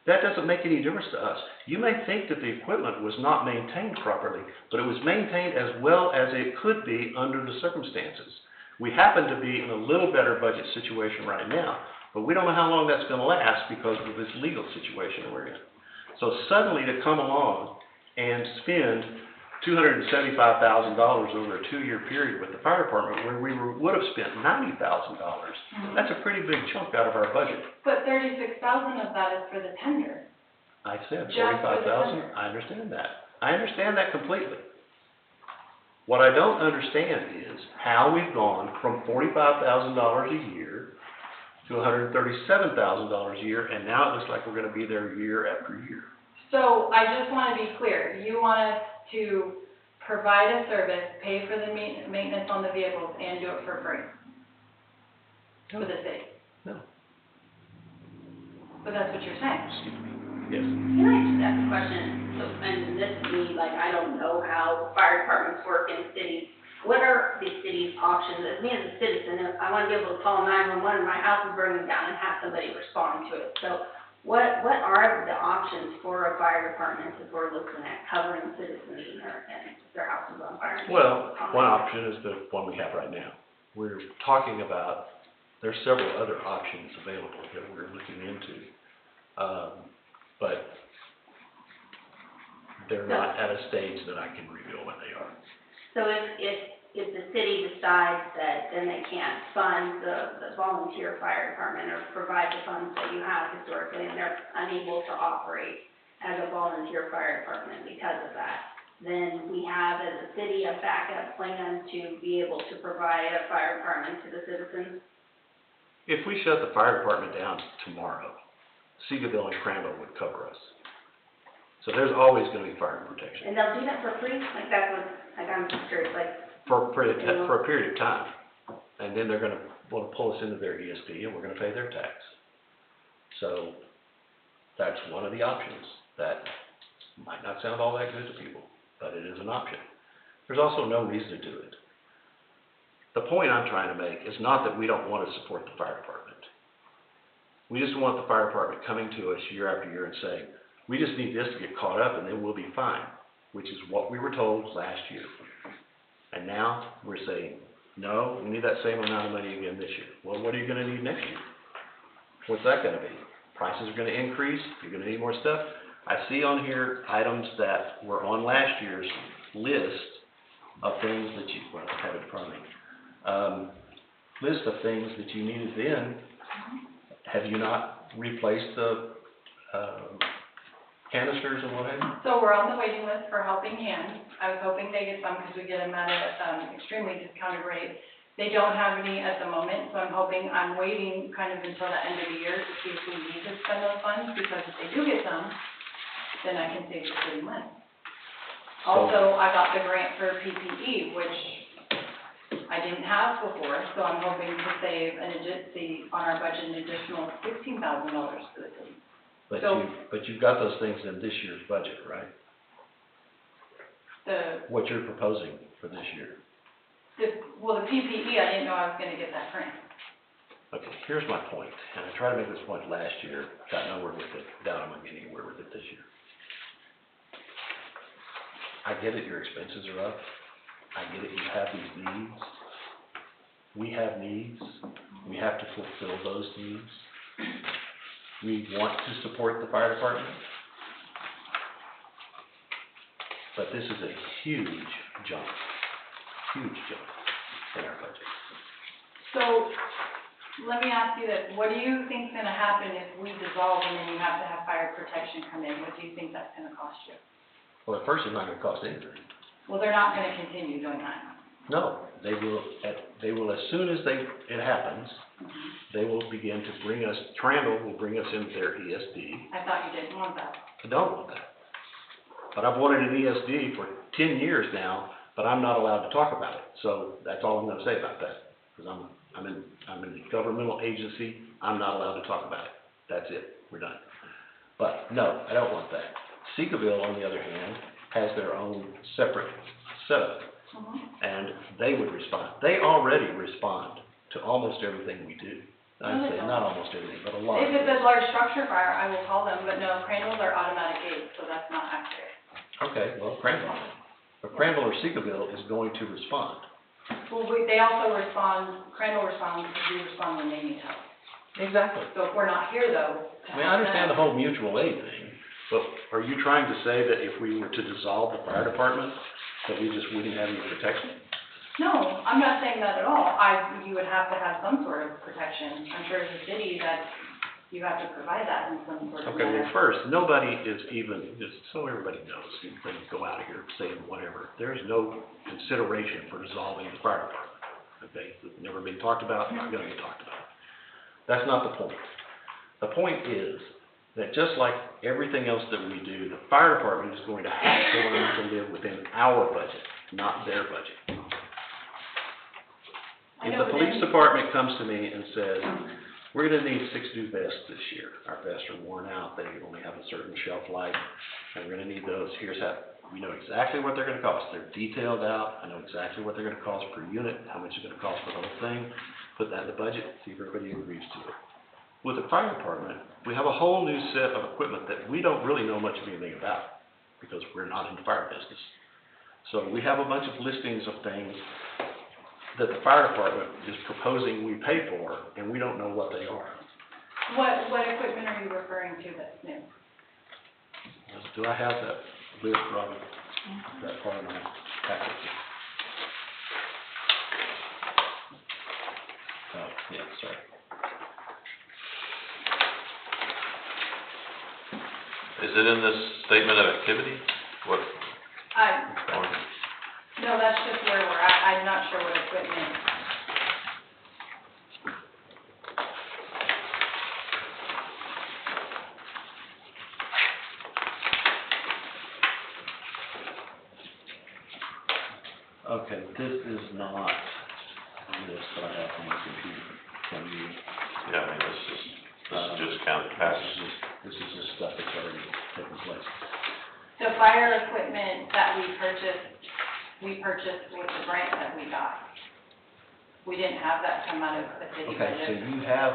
that doesn't make any difference to us. You may think that the equipment was not maintained properly, but it was maintained as well as it could be under the circumstances. We happen to be in a little better budget situation right now, but we don't know how long that's going to last because of this legal situation we're in. So suddenly to come along and spend $275,000 over a 2-year period with the fire department where we would have spent $90,000, that's a pretty big chunk out of our budget.
But $36,000 of that is for the tender.
I said
Just for the
45,000,
tender.
I understand that. I understand that completely. What I don't understand is how we've gone from $45,000 a year to $137,000 a year, and now it looks like we're going to be there year after year.
So I just want to be clear, you want us to provide a service, pay for the maintenance on the vehicles, and do it for free? For the city?
No.
But that's what you're saying.
Yes.
Can I just ask a question? So, and this is me, like, I don't know how fire departments work in cities. What are the city's options? As me as a citizen, if I want to be able to call 911 and my house is burning down and have somebody respond to it. So what are the options for a fire department if we're looking at covering citizens and their houses on fire?
Well, one option is the one we have right now. We're talking about, there's several other options available that we're looking into. But they're not at a stage that I can reveal what they are.
So if the city decides that then they can't fund the volunteer fire department or provide the funds that you have historically, and they're unable to operate as a volunteer fire department because of that, then we have as a city a backup plan to be able to provide a fire department to the citizens.
If we shut the fire department down tomorrow, Seagoville and Cranville would cover us. So there's always going to be fire protection.
And they'll do that for free? Like that's what, like I'm just curious, like.
For a period of time. And then they're going to want to pull us into their ESD and we're going to pay their tax. So that's one of the options. That might not sound all that good to people, but it is an option. There's also no reason to do it. The point I'm trying to make is not that we don't want to support the fire department. We just want the fire department coming to us year after year and saying, we just need this to get caught up and then we'll be fine, which is what we were told last year. And now we're saying, no, we need that same amount of money again this year. Well, what are you going to need next year? What's that going to be? Prices are going to increase? You're going to need more stuff? I see on here items that were on last year's list of things that you, well, I have it in front of me. List of things that you needed then. Have you not replaced the canisters and what have you?
So we're on the waiting list for Helping Hands. I was hoping they get some because we get them at an extremely discounted rate. They don't have any at the moment, so I'm waiting kind of until the end of the year to see if we need to spend those funds, because if they do get some, then I can save the city money. Also, I got the grant for PPE, which I didn't have before, so I'm hoping to save on our budget an additional $16,000 for the city.
But you've got those things in this year's budget, right? What you're proposing for this year.
Well, the PPE, I didn't know I was gonna get that grant.
Okay, here's my point, and I tried to make this point last year, got nowhere with it, doubt I'm gonna get anywhere with it this year. I get it, your expenses are up, I get it, you have these needs. We have needs, we have to fulfill those needs. We want to support the fire department. But this is a huge jump in our budget.
So, let me ask you this, what do you think's gonna happen if we dissolve and then you have to have fire protection come in? What do you think that's gonna cost you?
Well, at first, it's not gonna cost anything.
Well, they're not gonna continue doing that.
No, they will, as soon as it happens, they will begin to bring us, Crandall will bring us into their ESD.
I thought you didn't want that.
I don't want that. But I've wanted an ESD for 10 years now, but I'm not allowed to talk about it. So that's all I'm gonna say about that. Because I'm in a governmental agency, I'm not allowed to talk about it. That's it, we're done. But no, I don't want that. Seekaville, on the other hand, has their own separate setup. And they would respond. They already respond to almost everything we do. I'd say not almost everything, but a lot.
If it's a large structure fire, I will call them, but no, Crandall's are automatic gates, so that's not accurate.
Okay, well, Crandall. But Crandall or Seekaville is going to respond.
Well, they also respond, Crandall responds, we respond when they need help.
Exactly.
So if we're not here though.
I mean, I understand the whole mutual aid thing, but are you trying to say that if we were to dissolve the fire department, that we just wouldn't have any protection?
No, I'm not saying that at all. You would have to have some sort of protection. I'm sure as a city that you have to provide that in some sort of
Okay,
manner.
well, first, nobody is even, just so everybody knows, you can go out of here saying whatever, there's no consideration for dissolving the fire department. Okay, it's never been talked about, not gonna be talked about. That's not the point. The point is that just like everything else that we do, the fire department is going to have to learn to live within our budget, not their budget. If the police department comes to me and says, we're gonna need 6 new vests this year, our vests are worn out, they only have a certain shelf life, and we're gonna need those, here's how, we know exactly what they're gonna cost, they're detailed out, I know exactly what they're gonna cost per unit, how much it's gonna cost for the whole thing, put that in the budget, see if everybody agrees to it. With the fire department, we have a whole new set of equipment that we don't really know much of anything about, because we're not in the fire business. So we have a bunch of listings of things that the fire department is proposing we pay for, and we don't know what they are.
What equipment are you referring to that's new?
Do I have that list, Robin? That part of my package? Oh, yeah, sorry.
Is it in this statement of activity? What?
No, that's just where we're at. I'm not sure what equipment.
Okay, this is not the list that I have on my computer. Can you?
Yeah, I mean, this is just kind of package.
This is just stuff that's already taken place.
The fire equipment that we purchased with the grant that we got. We didn't have that come out of the city
Okay, so
budget.
you have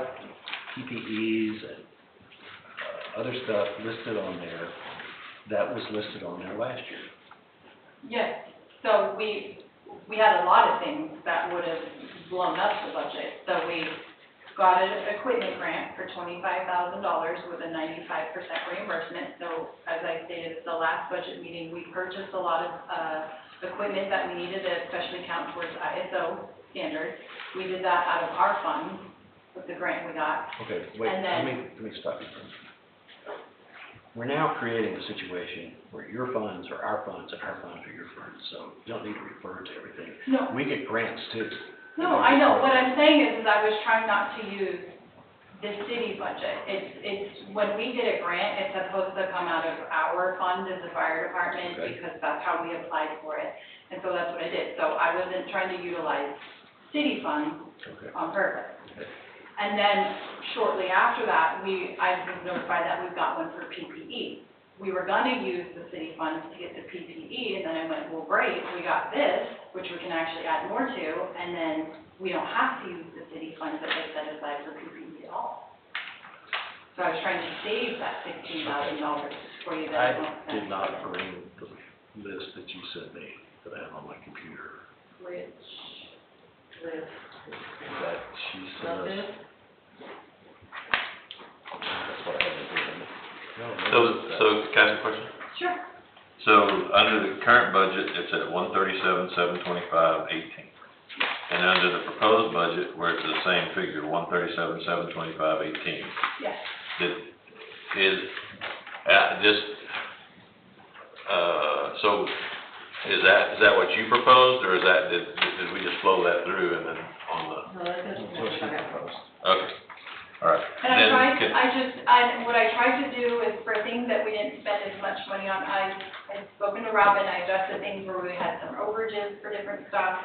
PPEs and other stuff listed on there that was listed on there last year.
Yes, so we had a lot of things that would have blown up the budget. So we got an equipment grant for $25,000 with a 95% reimbursement. So as I stated at the last budget meeting, we purchased a lot of equipment that we needed to especially count towards ISO standards. We did that out of our funds with the grant we got.
Okay, wait,
And then-
let me stop you for a minute. We're now creating a situation where your funds are our funds and our funds are your funds, so you don't need to refer to everything.
No.
We get grants too.
No, I know, what I'm saying is I was trying not to use the city budget. It's, when we get a grant, it's supposed to come out of our fund as a fire department,
Okay.
because that's how we applied for it. And so that's what I did, so I wasn't trying to utilize city funds
Okay.
on purpose.
Okay.
And then shortly after that, I was notified that we've got one for PPE. We were gonna use the city funds to get the PPE, and then I went, well, great, we got this, which we can actually add more to, and then we don't have to use the city funds that they set aside for PPE at all. So I was trying to save that $16,000 for you that I won't
I
spend.
did not bring the list that you sent me that I have on my computer.
Which list?
That she sent us. That's what I have in here.
So, can I ask a question?
Sure.
So, under the current budget, it's at 137,725.18. And under the proposed budget, where it's the same figure, 137,725.18.
Yes.
So, is that what you proposed, or did we just flow that through and then on the?
No, that's what I proposed.
Okay, all right.
And
Then
what I tried to do is for things that we didn't spend as much money on, I had spoken to Robin, I adjusted things where we had some overages for different stuff.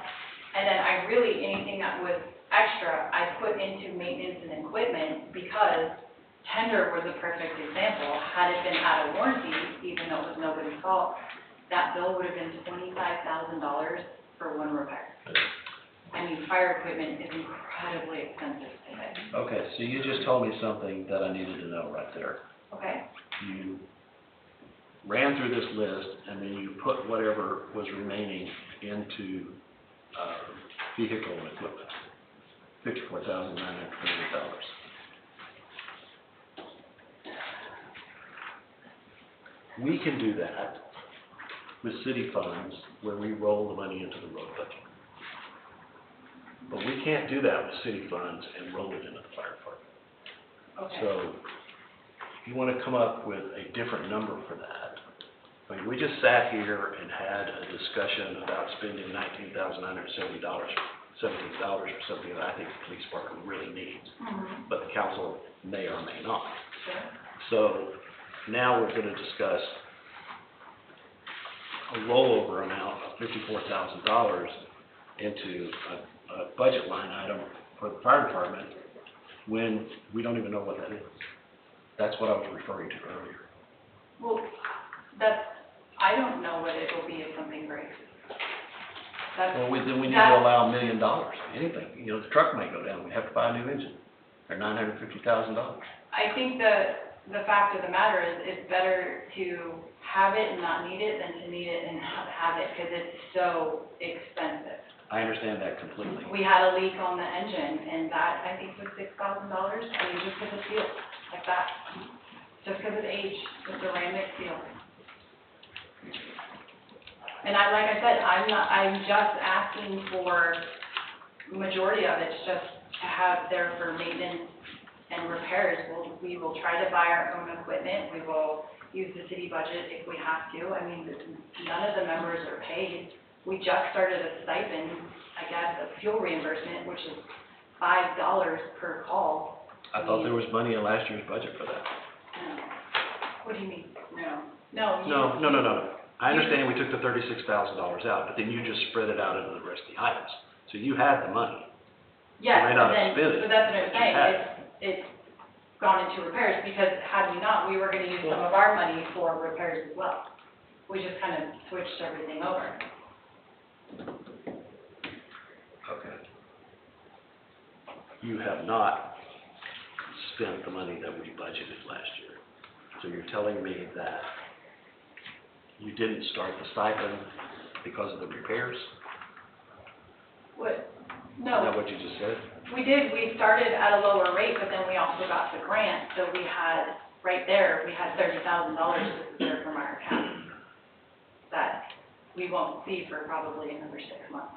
And then anything that was extra, I put into maintenance and equipment because tender was a perfect example. Had it been out of warranty, even though it was nobody's fault, that bill would have been $25,000 for one repair. I mean, fire equipment is incredibly expensive today.
Okay, so you just told me something that I needed to know right there.
Okay?
You ran through this list, and then you put whatever was remaining into vehicle and equipment, $54,928. We can do that with city funds where we roll the money into the road budget. But we can't do that with city funds and roll it into the fire department.
Okay.
So if you want to come up with a different number for that, I mean, we just sat here and had a discussion about spending $19,970, $17 or something that I think the police department really needs, but the council may or may not.
Sure.
So now we're going to discuss a rollover amount of $54,000 into a budget line item for the fire department when we don't even know what that is. That's what I was referring to earlier.
Well, I don't know what it will be if something breaks.
Well, then we need to allow $1 million, anything. You know, the truck may go down, we have to buy a new engine, or $950,000.
I think the fact of the matter is, it's better to have it and not need it than to need it and not have it, because it's so expensive.
I understand that completely.
We had a leak on the engine, and that, I think, was $6,000, I mean, just because of steel, like that. Just because of age, the ceramic steel. And like I said, I'm just asking for majority of it's just to have there for maintenance and repairs. We will try to buy our own equipment. We will use the city budget if we have to. I mean, none of the members are paid. We just started a stipend, I guess, a fuel reimbursement, which is $5 per call.
I thought there was money in last year's budget for that.
What do you mean? No.
No. I understand we took the $36,000 out, but then you just spread it out into the rest of the items. So you had the money.
Yes,
You may not have spent it,
but that's what I'm
but you
saying,
had it.
it's gone into repairs, because had we not, we were gonna use some of our money for repairs as well. We just kind of switched everything over.
Okay. You have not spent the money that we budgeted last year. So you're telling me that you didn't start the stipend because of the repairs?
What?
Is
No,
that what you just said?
we did, we started at a lower rate, but then we also got the grant, so we had, right there, we had $30,000 there from our account that we won't see for probably another 6 months.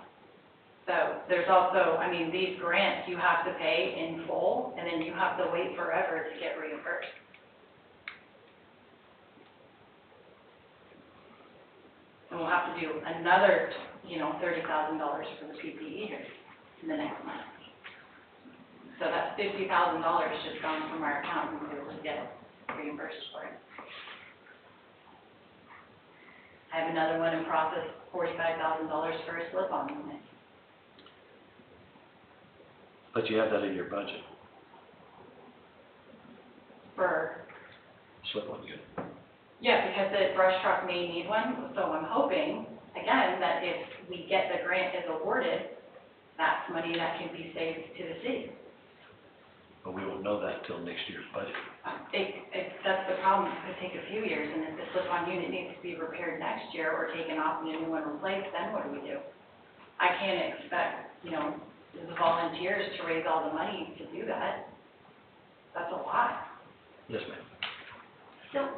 So there's also, I mean, these grants you have to pay in full, and then you have to wait forever to get reimbursed. And we'll have to do another, $30,000 for the PPE here in the next month. So that's $50,000 just gone from our account, and we'll be able to get reimbursed for it. I have another one in process, $45,000 for a slip-on unit.
But you have that in your budget,
For,
slip on you.
yeah, because the brush truck may need one, so I'm hoping, again, that if we get the grant is awarded, that's money that can be saved to the city.
But we won't know that till next year's budget.
That's the problem, it could take a few years, and if the slip-on unit needs to be repaired next year or taken off and a new one replaced, then what do we do? I can't expect, the volunteers to raise all the money to do that. That's a lot.
Yes, ma'am.
So,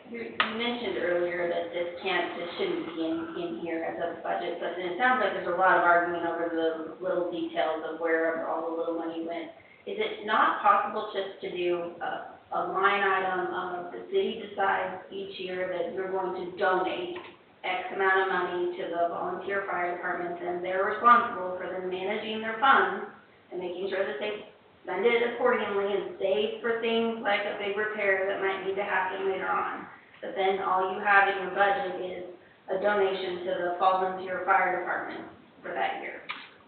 you mentioned earlier that this shouldn't be in here as a budget, but it sounds like there's a lot of argument over the little details of where all the little money went. Is it not possible just to do a line item of the city decides each year that you're going to donate X amount of money to the volunteer fire departments, and they're responsible for them managing their funds and making sure that they spend it accordingly and save for things like a big repair that might need to happen later on. But then all you have in your budget is a donation to the volunteer fire department for that year.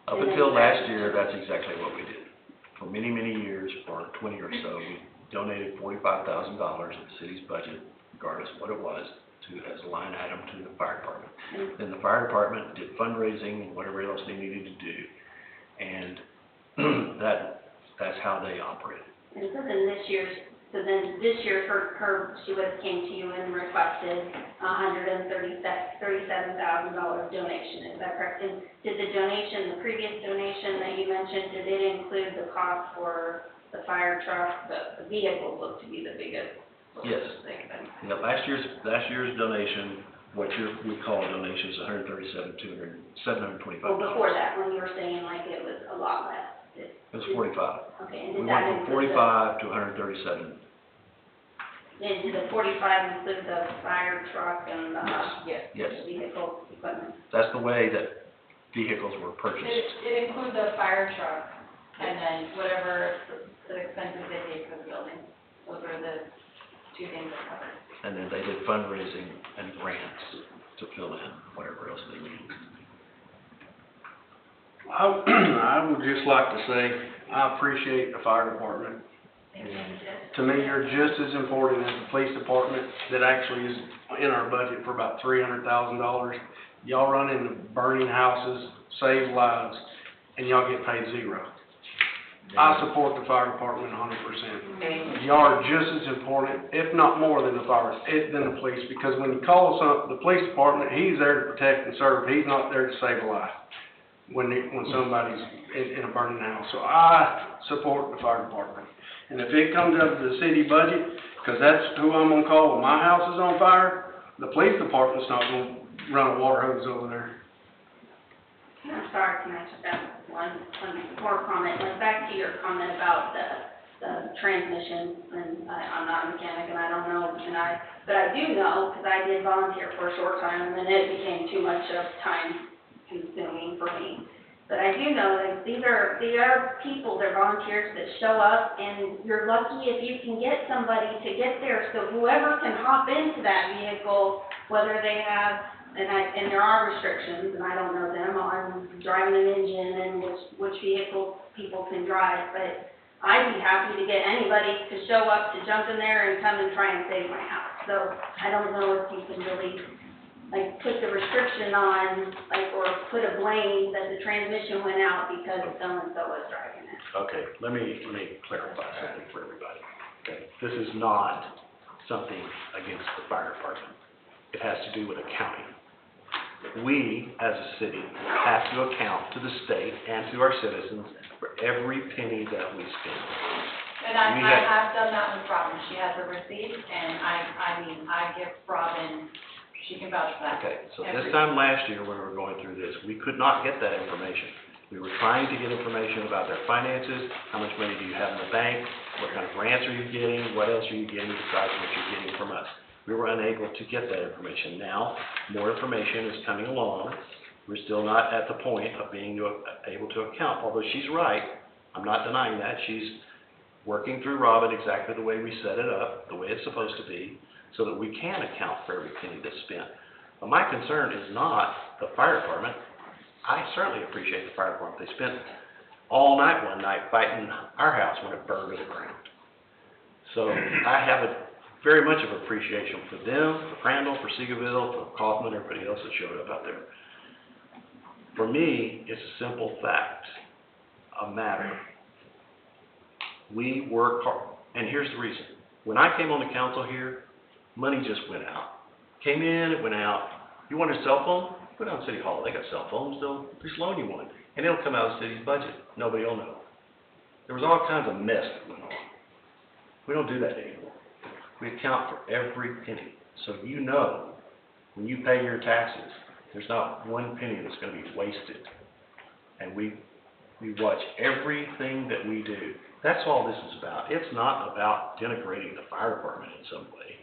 Up until last year, that's exactly what we did. For many, many years, for 20 or so, we donated $45,000 of the city's budget, regardless of what it was, as a line item to the fire department. Then the fire department did fundraising and whatever else they needed to do, and that's how they operated.
And so then this year, she came to you and requested $137,000 donation, is that correct? And did the previous donation that you mentioned, did it include the cost for the fire truck? The vehicle looked to be the biggest.
Yes. Yeah, last year's donation, what we call a donation, is $725.
Well, before that, when you were saying like it was a lot less.
It was 45.
Okay, and
We
did
went
that
from
include
45 to 137.
And did the 45 include the fire truck and the
Yes.
vehicle equipment?
That's the way that vehicles were purchased.
It includes the fire truck and then whatever the expenses they take for the building. Those are the two things that covered.
And then they did fundraising and grants to fill in whatever else they needed.
I would just like to say, I appreciate the fire department. To me, you're just as important as the police department that actually is in our budget for about $300,000. Y'all run into burning houses, save lives, and y'all get paid zero. I support the fire department 100%. Y'all are just as important, if not more than the police, because when you call the police department, he's there to protect and serve. He's not there to save a life when somebody's in a burning house. So I support the fire department. And if it comes up to the city budget, because that's who I'm gonna call when my house is on fire, the police department's not gonna run a water hose over there.
I'm sorry, can I just ask one more comment? Like back to your comment about the transmission, and I'm not a mechanic and I don't know, but I do know, because I did volunteer for a short time and then it became too much of time consuming for me. But I do know that these are people, they're volunteers that show up, and you're lucky if you can get somebody to get there. So whoever can hop into that vehicle, whether they have, and there are restrictions, and I don't know them on driving an engine and which vehicle people can drive, but I'd be happy to get anybody to show up to jump in there and come and try and save my house. So I don't know if you can really put the restriction on, or put a blame that the transmission went out because so-and-so was driving it.
Okay, let me clarify something for everybody. Okay, this is not something against the fire department. It has to do with accounting. We, as a city, have to account to the state and to our citizens for every penny that we spend.
And I have done that with Robin. She has a receipt, and I give Robin, she can vouch for that.
Okay, so this time last year when we were going through this, we could not get that information. We were trying to get information about their finances, how much money do you have in the bank, what kind of grants are you getting, what else are you getting besides what you're getting from us. We were unable to get that information. Now, more information is coming along. We're still not at the point of being able to account, although she's right. I'm not denying that. She's working through Robin exactly the way we set it up, the way it's supposed to be, so that we can account for every penny that's spent. But my concern is not the fire department. I certainly appreciate the fire department. They spent all night one night fighting our house when it burned to the ground. So I have a
very much of appreciation for them, for Crandall, for Seagoville, for Kaufman, everybody else that showed up out there. For me, it's a simple fact, a matter. We work hard, and here's the reason. When I came on the council here, money just went out. Came in, it went out. You want a cell phone? Go down to City Hall, they got cell phones, they'll just loan you one. And it'll come out of the city's budget, nobody will know. There was all kinds of mess that went on. We don't do that anymore. We account for every penny. So you know, when you pay your taxes, there's not one penny that's gonna be wasted. And we watch everything that we do. That's all this is about. It's not about denigrating the fire department in some way.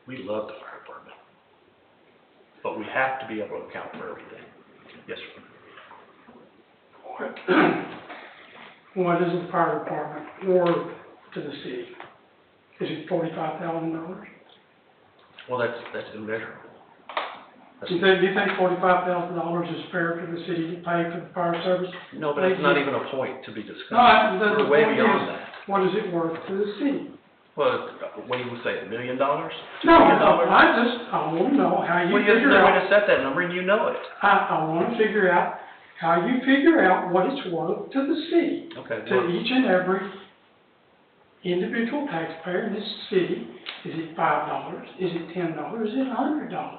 We love the fire department. But we have to be able to account for everything. Yes, sir.
What is the fire department worth to the city? Is it $45,000?
Well, that's immeasurable.
Do you think $45,000 is fair for the city to pay for the fire service?
No, but it's not even a point to be discussed.
No,
We're way beyond that.
What is it worth to the city?
Well, what do you say, $1 million? $2
No,
million?
I want to know how you
Well, there's
figure
no way
out.
to set that number, and you know it.
I want to figure out how you figure out what it's worth to the city,
Okay.
to each and every individual taxpayer in this city. Is it $5? Is it $10? Is it $100?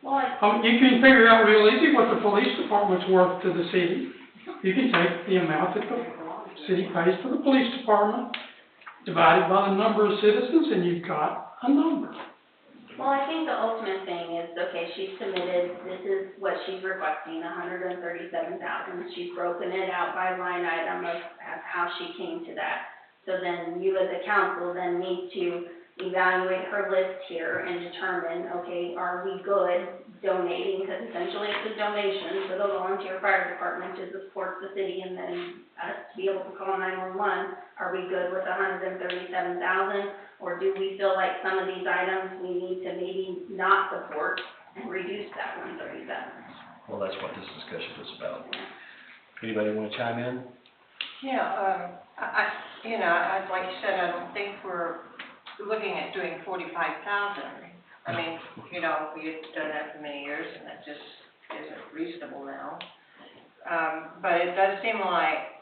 Well,
You can figure out real easy what the police department's worth to the city. You can take the amount that the city pays for the police department, divide it by the number of citizens, and you've got a number.
well, I think the ultimate thing is, okay, she's submitted, this is what she's requesting, $137,000. She's broken it out by line item of how she came to that. So then you as a council then need to evaluate her list here and determine, okay, are we good donating, because essentially it's a donation for the volunteer fire department to support the city and then us to be able to call 911. Are we good with $137,000, or do we feel like some of these items we need to maybe not support and reduce that 137?
Well, that's what this discussion is about. Anybody want to chime in?
Yeah, like you said, I don't think we're looking at doing 45,000. I mean, we had done that for many years, and that just isn't reasonable now. But it does seem like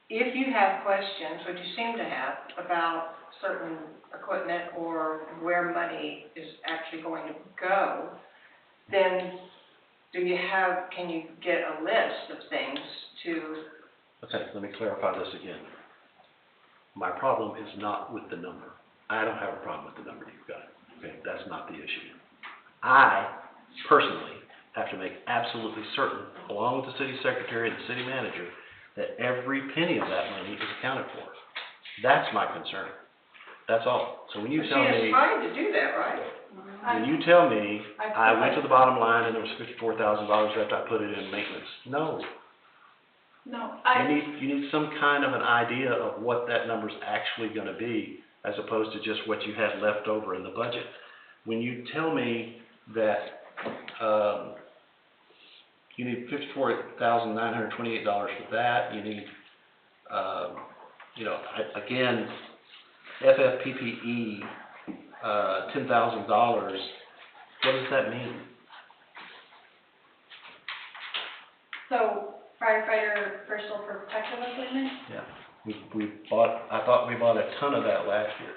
if you have questions, which you seem to have, about certain equipment or where money is actually going to go, then can you get a list of things to...
Okay, let me clarify this again. My problem is not with the number. I don't have a problem with the number you've got. Okay, that's not the issue. I, personally, have to make absolutely certain, along with the city secretary and the city manager, that every penny of that money is accounted for. That's my concern. That's all. So when you tell me...
She has time to do that, right?
When you tell me, I went to the bottom line and there was $54,000 after I put it in maintenance. No.
No,
You need some kind of an idea of what that number's actually gonna be, as opposed to just what you had left over in the budget. When you tell me that, you need $54,928 for that, you need, again, FFPPE, $10,000, what does that mean?
so firefighter personal protective equipment?
Yeah, I thought we bought a ton of that last year.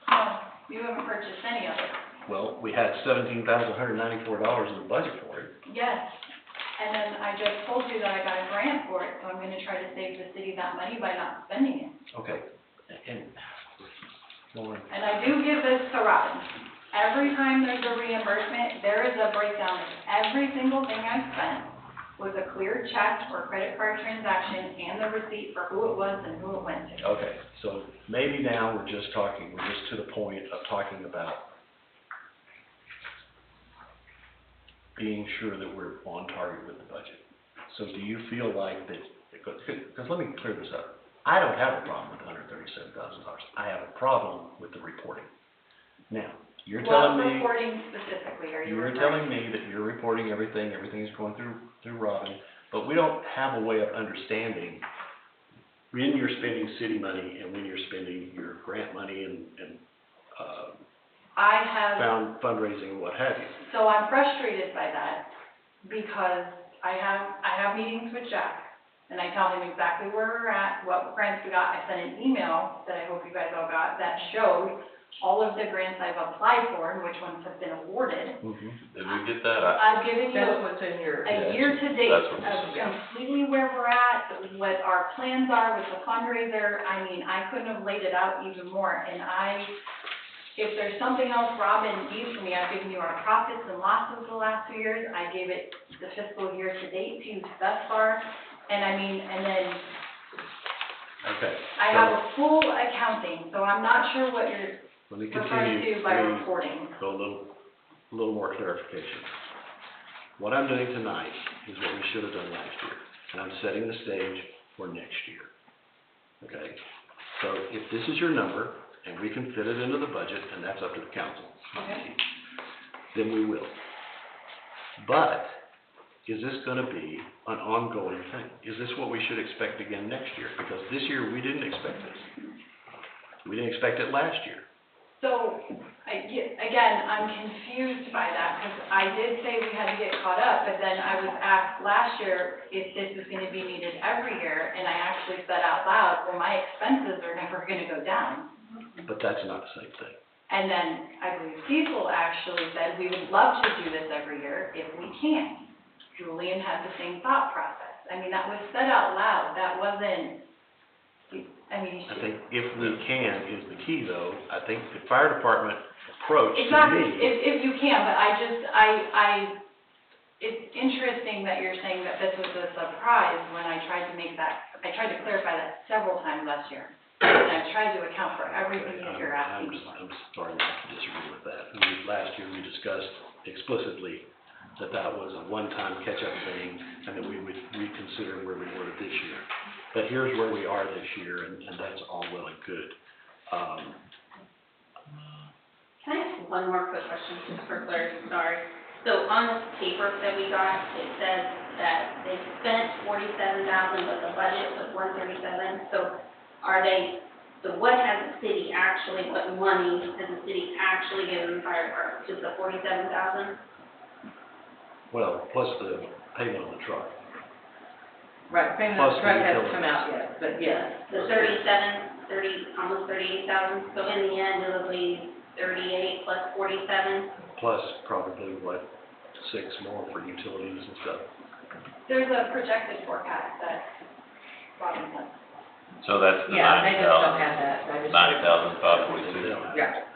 No, you haven't purchased any of it.
Well, we had $17,194 in the budget for it.
Yes, and then I just told you that I got a grant for it, so I'm gonna try to save the city that money by not spending it.
Okay, and, Lauren,
And I do give this to Robin. Every time there's a reimbursement, there is a breakdown of every single thing I spent with a clear check or credit card transaction and the receipt for who it was and who it went to.
okay, so maybe now we're just to the point of talking about being sure that we're on target with the budget. So do you feel like that, because let me clear this up. I don't have a problem with $137,000. I have a problem with the reporting. Now, you're telling me...
What reporting specifically are you
You're
referring
telling me that you're reporting everything's going through Robin, but we don't have a way of understanding when you're spending city money and when you're spending your grant money and
I have,
found fundraising, what have you.
so I'm frustrated by that because I have meetings with Jack and I tell him exactly where we're at, what grants we got. I sent an email that I hope you guys all got that showed all of the grants I've applied for and which ones have been awarded.
Did we get that?
I've given you
That's what's in your.
a year-to-date
That's what
of
this is.
completely where we're at, what our plans are with the fundraiser. I mean, I couldn't have laid it out even more. And if there's something else Robin needs from me, I've given you our profits and losses the last 2 years. I gave it the fiscal year to date to you thus far. And I mean, and then
Okay.
I have a full accounting, so I'm not sure what you're
Let me
referring
continue.
to by
Let me
reporting.
go a little more clarification. What I'm doing tonight is what we should have done last year, and I'm setting the stage for next year. Okay? So if this is your number, and we can fit it into the budget, and that's up to the council,
Okay.
then we will. But is this gonna be an ongoing thing? Is this what we should expect again next year? Because this year, we didn't expect this. We didn't expect it last year.
So, again, I'm confused by that, because I did say we had to get caught up, but then I was asked last year if this was gonna be needed every year, and I actually said out loud, well, my expenses are never gonna go down.
But that's not the same thing.
And then, I believe Cecil actually said, we would love to do this every year if we can. Julian had the same thought process. I mean, that was said out loud, that wasn't, I mean,
I think if we can is the key, though. I think the fire department approach to
exactly,
me.
if you can, but it's interesting that you're saying that this was a surprise when I tried to clarify that several times last year. And I tried to account for everything that you're asking me for.
I'm starting to disagree with that. Last year, we discussed explicitly that was a one-time catch-up thing, and that we would reconsider where we were this year. But here's where we are this year, and that's all well and good.
Can I ask one more quick question, just for clarity, sorry? So on this paper that we got, it says that they spent $47,000, but the budget was $137,000. So what has the city actually, what money has the city actually given the fire department? Just the $47,000?
Well, plus the payment on the truck.
Right, payment
Plus
of
the
truck hasn't
utilities.
come out yet, but yes.
The almost 38,000, so in the end, it'll be 38 plus 47?
Plus probably, 6 more for utilities and stuff.
There's a projected forecast that Robin has.
So that's the
Yeah, they just don't
90,000,
have that. I just-
90,542.
Yeah.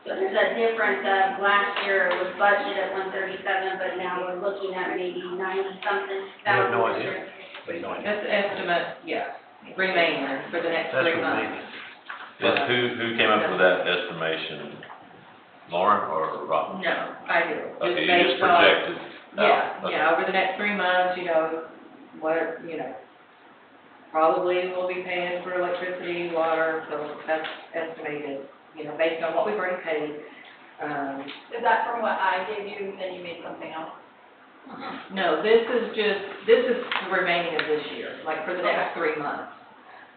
So there's a difference of last year it was budgeted at 137, but now we're looking at maybe 90-something
We have
thousand.
no idea. We have no idea.
That's the estimate, yes, remaining for the next
That's
3 months.
remaining.
Who came up with that estimation? Lauren or Rob?
No, I do.
Okay, you
based
just
on-
projected out. Okay.
Yeah, over the next 3 months, probably we'll be paying for electricity, water, so that's estimated, based on what we've already paid.
Is that from what I gave you, then you made something else?
No, this is the remaining of this year, like for the next 3 months.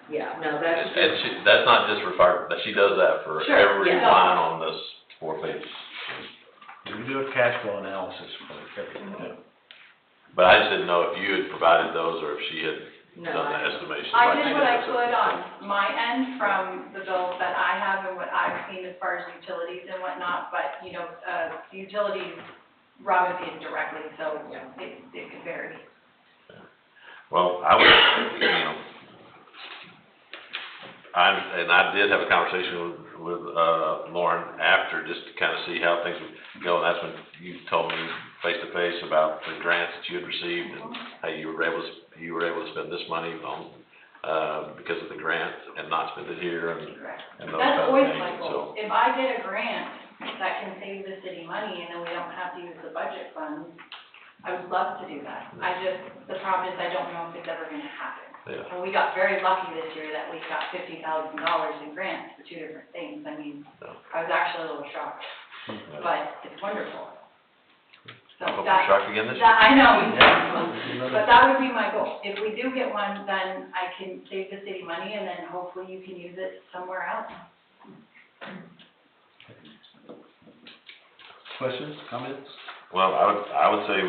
Yeah, no, that's just.
And that's not just for fire, but she does that for
Sure,
every
yeah.
line on this 4-page.
We do a cash flow analysis for everything.
But I just didn't know if you had provided those or if she had
No,
done the
I-
estimation.
I
like
did
she
what I
does.
could on my end from the bills that I have and what I've seen as far as utilities and whatnot, but, the utilities, Robin paid directly, so it could vary.
Well, I would, I did have a conversation with Lauren after, just to kind of see how things would go, and that's when you told me face-to-face about the grants that you had received, and how you were able to spend this money on, because of the grant, and not spend it here, and those
That's
kind of
always
things,
my goal. If I get a grant that can save the city money and then we don't have to use the budget funds, I would love to do that. The problem is I don't know if it's ever gonna happen.
Yeah.
And we got very lucky this year that we got $50,000 in grants for 2 different things. I mean, I was actually a little shocked, but it's wonderful. So
I hope you're shocked again this year.
I know, but that would be my goal. If we do get one, then I can save the city money and then hopefully you can use it somewhere else.
Questions, comments?
Well, I would say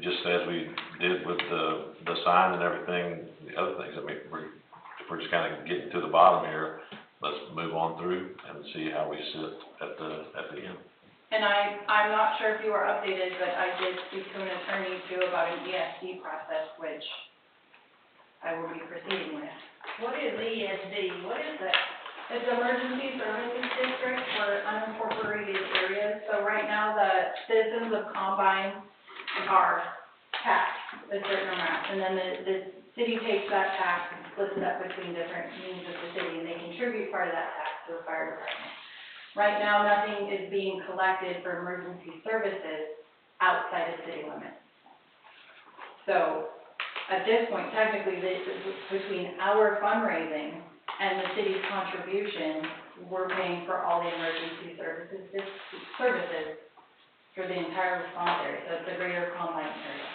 just as we did with the sign and everything, the other things, I mean, if we're just kind of getting to the bottom here, let's move on through and see how we sit at the end.
And I'm not sure if you were updated, but I did speak to an attorney too about an ESD process, which I will be proceeding with.
What is ESD? What is that?
It's Emergency Services District for unincorporated areas. So right now, the citizens of Combine are taxed a certain amount. And then the city takes that tax and splits it up between different means of the city, and they contribute part of that tax to the fire department. Right now, nothing is being collected for emergency services outside of city limits. So at this point, technically, between our fundraising and the city's contribution, we're paying for all the emergency services for the entire response area, so it's the greater Combine area.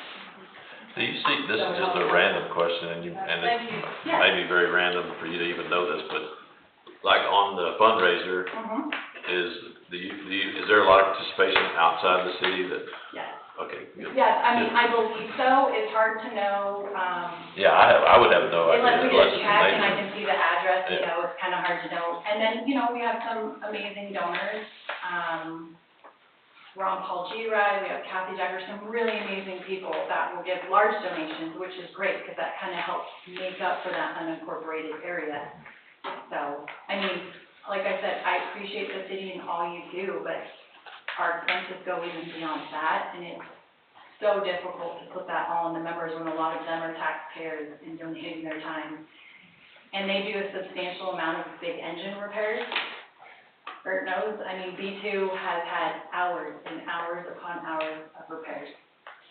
Do you see, this is just a random question, and
Thank you.
it may be very random for you to even know this, but like on the fundraiser, is there a lot of participation outside the city that?
Yes.
Okay, good.
Yes, I mean, I believe so. It's hard to know,
Yeah, I would have no idea.
unless we get a check and I
they-
can see the address, you
Yeah.
know, it's kind of hard to know. And then, you know, we have some amazing donors. Ron Paul G-Rye, we have Kathy Decker, some really amazing people that will give large donations, which is great because that kind of helps make up for that unincorporated area. So, I mean, like I said, I appreciate the city and all you do, but our expenses go even beyond that, and it's so difficult to put that all on the members when a lot of them are taxpayers and donating their time. And they do a substantial amount of big engine repairs. Bert knows, I mean, B2 has had hours and hours upon hours of repairs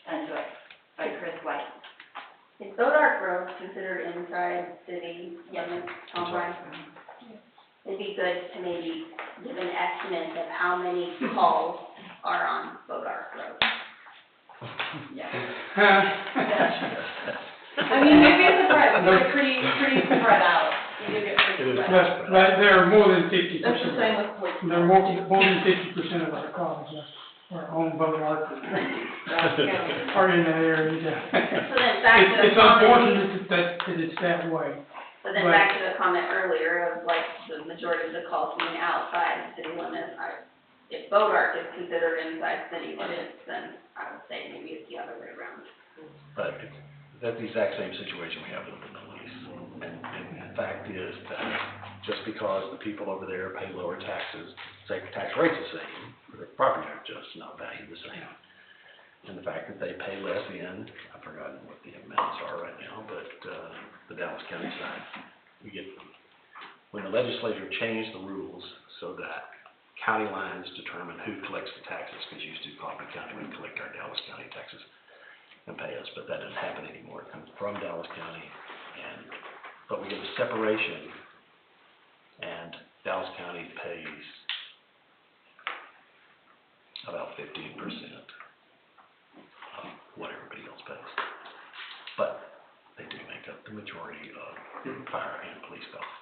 done to it by Chris White.
Is Bodart Road considered inside city limits, Combine? It'd be good to maybe give an estimate of how many calls are on Bodart Road.
Yeah. I mean, maybe it's pretty spread out. You do get pretty spread out.
But there are more than 50%.
That's the same with police.
There are more than 50% of our calls are on both our, are in that area.
So then back to the
It's
comment,
unfortunate that it's that way.
so then back to the comment earlier of like the majority of the calls being outside city limits. If Bodart is considered inside city limits, then I would say maybe it's the other way around.
But that's the exact same situation we have with the police. And the fact is that just because the people over there pay lower taxes, say the tax rate's the same, the property tax is not valued the same. And the fact that they pay less in, I've forgotten what the amounts are right now, but the Dallas County side, when the legislature changed the rules so that county lines determine who collects the taxes, because used to Kaufman County would collect our Dallas County taxes and pay us, but that doesn't happen anymore. It comes from Dallas County, but we get a separation, and Dallas County pays about 15% of what everybody else pays. But they do make up the majority of fire and police costs.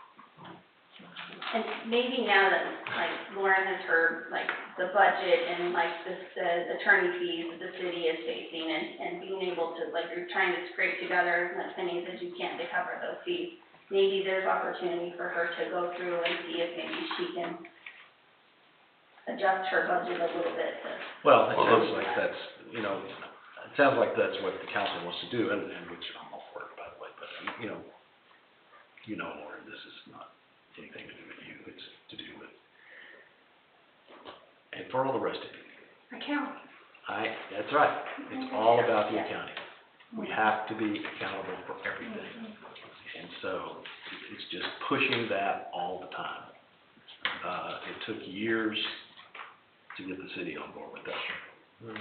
And maybe now that, like, Lauren has heard, like, the budget and, like, the attorney fees that the city is facing and being able to, like, you're trying to scrape together as much pennies as you can to cover those fees, maybe there's opportunity for her to go through and see if maybe she can adjust her budget a little bit to.
Well, it sounds like that's, it sounds like that's what the council wants to do, and which I'm all for it, by the way, but, Lauren, this is not anything to do with you, it's to do with, and for all the rest of you.
Account.
That's right, it's all about the accounting. We have to be accountable for everything, and so it's just pushing that all the time. It took years to get the city on board with that.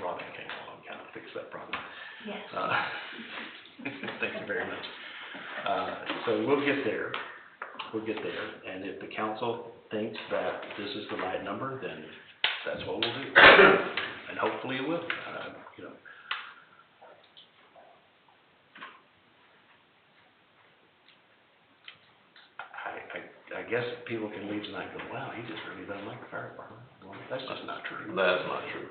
Robin came along and kind of fixed that problem.
Yes.
Thank you very much. So we'll get there, and if the council thinks that this is the right number, then that's what we'll do. And hopefully it will, I guess people can leave tonight and go, wow, he just really doesn't like the fire department. Well, that's just not true.
That's not true.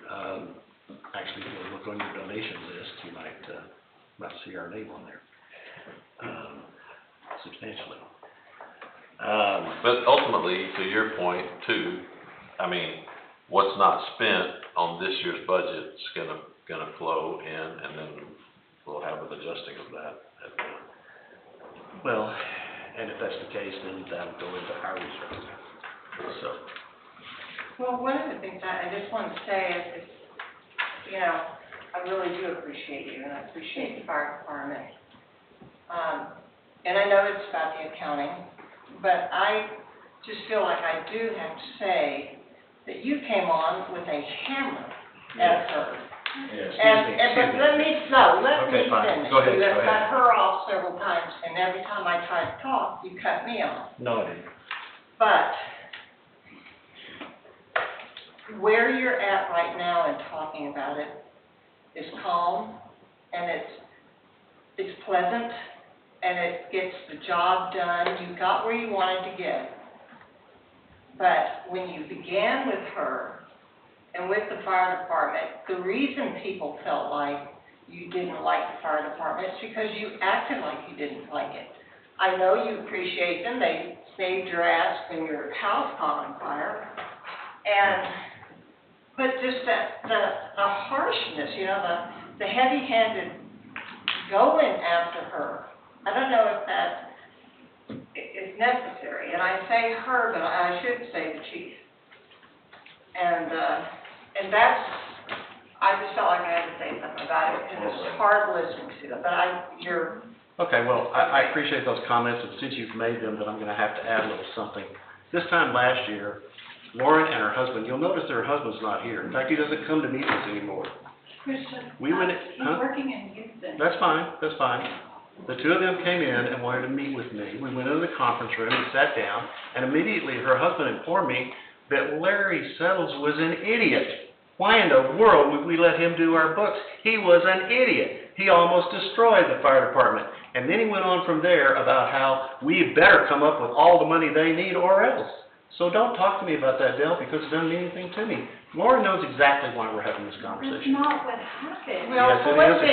Actually, if you look on your donation list, you might see our name on there, substantially.
But ultimately, to your point too, I mean, what's not spent on this year's budget is gonna flow in, and then we'll have an adjusting of that.
Well, and if that's the case, then that would go into our reserve. So,
Well, one of the things I just want to say is, you know, I really do appreciate you, and I appreciate the fire department. And I know it's about the accounting, but I just feel like I do have to say that you came on with a hammer at her. But let me
Okay, fine.
finish.
Go ahead,
You have
go ahead.
cut her off several times, and every time I tried to talk, you cut me off.
no, I didn't.
But where you're at right now in talking about it is calm, and it's pleasant, and it gets the job done. You got where you wanted to get. But when you began with her and with the fire department, the reason people felt like you didn't like the fire department is because you acted like you didn't like it. I know you appreciate them. They saved your ass when your house caught on fire. But just the harshness, you know, the heavy-handed going after her, I don't know if that is necessary. And I say her, but I should say the chief. And that's, I just felt like I had to say something about it, because it was hard listening to them, but you're...
Okay, well, I appreciate those comments, and since you've made them, then I'm gonna have to add a little something. This time last year, Lauren and her husband, you'll notice that her husband's not here. In fact, he doesn't come to meetings anymore. We went,
He's
huh?
working in Houston.
That's fine, that's fine. The two of them came in and wanted to meet with me. We went into the conference room and sat down, and immediately her husband informed me that Larry Settles was an idiot. Why in the world would we let him do our books? He was an idiot. He almost destroyed the fire department. And then he went on from there about how we better come up with all the money they need or else. So don't talk to me about that, Dale, because it doesn't mean anything to me. Lauren knows exactly why we're having this
That's
conversation.
not what happened.
Well,
Yes, it
for one
is.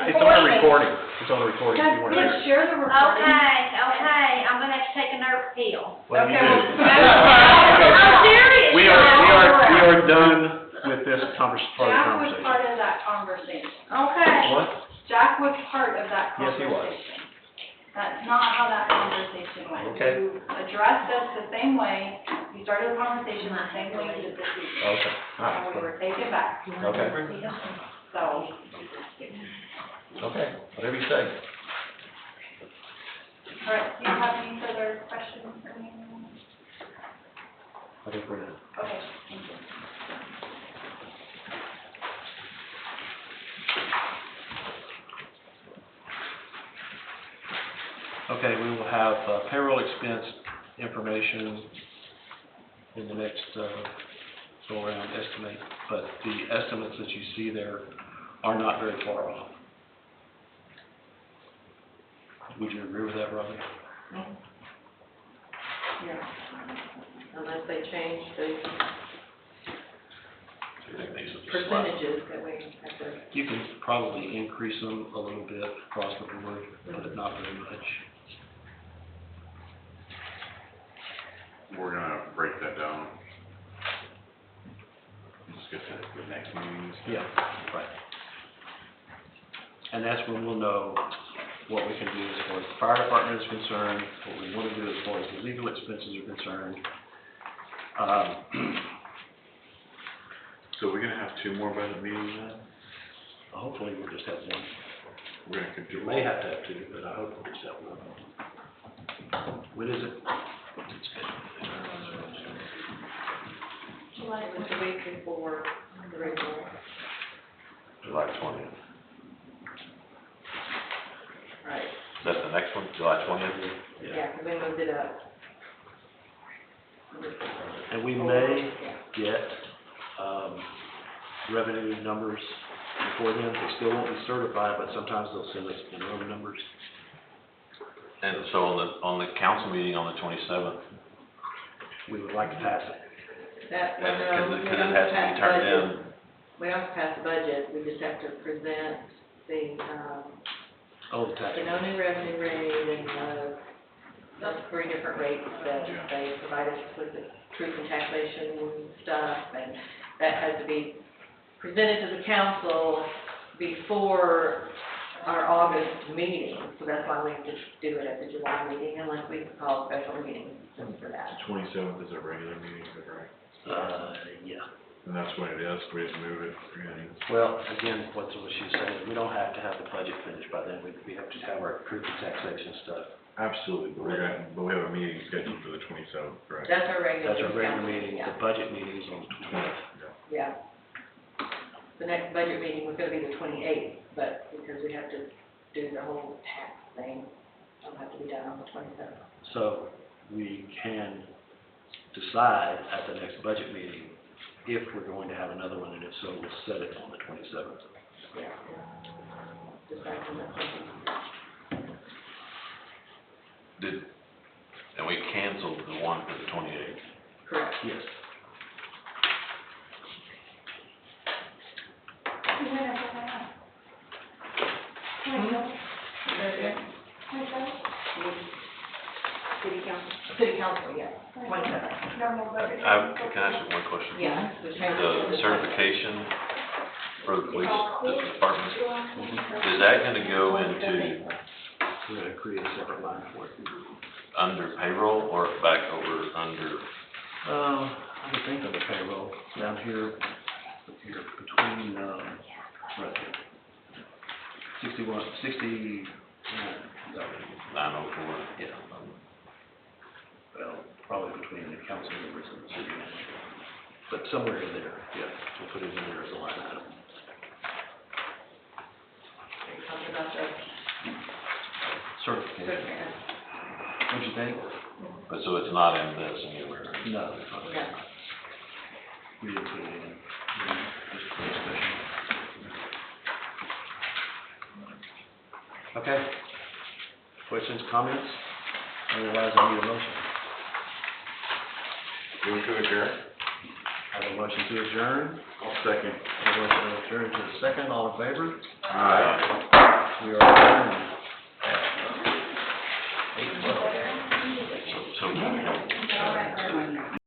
It's on a
thing-
recording. It's on a recording. If you want to
Let's
hear it.
share the recording.
Okay, I'm gonna have to take a nerve pill.
What do you
Okay,
do?
I'm serious
We are done with this
Jack was
conversation.
part of that conversation.
Okay.
What?
Jack was part of that
Yes, he
conversation.
was.
That's not how that conversation went.
Okay.
You addressed us the same way, you started the conversation the same way you did this evening.
Okay, all
And we
right.
were taken back,
Okay,
so.
okay, whatever you say.
All right, do you have any further questions for me?
I think we're done.
Okay, thank you.
Okay, we will have payroll expense information in the next go-around estimate, but the estimates that you see there are not very far off. Would you agree with that, Robbie?
Yeah. Unless they change the
I think these are just slight.
percentages that we have to.
You can probably increase them a little bit across the board, but not very much.
We're gonna break that down. Just get to the next meetings.
Yeah, right. And that's when we'll know what we can do as far as the fire department is concerned, what we want to do as far as the legal expenses are concerned.
So we're gonna have 2 more budget meetings then?
Hopefully we'll just have one.
We're gonna continue.
We may have to have two, but I hope we'll just have one. When is it? It's
July was the week before the regular.
July 20th.
Right.
Is that the next one, July 20th?
Yeah, because we moved it up.
And we may get, revenue numbers before then. They still won't be certified, but sometimes they'll send us interim numbers.
And so on the council meeting on the 27th,
we would like to pass it.
That,
Because
no, we
it
don't
has to
pass
be turned
budget.
in,
We don't pass budget, we just have to present the,
Oh, the tax.
the no new revenue rate and, the 3 different rates that they provide us with the truth and taxation stuff, and that has to be presented to the council before our August meeting, so that's why we have to do it at the July meeting, unless we call a special meeting just for that.
27th is a regular meeting, is that right?
Yeah.
And that's when it is, we just move it, and
Well, again, what she was saying, we don't have to have the budget finished by then, we have to have our truth and taxation stuff.
absolutely, but we have a meeting scheduled for the 27th, correct?
That's our regular.
That's our regular
council,
meeting,
yeah.
the budget meeting is on the 20th.
Yeah. The next budget meeting was gonna be the 28th, but because we have to do the whole tax thing, it'll have to be done on the 27th.
So we can decide at the next budget meeting if we're going to have another one, and if so, we'll set it on the 27th.
Yeah. Decide on that.
and we canceled the one for the 28th.
Correct.
Yes.
City council. City council, yeah, 27th.
Can I ask you one question?
Yeah.
The certification for the police department, is that gonna go into
We're gonna create a separate line for it.
under payroll or back over under,
I would think of the payroll down here between, right here. 60,
904?
yeah. Well, probably between the council members and the city manager. But somewhere in there, yeah, we'll put it in there as a line item.
Talking about the
Certification.
certificate.
What'd you think?
But so it's not in this anywhere?
No, it's not.
Yeah.
We didn't put it in. Just for discussion. Okay. Questions, comments? Otherwise, I need a motion.
Move to adjourn?
I have a motion to adjourn.
I'll second.
I have a motion to adjourn to the second. All in favor?
Aye.
We are.